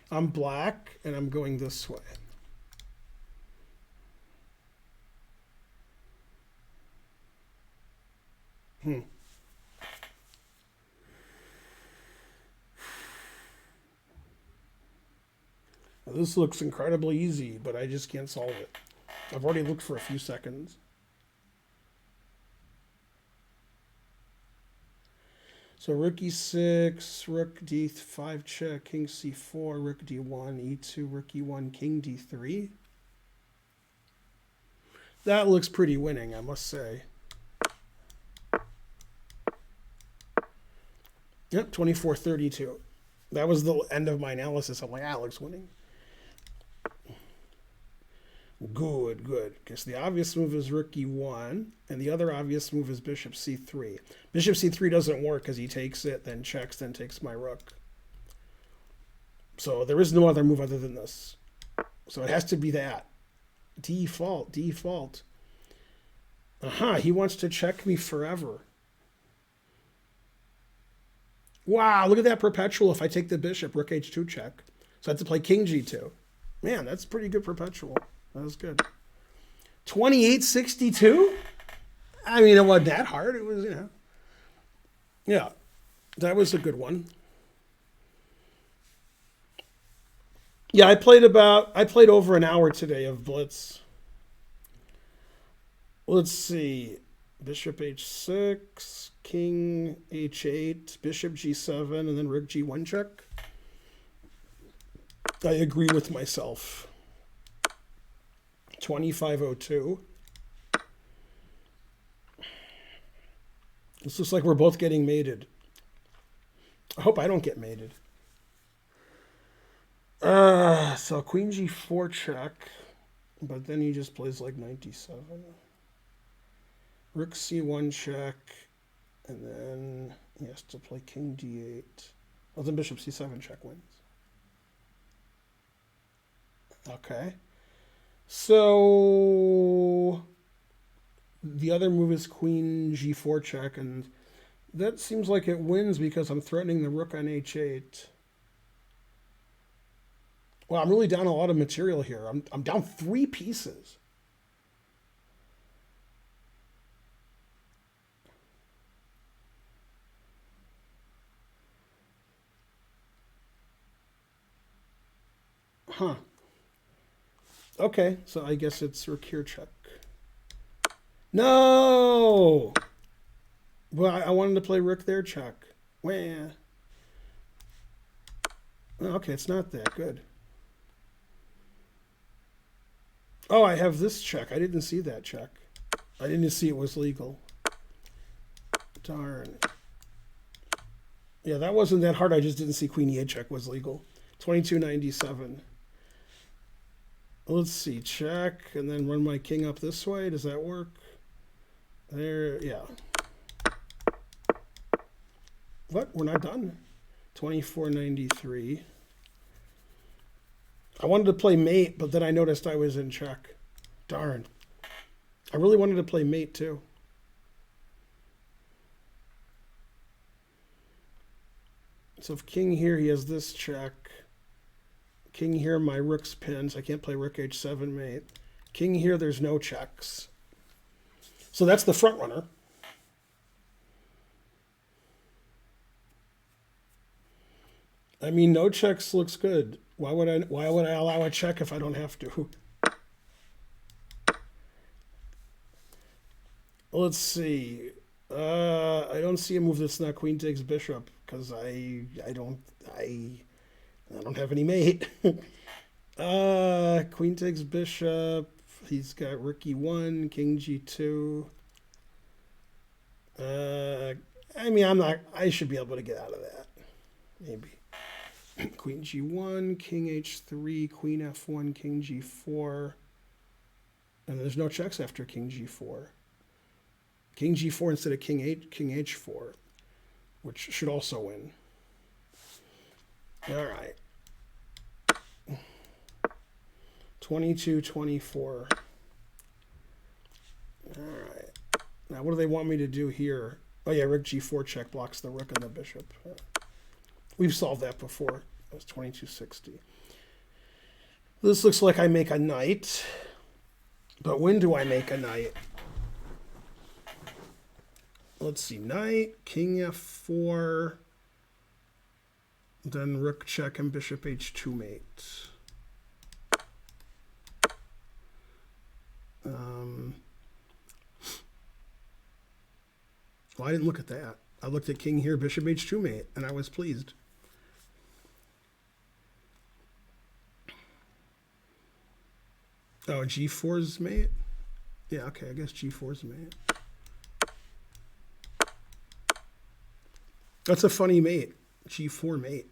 I'm black, and I'm going this way. Now, this looks incredibly easy, but I just can't solve it. I've already looked for a few seconds. So rook e6, rook d5 check, king c4, rook d1, e2, rook e1, king d3. That looks pretty winning, I must say. Yep, 2432. That was the end of my analysis. I'm like, it looks winning. Good, good. Because the obvious move is rook e1, and the other obvious move is bishop c3. Bishop c3 doesn't work because he takes it, then checks, then takes my rook. So there is no other move other than this. So it has to be that. Default, default. Aha, he wants to check me forever. Wow, look at that perpetual. If I take the bishop, rook h2 check. So I have to play king g2. Man, that's pretty good perpetual. That was good. 2862? I mean, it wasn't that hard. It was, Yeah, that was a good one. Yeah, I played over an hour today of Blitz. Let's see. Bishop h6, king h8, bishop g7, and then rook g1 check. I agree with myself. 2502. This looks like we're both getting mated. I hope I don't get mated. So queen g4 check, but then he just plays like 97. Rook c1 check, and then he has to play king d8. Well, then bishop c7 check wins. Okay. So the other move is queen g4 check, and that seems like it wins because I'm threatening the rook on h8. Well, I'm really down a lot of material here. I'm down 3 pieces. Huh. Okay, so I guess it's rook here check. No! Well, I wanted to play rook there check. Wah. Okay, it's not that good. Oh, I have this check. I didn't see that check. I didn't see it was legal. Darn. Yeah, that wasn't that hard. I just didn't see queen e8 check was legal. 2297. Let's see, check, and then run my king up this way. Does that work? There, yeah. What? We're not done. 2493. I wanted to play mate, but then I noticed I was in check. Darn. I really wanted to play mate, too. So if king here, he has this check. King here, my rook's pinned, so I can't play rook h7 mate. King here, there's no checks. So that's the front runner. I mean, no checks looks good. Why would I allow a check if I don't have to? Let's see. I don't see a move that's not queen takes bishop because I don't have any mate. Queen takes bishop. He's got rook e1, king g2. I mean, I should be able to get out of that. Maybe. Queen g1, king h3, queen f1, king g4. And there's no checks after king g4. King g4 instead of king h4, which should also win. All right. 2224. All right. Now, what do they want me to do here? Oh, yeah, rook g4 check blocks the rook and the bishop. We've solved that before. That was 2260. This looks like I make a knight. But when do I make a knight? Let's see. Knight, king f4. Then rook check and bishop h2 mate. Well, I didn't look at that. I looked at king here, bishop h2 mate, and I was pleased. Oh, g4's mate? Yeah, okay, I guess g4's mate. That's a funny mate, g4 mate.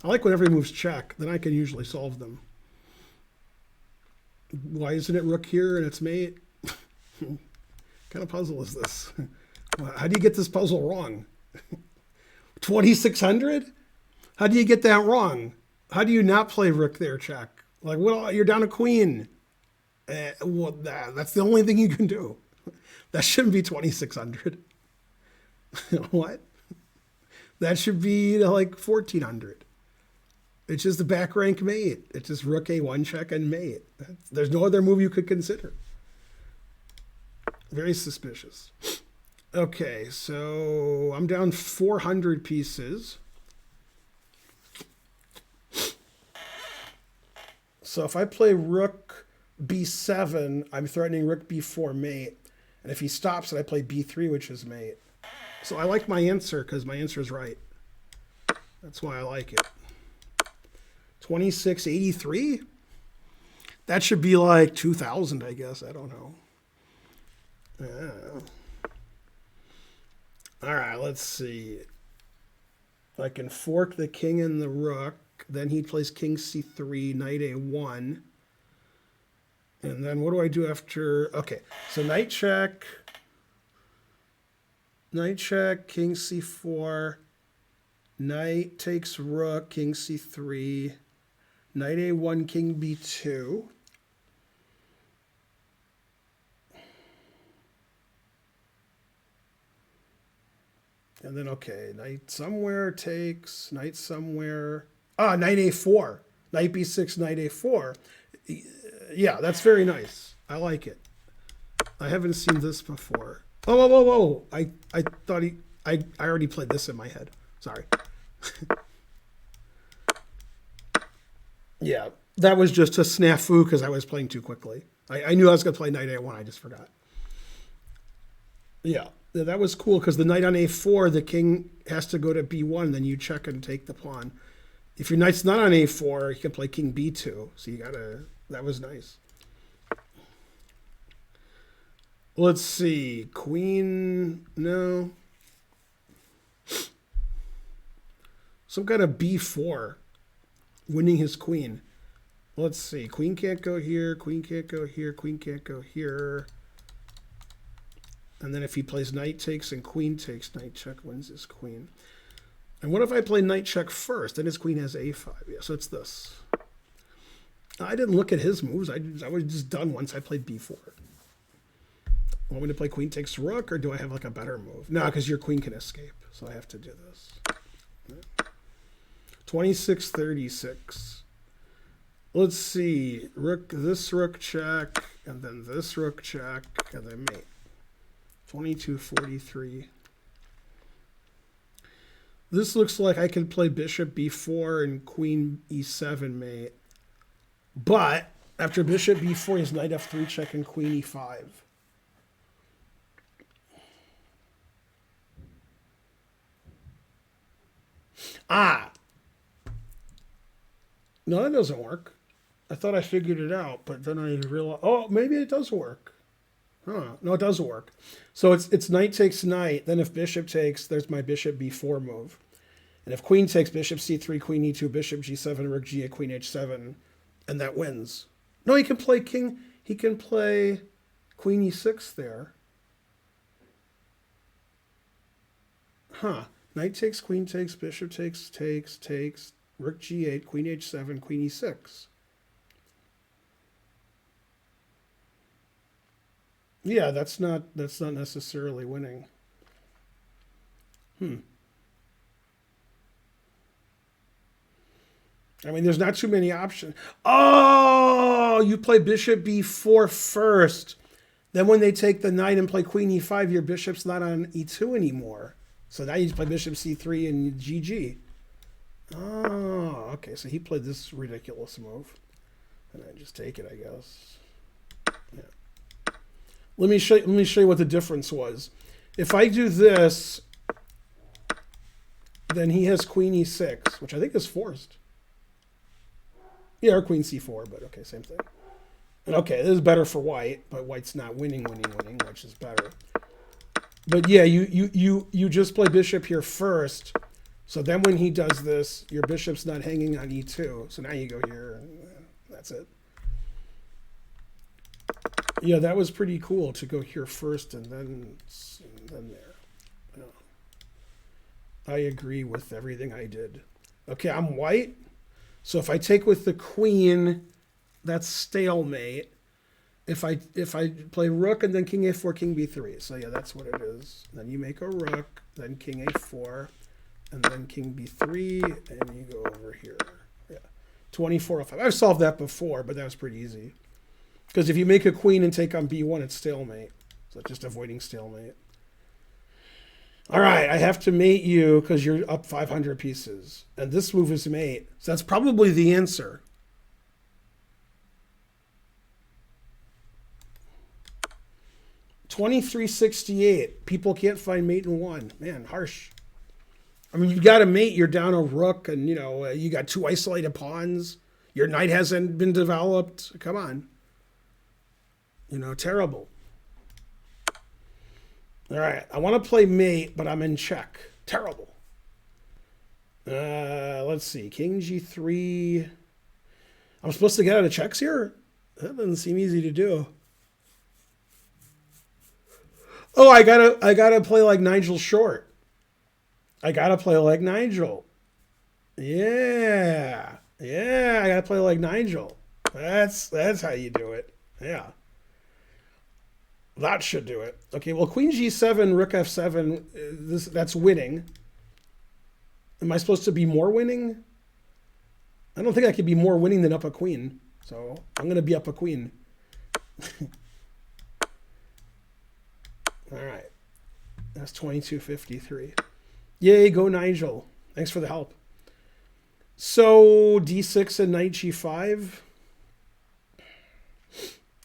I like whenever he moves check, then I can usually solve them. Why isn't it rook here and it's mate? What kind of puzzle is this? How do you get this puzzle wrong? 2600? How do you get that wrong? How do you not play rook there check? Like, what? You're down a queen. Well, that's the only thing you can do. That shouldn't be 2600. What? That should be like 1400. It's just the back rank mate. It's just rook a1 check and mate. There's no other move you could consider. Very suspicious. Okay, so I'm down 400 pieces. So if I play rook b7, I'm threatening rook b4 mate. And if he stops it, I play b3, which is mate. So I like my answer because my answer is right. That's why I like it. 2683? That should be like 2000, I guess. I don't know. All right, let's see. I can fork the king and the rook. Then he plays king c3, knight a1. And then what do I do after? Okay, so knight check, king c4, knight takes rook, king c3, knight a1, king b2. And then, okay, knight somewhere takes, knight somewhere. Knight a4, knight b6, knight a4. Yeah, that's very nice. I like it. I haven't seen this before. Whoa. I thought I already played this in my head. Sorry. Yeah, that was just a snafu because I was playing too quickly. I knew I was going to play knight a1. I just forgot. Yeah, that was cool because the knight on a4, the king has to go to b1, then you check and take the pawn. If your knight's not on a4, you can play king b2. So you gotta, that was nice. Let's see, queen, no. Some kind of b4, winning his queen. Let's see, queen can't go here, queen can't go here, queen can't go here. And then if he plays knight takes and queen takes, knight check wins his queen. And what if I play knight check first? Then his queen has a5. Yeah, so it's this. I didn't look at his moves. I was just done once I played b4. Want me to play queen takes rook, or do I have like a better move? No, because your queen can escape. So I have to do this. 2636. Let's see. This rook check, and then this rook check, and then mate. 2243. This looks like I can play bishop b4 and queen e7 mate. But after bishop b4, is knight f3 check and queen e5. No, that doesn't work. I thought I figured it out, but then I realized, oh, maybe it does work. Huh. No, it does work. So it's knight takes knight. Then if bishop takes, there's my bishop b4 move. And if queen takes, bishop c3, queen e2, bishop g7, rook g8, queen h7, and that wins. No, he can play king. He can play queen e6 there. Huh. Knight takes, queen takes, bishop takes, takes, rook g8, queen h7, queen e6. Yeah, that's not necessarily winning. I mean, there's not too many options. Oh, you play bishop b4 first. Then when they take the knight and play queen e5, your bishop's not on e2 anymore. So now you just play bishop c3 and GG. Oh, okay. So he played this ridiculous move. And I just take it, I guess. Yeah. Let me show you what the difference was. If I do this, then he has queen e6, which I think is forced. Yeah, or queen c4, but okay, same thing. And okay, this is better for white, but white's not winning, which is better. But yeah, you just play bishop here first. So then when he does this, your bishop's not hanging on e2. So now you go here, and that's it. Yeah, that was pretty cool to go here first and then there. Yeah. I agree with everything I did. Okay, I'm white. So if I take with the queen, that's stalemate. If I play rook and then king a4, king b3. So yeah, that's what it is. Then you make a rook, then king a4, and then king b3, and you go over here. Yeah, 2405. I've solved that before, but that was pretty easy. Because if you make a queen and take on b1, it's stalemate. So just avoiding stalemate. All right, I have to mate you because you're up 500 pieces. And this move is mate. So that's probably the answer. $23.68. People can't find mate in one. Man, harsh. I mean, you got to mate. You're down a rook, and you got two isolated pawns. Your knight hasn't been developed. Come on. Terrible. All right, I want to play mate, but I'm in check. Terrible. Let's see. King g3. I'm supposed to get out of checks here? That doesn't seem easy to do. Oh, I gotta play like Nigel Short. I gotta play like Nigel. Yeah, I gotta play like Nigel. That's how you do it. Yeah, that should do it. Okay, well, Queen g7, Rook f7. That's winning. Am I supposed to be more winning? I don't think I could be more winning than up a queen. So I'm gonna be up a queen. All right, that's 22.53. Yay, go Nigel. Thanks for the help. So d6 and knight g5.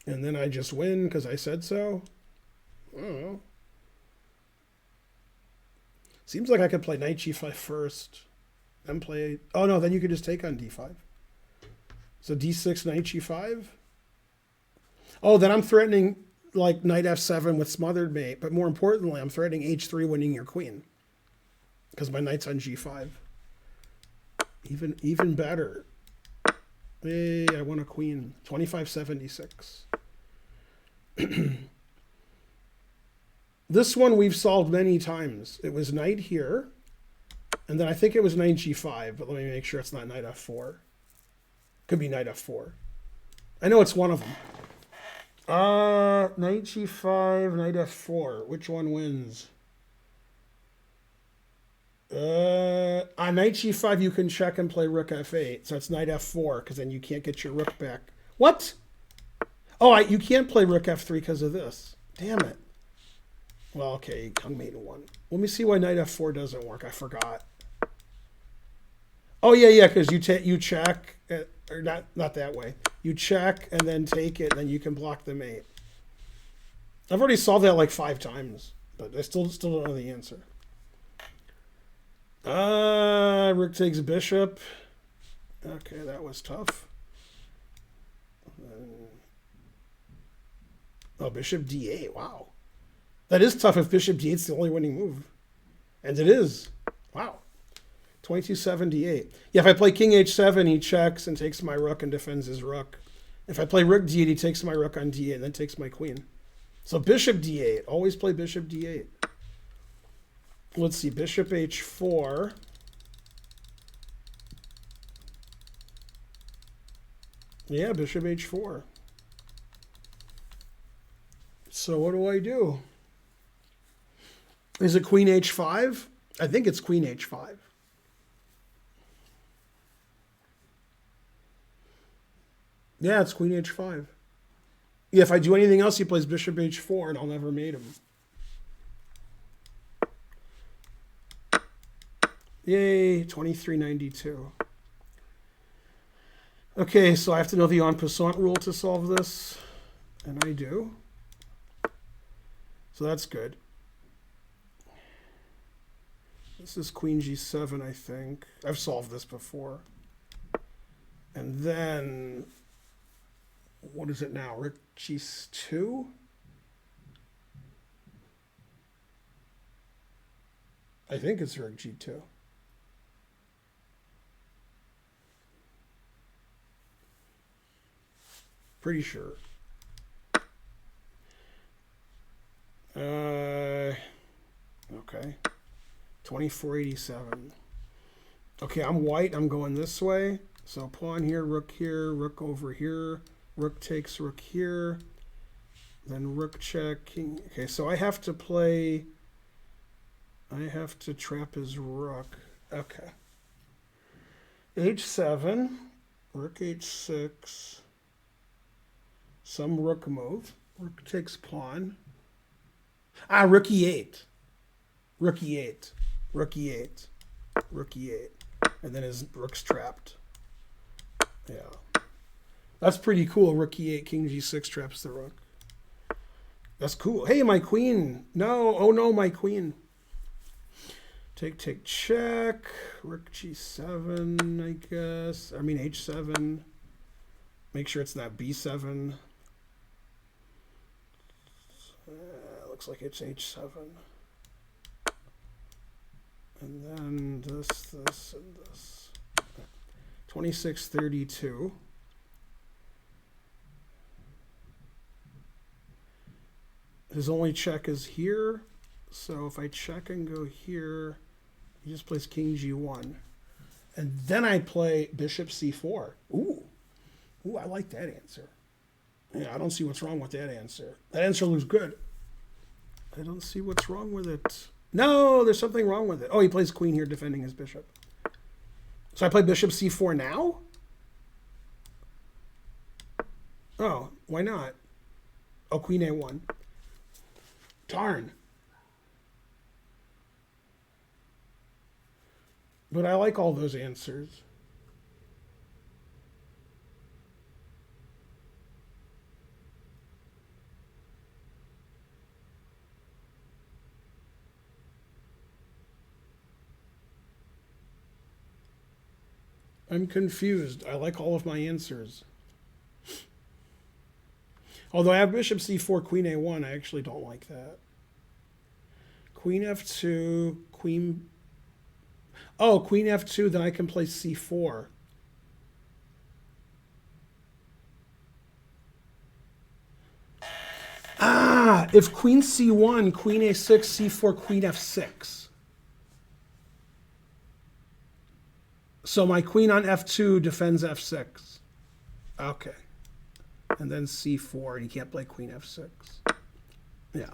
And then I just win because I said so. I don't know. Seems like I could play knight g5 first. Then play... Oh, no, then you could just take on d5. So d6, knight g5. Oh, then I'm threatening... like knight f7 with smothered mate, but more importantly, I'm threatening h3 winning your queen because my knight's on g5. Even better. Hey, I won a queen. 25.76. This one we've solved many times. It was knight here, and then I think it was knight g5, but let me make sure it's not knight f4. Could be knight f4. I know it's one of them. Knight g5, knight f4. Which one wins? On knight g5, you can check and play rook f8. So it's knight f4, because then you can't get your rook back. What? Oh, you can't play rook f3 because of this. Damn it. Well, okay, hung mate in one. Let me see why knight f4 doesn't work. I forgot. Oh, yeah, because you check, or not that way. You check and then take it, and then you can block the mate. I've already solved that like 5 times, but I still don't know the answer. Rook takes bishop. Okay, that was tough. Oh, bishop d8. Wow. That is tough if bishop d8 is the only winning move. And it is. Wow. 22.78. Yeah, if I play king h7, he checks and takes my rook and defends his rook. If I play rook d8, he takes my rook on d8 and then takes my queen. So bishop d8. Always play bishop d8. Let's see. Bishop h4. Yeah, bishop h4. So what do I do? Is it queen h5? I think it's queen h5. Yeah, it's queen h5. Yeah, if I do anything else, he plays bishop h4, and I'll never mate him. Yay, 23.92. Okay, so I have to know the en passant rule to solve this, and I do. So that's good. This is queen g7, I think. I've solved this before. And then, what is it now? Rook g2? I think it's rook g2. Pretty sure. Okay. 24.87. Okay, I'm white. I'm going this way. So pawn here, rook over here. Rook takes rook here. Then rook check, king. Okay, so I have to play... I have to trap his rook. Okay. H7, rook H6, some rook move. Rook takes pawn. Rook E8. Rook E8. Rook E8. Rook E8. And then his rook's trapped. Yeah. That's pretty cool. Rook E8, King G6 traps the rook. That's cool. Hey, my queen. No. Oh, no, my queen. Take, check. Rook G7, I guess. I mean, H7. Make sure it's not B7. Looks like it's H7. And then this, and this. 26-32. His only check is here. So if I check and go here, he just plays King G1. And then I play Bishop C4. Ooh, I like that answer. Yeah, I don't see what's wrong with that answer. That answer looks good. I don't see what's wrong with it. No, there's something wrong with it. Oh, he plays queen here defending his bishop. So I play Bishop C4 now? Oh, why not? Oh, Queen A1. Darn. But I like all those answers. I'm confused. I like all of my answers. Although I have Bishop C4, Queen A1, I actually don't like that. Queen F2, Queen... Oh, Queen F2, then I can play C4. If Queen C1, Queen A6, C4, Queen F6. So my queen on F2 defends F6. Okay. And then C4, and you can't play Queen F6. Yeah.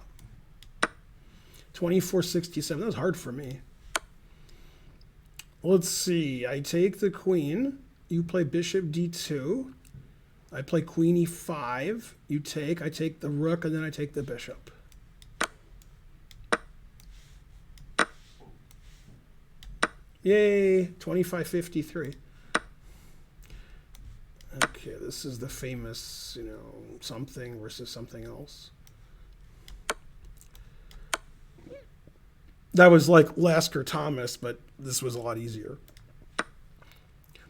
24-67, that was hard for me. Let's see, I take the queen, you play Bishop D2, I play Queen E5, you take, I take the rook, and then I take the bishop. Yay, 25-53. Okay, this is the famous, something versus something else. That was like Lasker Thomas, but this was a lot easier.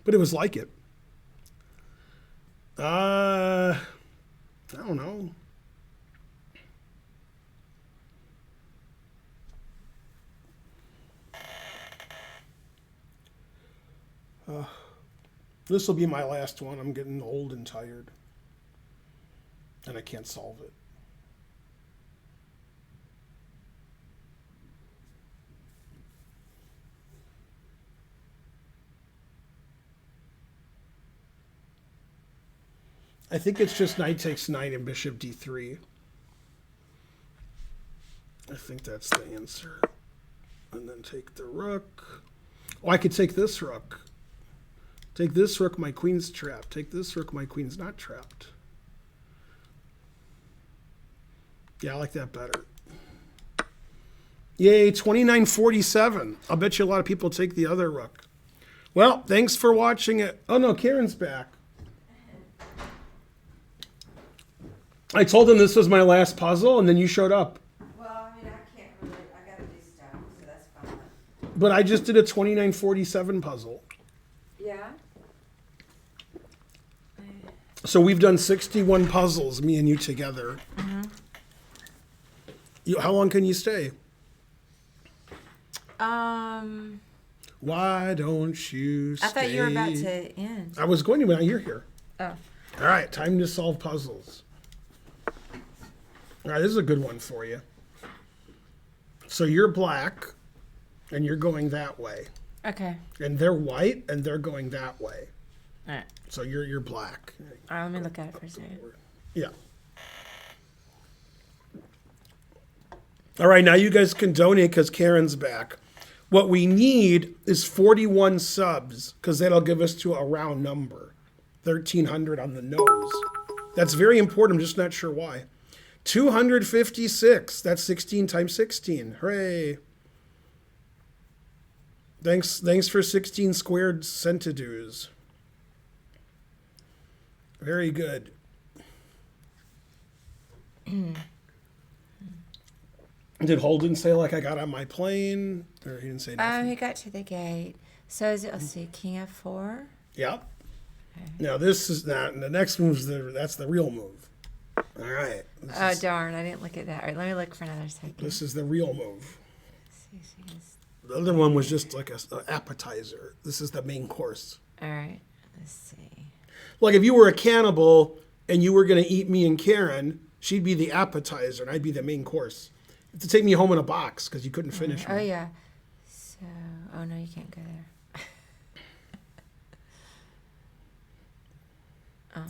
But it was like it. I don't know. This will be my last one. I'm getting old and tired. And I can't solve it. I think it's just knight takes knight and bishop d3. I think that's the answer. And then take the rook. Oh, I could take this rook. Take this rook, my queen's trapped. Take this rook, my queen's not trapped. Yeah, I like that better. Yay, 29-47. I'll bet you a lot of people take the other rook. Well, thanks for watching it. Oh, no, Karen's back. I told him this was my last puzzle, and then you showed up. Well, I mean, I can't really, I gotta do stuff, so that's fine. But I just did a 29-47 puzzle. Yeah? So we've done 61 puzzles, me and you together. Mm-hmm. How long can you stay? Why don't you stay? I thought you were about to end. I was going to, but you're here. Oh. All right, time to solve puzzles. All right, this is a good one for you. So you're black, and you're going that way. Okay. And they're white, and they're going that way. All right. So you're black. All right, let me look at it for a second. Yeah. All right, now you guys can donate because Karen's back. What we need is 41 subs, because that'll give us to a round number. 1,300 on the nose. That's very important. I'm just not sure why. 256. That's 16 times 16. Hooray. Thanks for 16 squared centidues. Very good. Did Holden say like I got on my plane? Or he didn't say nothing? He got to the gate. So is it, let's see, King F4? Yep. Now this is not, the next move's that's the real move. All right. Oh, darn, I didn't look at that. All right, let me look for another second. This is the real move. Let's see, she is- The other one was just like an appetizer. This is the main course. All right, let's see. Like if you were a cannibal and you were going to eat me and Karen, she'd be the appetizer and I'd be the main course. You have to take me home in a box because you couldn't finish Oh, me. yeah. So, oh, no, you can't go there.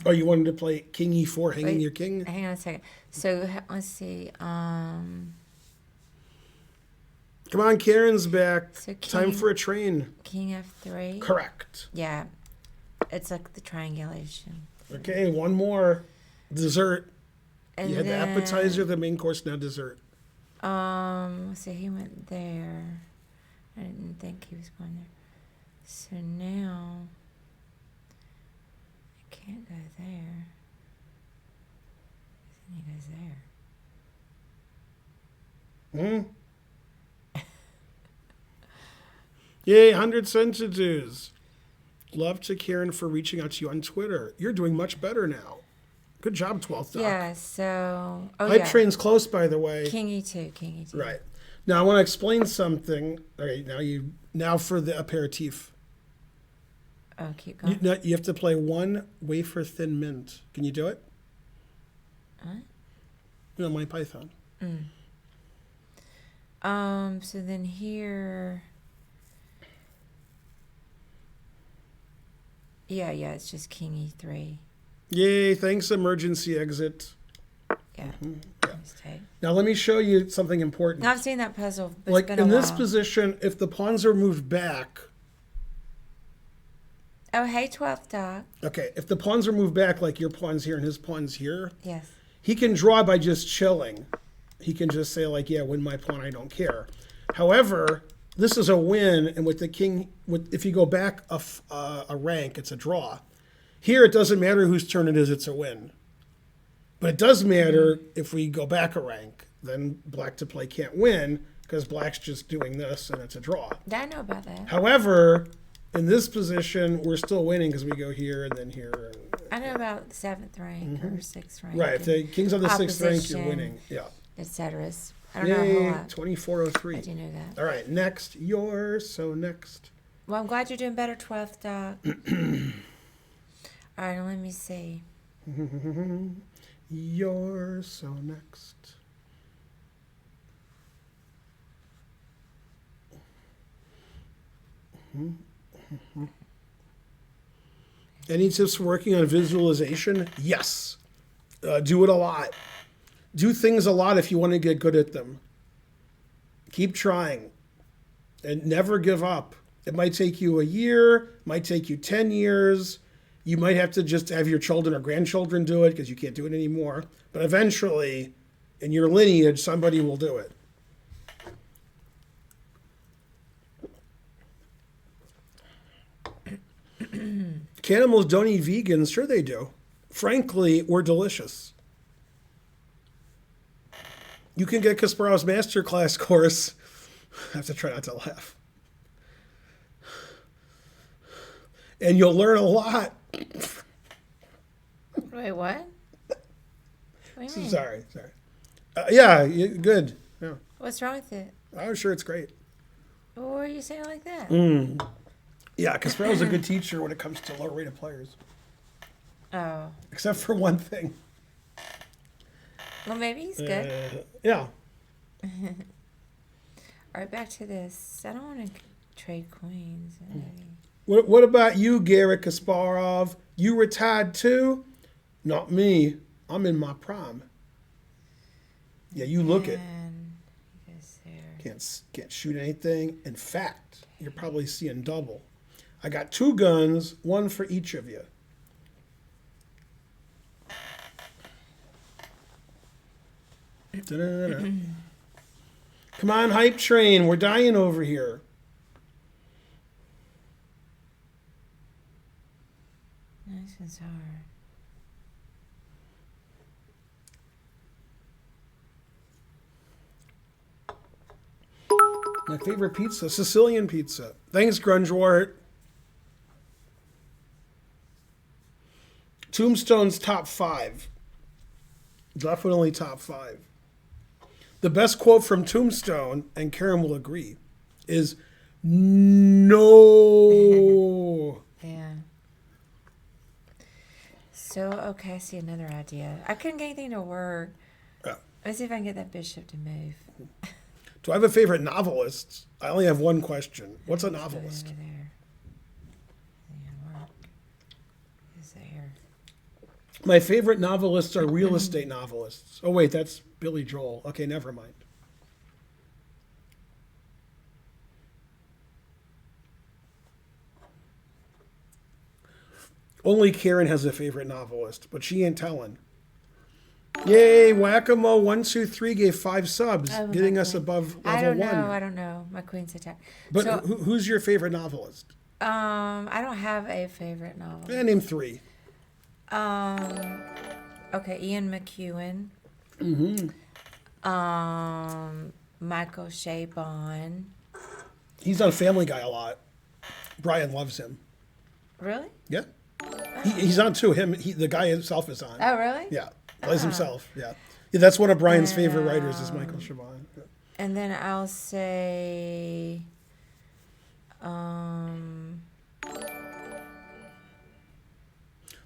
Oh, you wanted to play King E4, hanging Wait. your king? Hang on a second. So, let's see. Come on, Karen's back. So Time for a train. King F3? Correct. Yeah. It's like the triangulation. Okay, one more. Dessert. And You had the then, appetizer, the main course, now dessert. Let's see, he went there. I didn't think he was going there. So now, I can't go there. Then he goes there. Yay, 100 centidues. Love to Karen for reaching out to you on Twitter. You're doing much better now. Good job, 12th Doc. Yeah, so, oh Pipe yeah. train's close, by the way. King E2, King E2. Right. Now I want to explain something. Okay, now for the aperitif. Oh, keep going. You have to play one wafer thin mint. Can you do it? What? You know, my Python. So then here. Yeah, it's just King E3. Yay, thanks, emergency exit. Yeah. Yeah. Mistake. Now let me show you something important. Now I've seen that puzzle, but Like it's been in a this while. position, if the pawns are moved back, Oh, hey, 12th Doc. okay, if the pawns are moved back, like your pawn's here and his pawn's here, Yes. he can draw by just chilling. He can just say like, yeah, win my pawn, I don't care. However, this is a win, and with the king, if you go back a rank, it's a draw. Here, it doesn't matter whose turn it is, it's a win. But it does matter if we go back a rank. Then black to play can't win because black's just doing this, and it's a draw. I know about that. However, in this position, we're still winning because we go here and then here. I know about 7th rank or 6th rank. Right, if the king's on the 6th rank, you're Opposition. winning. Yeah. Etc. I don't know a whole Yay, lot. 2403. I do know that. All right, next. You're so next. Well, I'm glad you're doing better, 12th Doc. All right, let me see. You're so next. Any tips for working on visualization? Yes. Do it a lot. Do things a lot if you want to get good at them. Keep trying and never give up. It might take you a year, might take you 10 years. You might have to just have your children or grandchildren do it because you can't do it anymore. But eventually, in your lineage, somebody will do it. Cannibals don't eat vegans. Sure they do. Frankly, we're delicious. You can get Kasparov's masterclass course. I have to try not to laugh. And you'll learn a lot. Wait, what? What do you mean? Sorry. Good. Yeah, What's wrong with it? I'm sure it's great. What are you saying like that? Yeah, Kasparov's a good teacher when it comes to low-rated players. Oh. Except for one thing. Well, maybe he's good. Yeah. All right, back to this. I don't want to trade queens. What about you, Garrett Kasparov? You retired too? Not me. I'm in my prime. Yeah, you look it. And he goes there. Can't shoot anything. In fact, you're probably seeing double. I got 2 guns, 1 for each of you. Da-da-da-da. Come on, hype train. We're dying over here. This is hard. My favorite pizza, Sicilian pizza. Thanks, Grungewart. Tombstone's top 5. Definitely top 5. The best quote from Tombstone, and Karen will agree, is no. Yeah. So, okay, I see another idea. I couldn't get anything to work. Yeah. Let's see if I can get that bishop to move. Do I have a favorite novelist? I only have one question. What's a Let's put it novelist? over there. Yeah, work. Is there? My favorite novelists are real estate novelists. Oh, wait, that's Billy Joel. Okay, never mind. Only Karen has a favorite novelist, but she ain't telling. Yay, Whack-A-Mo 123 gave 5 subs, Oh, getting my us queen. above I level don't know. 1. I don't know. My queen's attack. But So, who's your favorite novelist? I don't have a favorite novel. Name 3. Okay, Ian McEwan. Michael Chabon. He's on Family Guy a lot. Brian loves him. Really? Yeah. He's on too. The guy himself is on. Oh, really? Yeah. Plays himself. Yeah. That's one of Brian's favorite writers is Michael Chabon. Yeah. And then I'll say,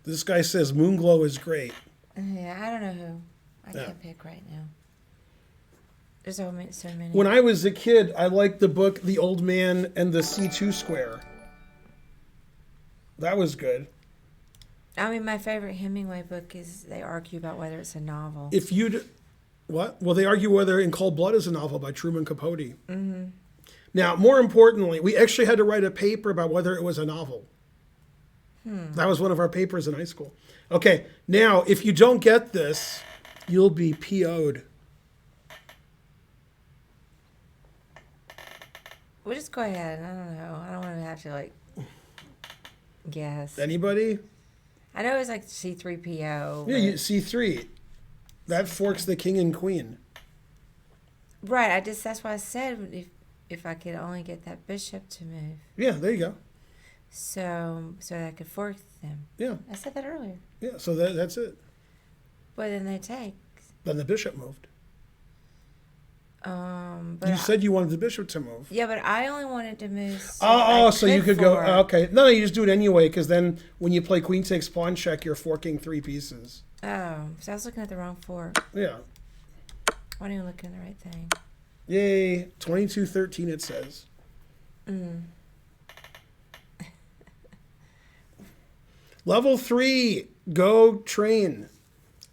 This guy says Moonglow is great. yeah, I don't know who. I can't pick right now. There's so many. When I was a kid, I liked the book The Old Man and the C2 Square. That was good. I mean, my favorite Hemingway book is they argue about whether it's a novel. If you'd... What? Well, they argue whether In Cold Blood is a novel by Truman Capote. Mm-hmm. Now, more importantly, we actually had to write a paper about whether it was a novel. That was one of our papers in high school. Okay, now, if you don't get this, you'll be PO'd. We'll just go ahead. I don't know. I don't want to have to, like, guess. Anybody? I know it's like C3PO. Yeah, C3. That forks the king and queen. Right. That's why I said if I could only get that bishop to move. Yeah, there you go. So I could fork them. Yeah, I said that earlier. yeah. So that's it. But then they take. Then the bishop moved. But You said you wanted the bishop to move. yeah, but I only wanted to move. So you could go. fork. Okay, no, you just do it anyway, because then when you play queen takes pawn check, you're forking 3 pieces. Oh, so I was looking at the wrong fork. Yeah. I wasn't even looking at the right thing. Yay! 2213 it says. Level 3, go train.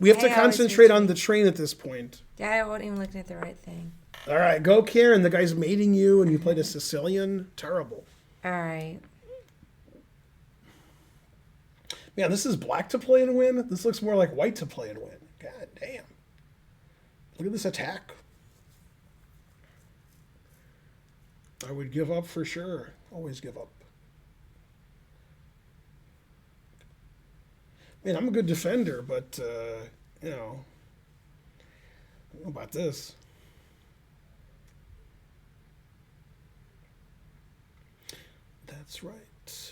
We have to Hey, I always concentrate do on the train at this point. Yeah, I wasn't even looking at the right thing. All right, go Karen. The guy's mating you, and you played a Sicilian. Terrible. All right. Man, this is black to play and win. This looks more like white to play and win. God damn. Look at this attack. I would give up for sure. Always give up. Man, I'm a good defender, but, I don't know about this. That's right.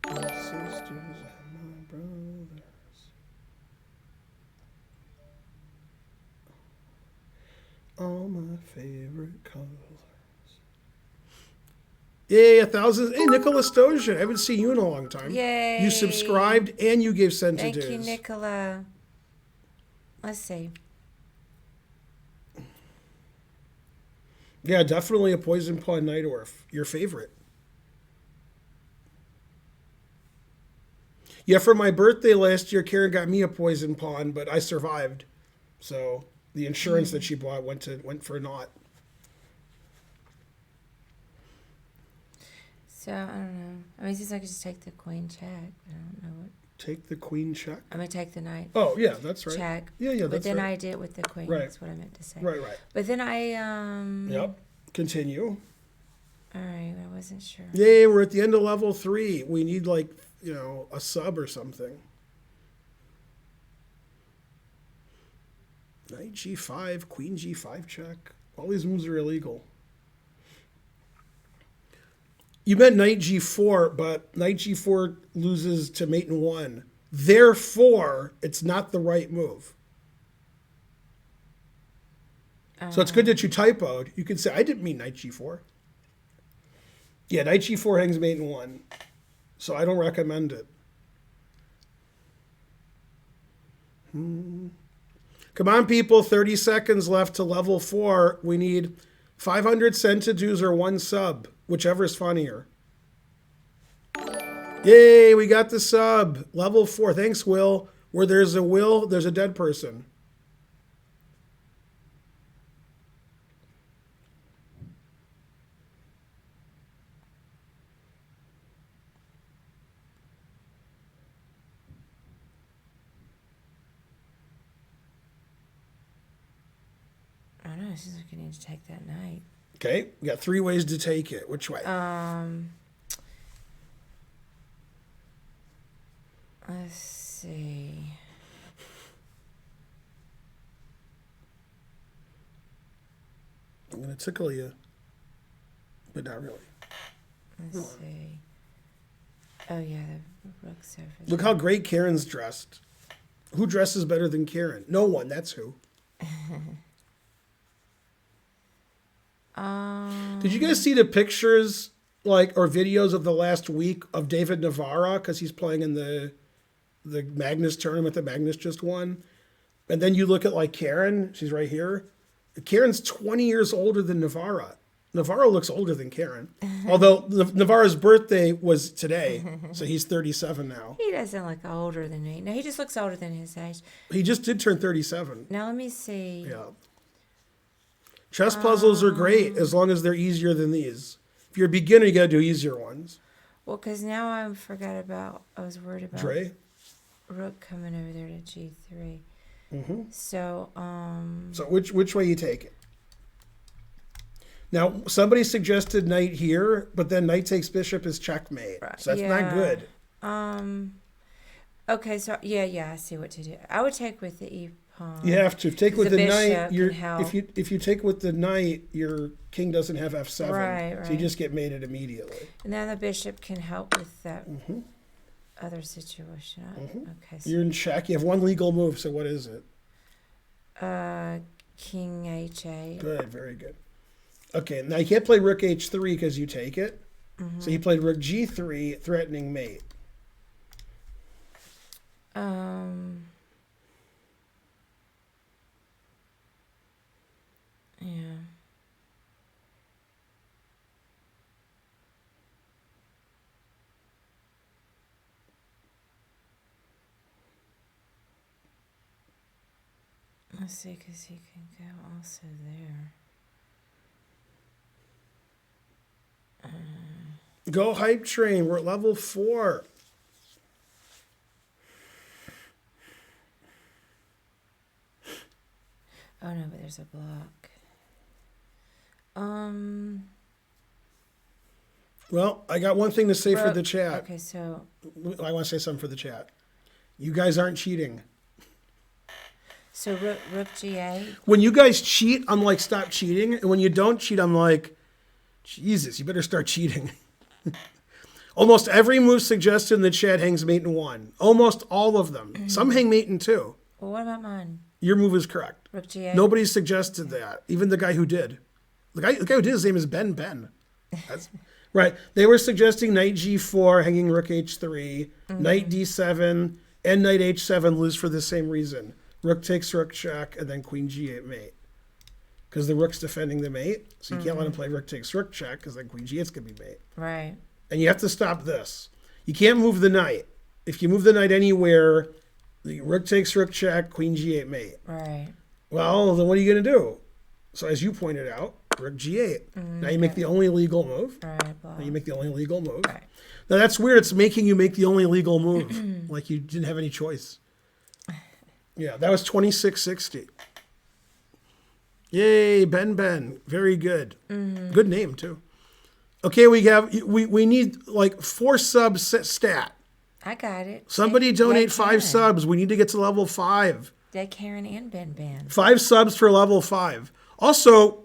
My sisters and my brothers. All my favorite colors. Yay, 1,000. Hey, Nicola Stojan. I haven't seen you in a long time. Yay. You subscribed and you gave cent to Thank dues. you, Nicola. Let's see. Yeah, definitely a Poison Pawn Night Orf. Your favorite. Yeah, for my birthday last year, Karen got me a Poison Pawn, but I survived. So, The insurance that she bought went for naught. So I don't know. I mean, it seems like I just take the queen check. I don't know what. Take the queen check. I'm gonna take the knight Oh yeah, that's right. check. Yeah, But that's then right. I did it with the queen. Right. That's what I meant to say. Right. But then I Yep. Continue. All right, I wasn't sure. Yay, we're at the end of level 3. We need like, a sub or something. Knight G5, Queen G5 check. All these moves are illegal. You meant Knight G4, but Knight G4 loses to mate in 1. Therefore, it's not the right move. So it's good that you typoed. You could say, I didn't mean Knight G4. Yeah, Knight G4 hangs mate in 1. So I don't recommend it. Come on, people. 30 seconds left to level 4. We need 500 centidues or 1 sub, whichever is funnier. Yay, we got the sub. Level 4. Thanks, Will. Where there's a will, there's a dead person. I don't know. It seems like I need to take that knight. Okay, we got 3 ways to take it. Which way? Let's see. I'm going to tickle you, but not really. Let's see. Oh yeah, the rook surface. Look how great Karen's dressed. Who dresses better than Karen? No one, that's who. Did you guys see the pictures, or videos of the last week of David Navarra, because he's playing in the Magnus tournament that Magnus just won? And then you look at Karen, she's right here. Karen's 20 years older than Navarra. Navarra looks older than Karen. Although Navarra's birthday was today, so he's 37 now. He doesn't look older than me. No, he just looks older than his age. He just did turn 37. Now let me see. Yeah. Chess puzzles are great as long as they're easier than these. If you're a beginner, you got to do easier ones. Well, because now I forgot about. I was worried about Dre? rook coming over there to G3. Mm-hmm. So So which way you take it? Now, somebody suggested knight here, but then knight takes bishop is checkmate. Right. So that's not good. Okay, so yeah, I see what to do. I would take with the e pawn. You have to take with the knight. bishop can help. If you take with the knight, your king doesn't have f7, Right. so you just get mated immediately. And then the bishop can help with that other situation. Okay, so You're in check. You have 1 legal move. So what is it? king h8. Good, very good. Okay, now you can't play rook h3 because you take it. So you played rook g3, threatening mate. Yeah. Let's see, because he can go also there. Go hype train. We're at level 4. Oh no, but there's a block. Well, I got one thing to say for the chat. Okay, so I want to say something for the chat. You guys aren't cheating. so rook g8. When you guys cheat, I'm like, stop cheating. And when you don't cheat, I'm like, Jesus, you better start cheating. Almost every move suggested in the chat hangs mate in 1. Almost all of them. Some hang mate in 2. Well, what about mine? Your move is correct. Rook g8. Nobody suggested that. Even the guy who did. The guy who did, his name is Ben. That's, right. They were suggesting knight g4, hanging rook h3, knight d7, and knight h7 lose for the same reason. Rook takes rook check, and then queen g8 mate. Because the rook's defending the mate, so you can't let him play rook takes rook check, because then queen g8's going to be mate. Right. And you have to stop this. You can't move the knight. If you move the knight anywhere, the rook takes rook check, queen g8 mate. Right. Well, then what are you going to do? So as you pointed out, rook g8. Now you make the only legal move. All right, blah. Now you make the only legal move. Right. Now that's weird. It's making you make the only legal move. Like you didn't have any choice. Yeah, that was 2660. Yay, Ben. Very good. Good name too. Okay, we need like 4 subs stat. I got it. Somebody donate 5 Karen. subs. We need to get to level 5. Dead Karen and Ben. 5 subs for level 5. Also,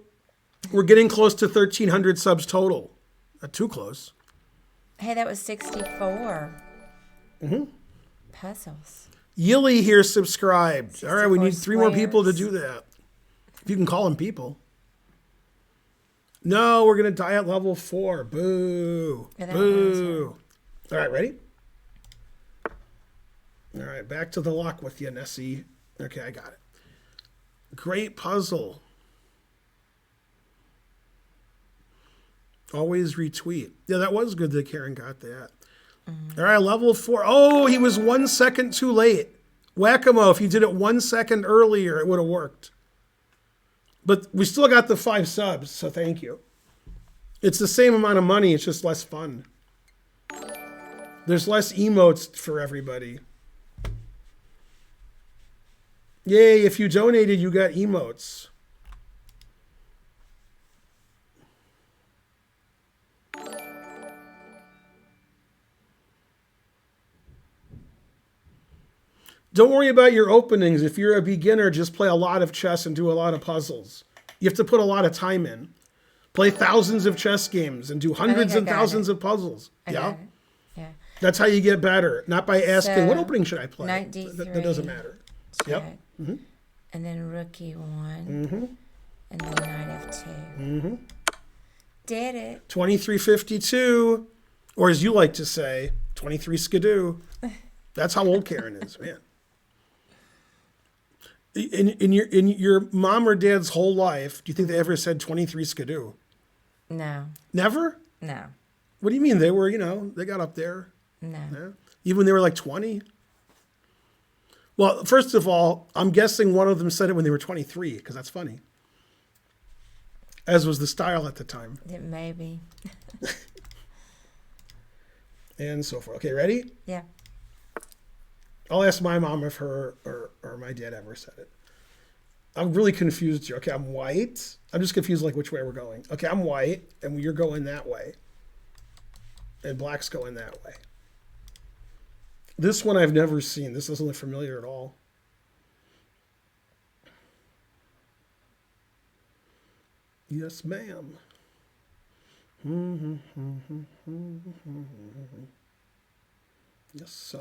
we're getting close to 1,300 subs total. Not too close. Hey, that was 64. Puzzles. Yilly here subscribed. All right, we need 3 more people to squares. do that. If you can call them people. No, we're going to die at level 4. Boo. Yeah, that Boo. All right, ready? All right, back to the lock with you, Nessie. Okay, I got it. Great puzzle. Always retweet. Yeah, that was good that Karen got that. All right, level 4. Oh, he was 1 second too late. Whack-a-mo, if you did it 1 second earlier, it would have worked. But we still got the 5 subs, so thank you. It's the same amount of money, it's just less fun. There's less emotes for everybody. Yay, if you donated, you got emotes. Don't worry about your openings. If you're a beginner, just play a lot of chess and do a lot of puzzles. You have to put a lot of time in. Play thousands of chess games and do hundreds and thousands of puzzles. I Yeah? got it. Yeah. That's how you get better. Not by asking, So, what opening should I play? knight That doesn't D3. matter. Check. Yep. And then rook E1. And then knight F2. Did it. 2352, or as you like to say, 23 skidoo. That's how old Karen is, man. In your mom or dad's whole life, do you think they ever said 23 skidoo? No. Never? No. What do you mean? They were, they got up there. No. Yeah. Even when they were like 20? Well, first of all, I'm guessing one of them said it when they were 23, because that's funny. As was the style at the time. It may be. And so forth. Okay, ready? Yeah. I'll ask my mom if her or my dad ever said it. I'm really confused here. Okay, I'm white. I'm just confused like which way we're going. Okay, I'm white, and you're going that way. And black's going that way. This one I've never seen. This doesn't look familiar at all. Yes, ma'am. Yes, sir.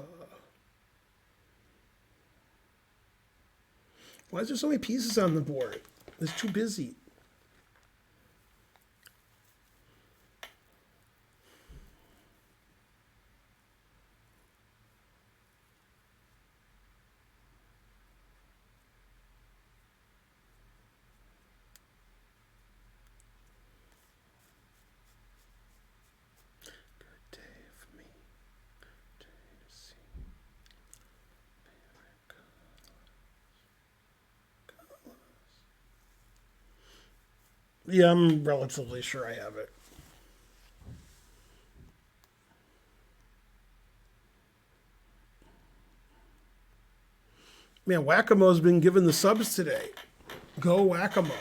Why is there so many pieces on the board? It's too busy. Good day for me. Day to see. Yeah, I'm relatively sure I have it. Man, Whack-A-Mo's been given the subs today. Go Whack-A-Mo.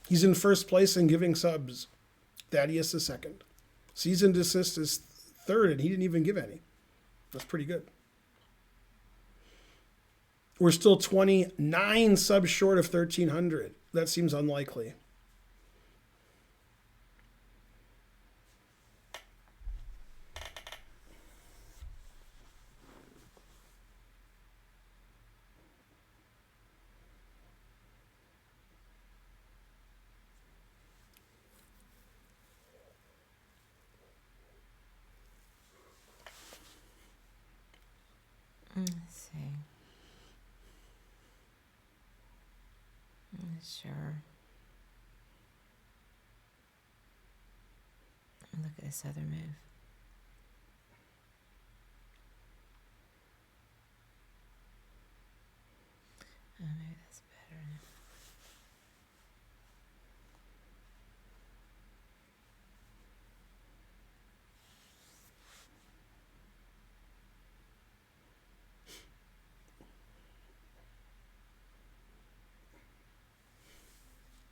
He's in first place in giving subs. Thaddeus is second. Season Desist is third, and he didn't even give any. That's pretty good. We're still 29 subs short of 1,300. That seems unlikely. Let's see. I'm not sure. Look at this other move. Oh, maybe that's better.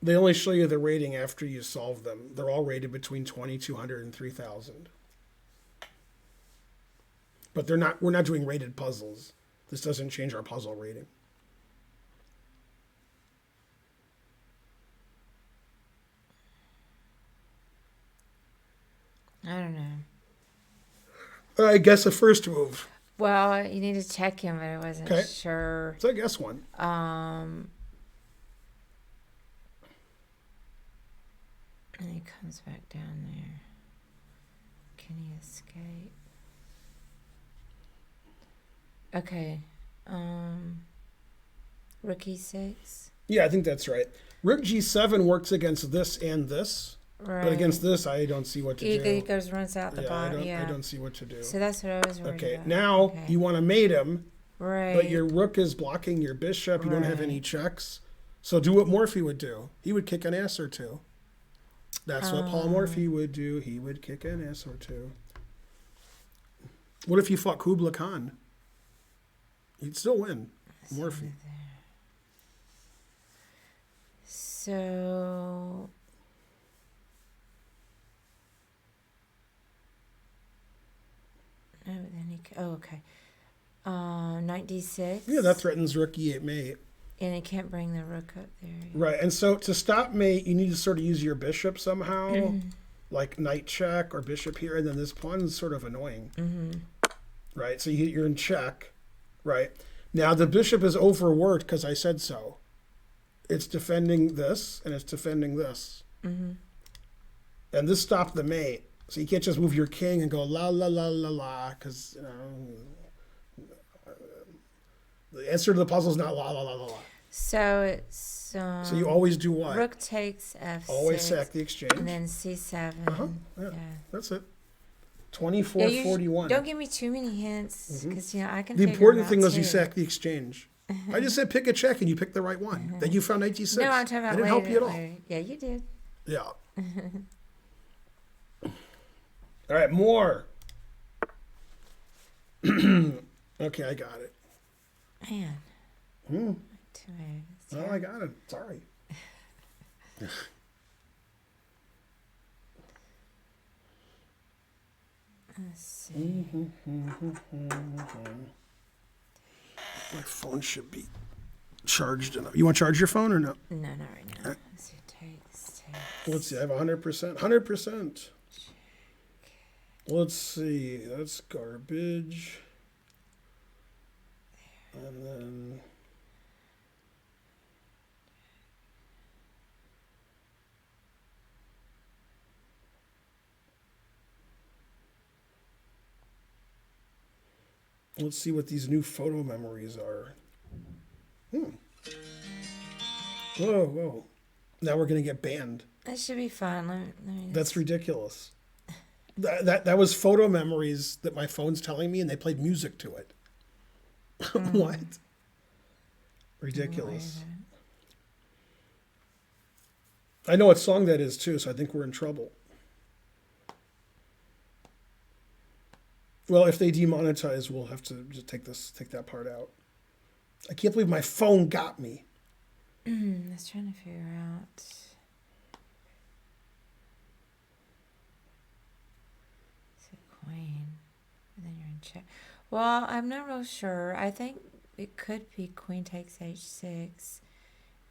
They only show you the rating after you solve them. They're all rated between 2,200 and 3,000. But we're not doing rated puzzles. This doesn't change our puzzle rating. I don't know. I guess a first move. Well, you need to check him, but I wasn't Okay. sure. So I guess one. And he comes back down there. Can he escape? Okay. Rook E6. Yeah, I think that's right. Rook G7 works against this and this. Right. But against this, I don't see what to He do. goes, runs out the Yeah, bottom. I don't see what to do. So that's what I was worried Okay, about. now Okay. you want to mate him, Right. but your rook is blocking your bishop. You don't have any Right. checks. So do what Morphy would do. He would kick an ass or two. That's what Paul Morphy would do. He would kick an ass or two. What if you fought Kubla Khan? He'd still win. Morphy. So then he. Oh, okay. Knight D6. Yeah, that threatens rook E8 mate. And he can't bring the rook up there. Right, and so to stop mate, you need to sort of use your bishop somehow, like knight check or bishop here, and then this pawn is sort of annoying. Right, so you're in check. Right, now the bishop is overworked because I said so. It's defending this, and it's defending this. And this stopped the mate. So you can't just move your king and go la la la la la, because the answer to the puzzle is not la la la la la. So it's. So you always do what? Rook takes F6. Always sack the exchange. And then C7. Yeah, Yeah. that's it. 24-41. Don't give me too many hints, because I can. The figure important them thing out was you too. sack the exchange. I just said pick a check and you picked the right one. Then you found knight g6. No, I'm talking about I didn't help you at all. later. Yeah, you did. Yeah. All right, more. Okay, I got it. Man. Too bad. Oh, I got it. Sorry. Let's see. My phone should be charged enough. You want to charge your phone or no? No, not right now. Let's see. Takes. Let's see. I have 100%. 100%. Let's see. That's garbage. And then. Let's see what these new photo memories are. Whoa, whoa. Now we're going to get banned. That should be fun. Let me That's ridiculous. That was photo memories that my phone's telling me, and they played music to it. What? Ridiculous. I know what song that is, too, so I think we're in trouble. Well, if they demonetize, we'll have to just take that part out. I can't believe my phone got me. I was trying to figure out. It's a queen. And then you're in check. Well, I'm not real sure. I think it could be queen takes h6.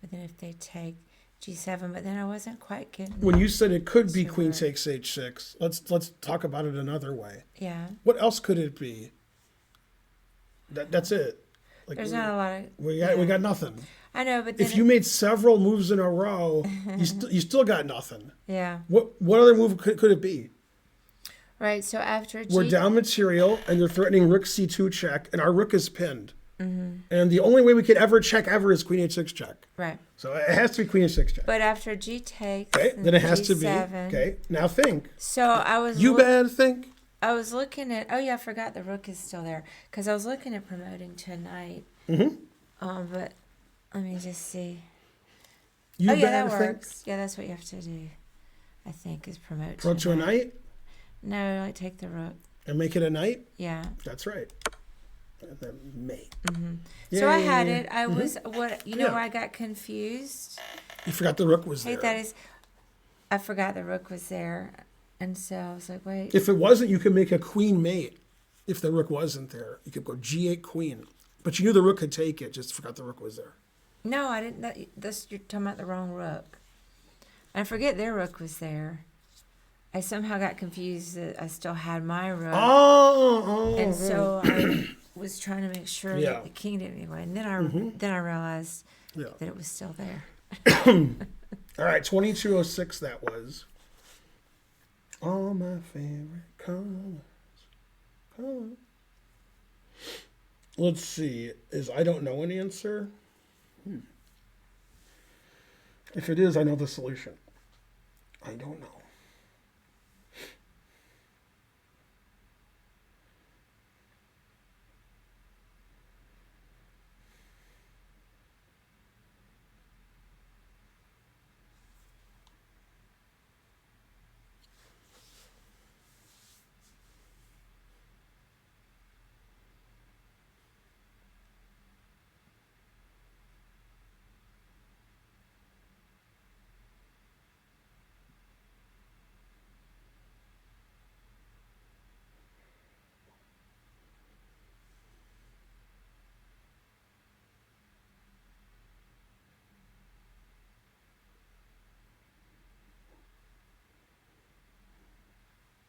But then if they take g7, but then I wasn't quite getting. When you said it could be queen Sure. takes h6, let's talk about it another way. Yeah. What else could it be? That's it. Like, There's not a lot of. we got nothing. I know, but then If you made several moves in a row, you still got nothing. yeah. What other move could it be? Right. So after We're down material, and they're threatening rook c2 check, and our rook is pinned. And the only way we could ever check ever is queen h6 check. Right. So it has to be queen h6 check. But after g takes. Okay, and then it has to be. G7. Okay, now think. So I was. You bad think. I was looking at. Oh yeah, I forgot the rook is still there because I was looking at promoting to a knight. But let me just see. You oh yeah, bad that think. works. Yeah, that's what you have to do. I think is promote. Run to a knight No, like take the rook. and make it a knight. Yeah. That's right. And then mate. So I had Yay. it. I was what you know Yeah. where I got confused. You forgot the rook was Hey, there. that is, I forgot the rook was there, and so I was like, wait. If it wasn't, you could make a queen mate. If the rook wasn't there, you could go g8 queen. But you knew the rook could take it, just forgot the rook was there. No, I didn't. This you're talking about the wrong rook. I forget their rook was there. I somehow got confused that I still had my rook, and so I was trying to make sure Yeah. that the king didn't anyway. And then I realized Yeah. that it was still there. All right, 2206 that was. All my favorite colors. Let's see. Is I don't know an answer? If it is, I know the solution. I don't know.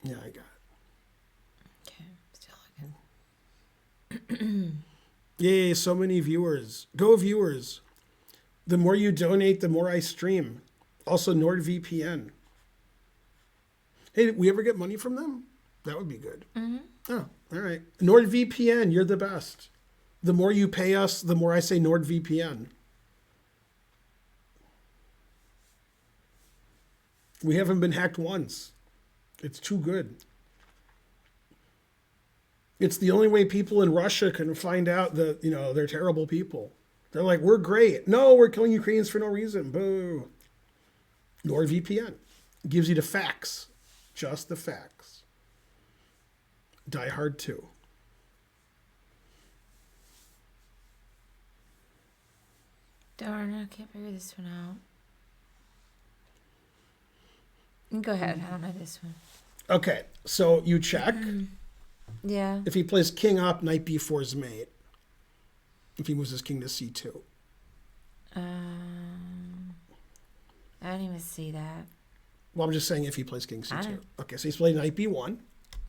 Yeah, I got it. Okay, still looking. Yay, so many viewers. Go viewers. The more you donate, the more I stream. Also, NordVPN. Hey, did we ever get money from them? That would be good. Oh, all right. NordVPN, you're the best. The more you pay us, the more I say NordVPN. We haven't been hacked once. It's too good. It's the only way people in Russia can find out that, they're terrible people. They're like, we're great. No, we're killing Ukrainians for no reason. Boo. NordVPN gives you the facts. Just the facts. Die Hard 2. Darn, I can't figure this one out. Go ahead. I don't know this one. Okay, so you check. Yeah. If he plays king up, knight b4 is mate. If he moves his king to c2. I didn't even see that. Well, I'm just saying if he plays king I c2. know. Okay, so he's playing knight b1.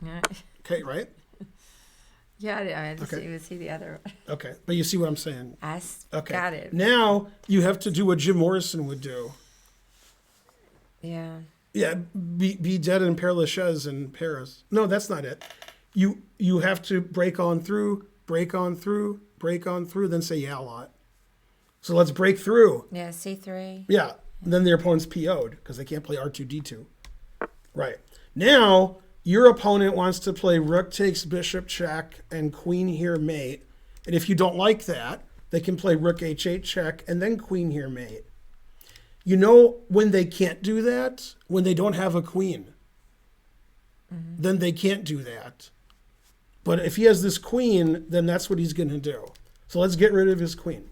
Yeah, Okay, right? I just Okay. didn't even see the other one. Okay, but you see what I'm saying. Okay. Got it. Now you have to do what Jim Morrison would do. Yeah. Yeah, be dead in Père Lachaise in Paris. No, that's not it. You have to break on through, break on through, break on through, then say yeah a lot. So let's break through. Yeah, C3. Yeah, then their opponent's PO'd because they can't play R2D2. Right. Now, your opponent wants to play rook takes bishop check and queen here mate. And if you don't like that, they can play rook h8 check and then queen here mate. You know when they can't do that? When they don't have a queen. Then they can't do that. But if he has this queen, then that's what he's going to do. So let's get rid of his queen.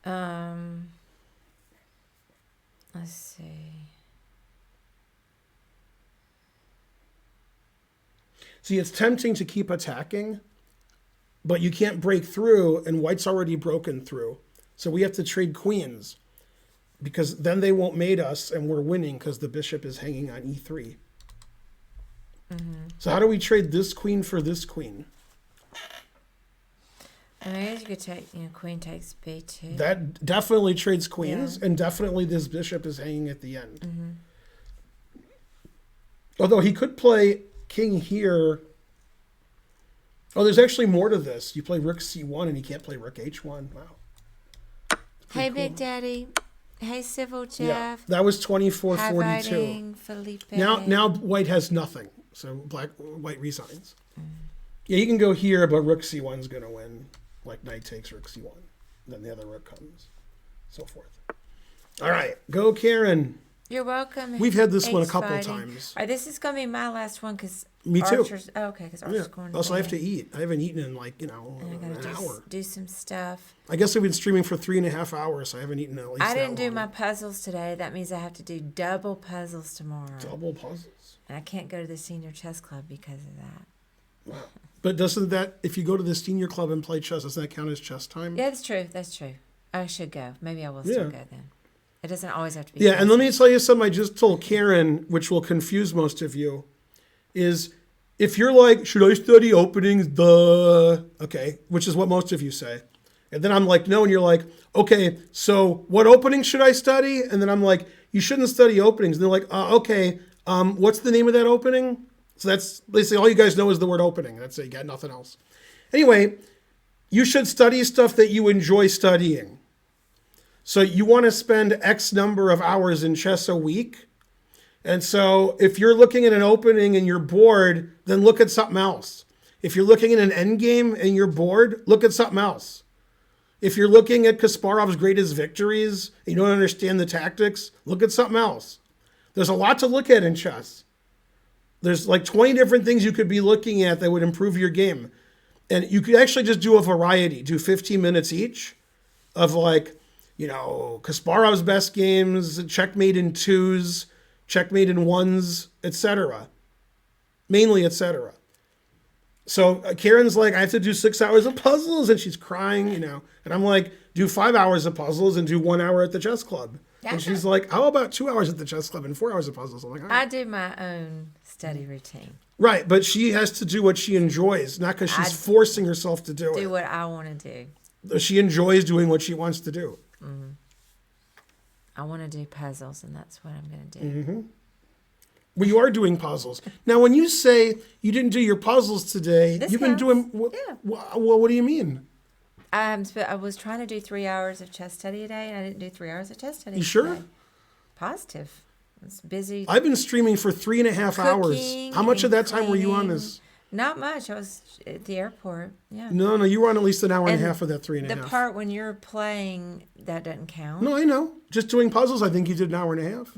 Let's see. See, it's tempting to keep attacking, but you can't break through, and white's already broken through. So we have to trade queens, because then they won't mate us, and we're winning because the bishop is hanging on e3. So how do we trade this queen for this queen? I mean, you could take, queen takes B2. That definitely trades queens, and definitely this bishop is hanging at the end. Although he could play king here. Oh, there's actually more to this. You play rook c1 and he can't play rook h1. Wow. Hey, Big Daddy. Hey, Civil Jeff. Yeah, that was Hi, 24-42. Writing, Felipe. Now white has nothing, so white resigns. Yeah, you can go here, but rook c1 is going to win. Like knight takes rook c1. Then the other rook comes, so forth. All right, go Karen. You're welcome. We've had this one a Thanks, couple Spidey. times. All right, this is gonna be my last one because Me too. Archer's. Oh, okay, because Archer's Yeah. going. To Also, I have bed. to eat. I haven't eaten in like, And I gotta an hour. do some stuff. I guess I've been streaming for 3.5 hours, so I haven't eaten at least I that didn't do long. my puzzles today. That means I have to do double puzzles tomorrow. Double puzzles. And I can't go to the senior chess club because of that. Wow. But doesn't that, if you go to the senior club and play chess, doesn't that count as chess time? Yeah, that's true. That's true. I should go. Maybe I will Yeah. still go then. It doesn't always have to be. Yeah, and let me puzzles. tell you something I just told Karen, which will confuse most of you, is if you're like, should I study openings? Duh. Okay, which is what most of you say. And then I'm like, no, and you're like, okay, so what openings should I study? And then I'm like, you shouldn't study openings. And they're like, okay, what's the name of that opening? So that's basically all you guys know is the word opening. That's it, you got nothing else. Anyway, you should study stuff that you enjoy studying. So you want to spend X number of hours in chess a week. And so if you're looking at an opening and you're bored, then look at something else. If you're looking at an end game and you're bored, look at something else. If you're looking at Kasparov's greatest victories and you don't understand the tactics, look at something else. There's a lot to look at in chess. There's like 20 different things you could be looking at that would improve your game. And you could actually just do a variety, do 15 minutes each of like, Kasparov's best games, checkmate in twos, checkmate in ones, etc. Mainly, etc. So Karen's like, I have to do 6 hours of puzzles, and she's crying, and I'm like, do 5 hours of puzzles and do 1 hour at the chess club. And she's like, how about 2 hours at the chess club and 4 hours of puzzles? I'm like, all right. I do my own study routine. Right, but she has to do what she enjoys, not because she's forcing herself to do Do it. what I want to do. She enjoys doing what she wants to do. I want to do puzzles, and that's what I'm going to do. Well, you are doing puzzles. Now, when you say you didn't do your puzzles today, This you've been counts. doing, Yeah. what do you mean? I was trying to do 3 hours of chess study a day, and I didn't do 3 hours of chess study. You sure? Today. Positive. It's busy. I've been streaming for 3.5 hours. Cooking How much of and that time were you on cleaning. this? Not much. I was at the airport. Yeah. No, you were on at least an hour and a And half of that three and a The half. part when you're playing, that doesn't count. No, I know. Just doing puzzles, I think you did an hour and a half.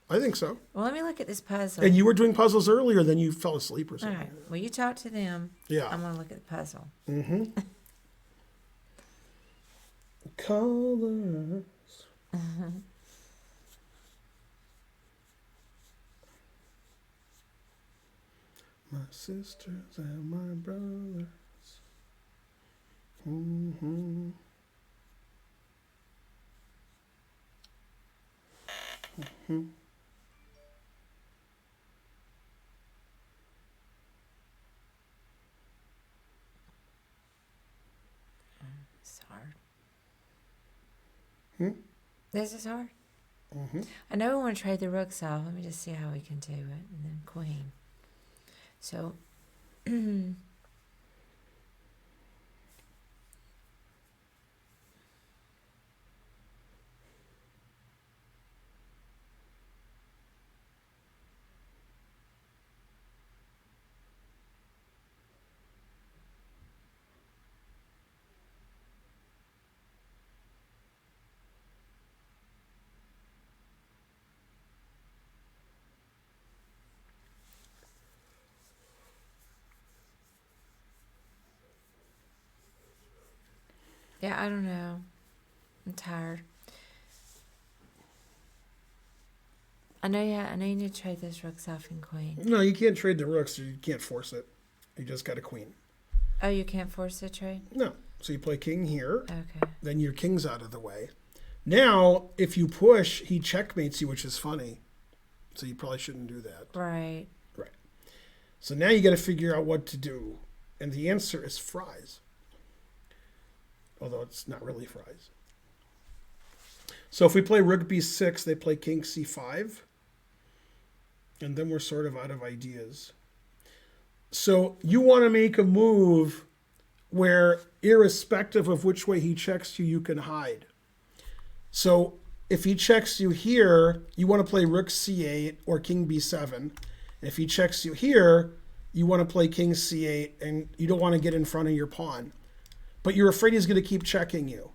I think so. Well, let me look at this puzzle. And you were doing puzzles earlier, then you fell asleep or All something. right. Well, you talk to them. Yeah. I'm going to look at the puzzle. Colors. My sisters and my brothers. Mm-hmm. Mm-hmm. It's hard. Hmm? This is hard. Mm-hmm. I know we want to trade the rooks off. Let me just see how we can do it. And then queen. So, yeah, I don't know. I'm tired. I know you need to trade those rooks off and queen. No, you can't trade the rooks. You can't force it. You just got a queen. Oh, you can't force the trade? No. So you play king here. Okay. Then your king's out of the way. Now, if you push, he checkmates you, which is funny. So you probably shouldn't do that. Right. Right. So now you got to figure out what to do. And the answer is fries. Although it's not really fries. So if we play rook b6, they play king c5. And then we're sort of out of ideas. So you want to make a move where, irrespective of which way he checks you, you can hide. So if he checks you here, you want to play rook c8 or king b7. And if he checks you here, you want to play king c8, and you don't want to get in front of your pawn. But you're afraid he's going to keep checking you.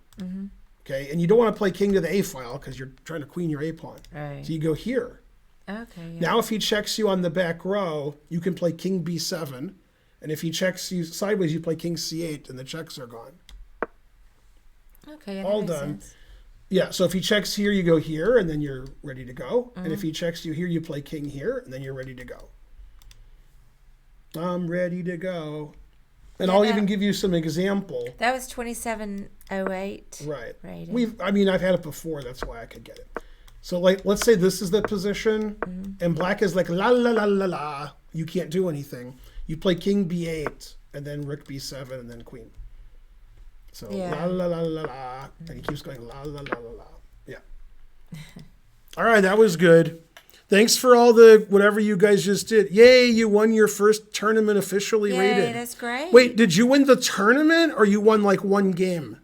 Okay, and you don't want to play king to the A file because you're trying to queen your A pawn. Right. So you go here. Okay. Yeah. Now if he checks you on the back row, you can play king B7. And if he checks you sideways, you play king C8 and the checks are gone. Okay. Yeah, that all makes done. sense. Yeah, so if he checks here, you go here, and then you're ready to go. And if he checks you here, you play king here, and then you're ready to go. I'm ready to go. And Yeah, I'll that- even give you some example. That was 2708. Right. Rated. I've had it before, that's why I could get it. So like, let's say this is the position, and black is like, la la la la la, you can't do anything. You play king B8, and then rook B7, and then queen. So Yeah. la la la la la, and he keeps going la la la la la. Yeah. All right, that was good. Thanks for all the whatever you guys just did. Yay, you won your first tournament officially Yay, rated. that's great. Wait, did you win the tournament or you won like one game?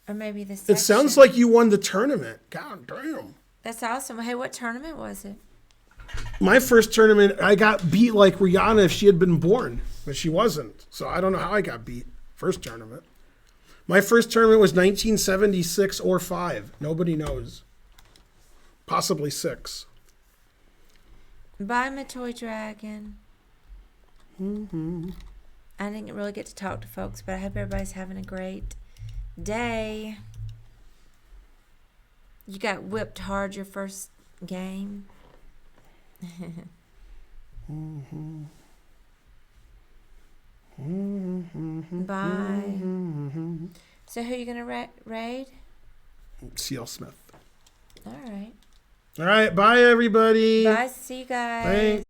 Or maybe the It section. sounds like you won the tournament. God damn. That's awesome. Hey, what tournament was it? My first tournament, I got beat like Rihanna if she had been born, but she wasn't. So I don't know how I got beat. First tournament. My first tournament was 1976 or 5. Nobody knows. Possibly 6. Bye, my toy dragon. Mm-hmm. I didn't really get to talk to folks, but I hope everybody's having a great day. You got whipped hard your first game. Bye. So who are you gonna raid? C.L. Smith. All right. All right. Bye, everybody. Bye. See you guys. Thanks.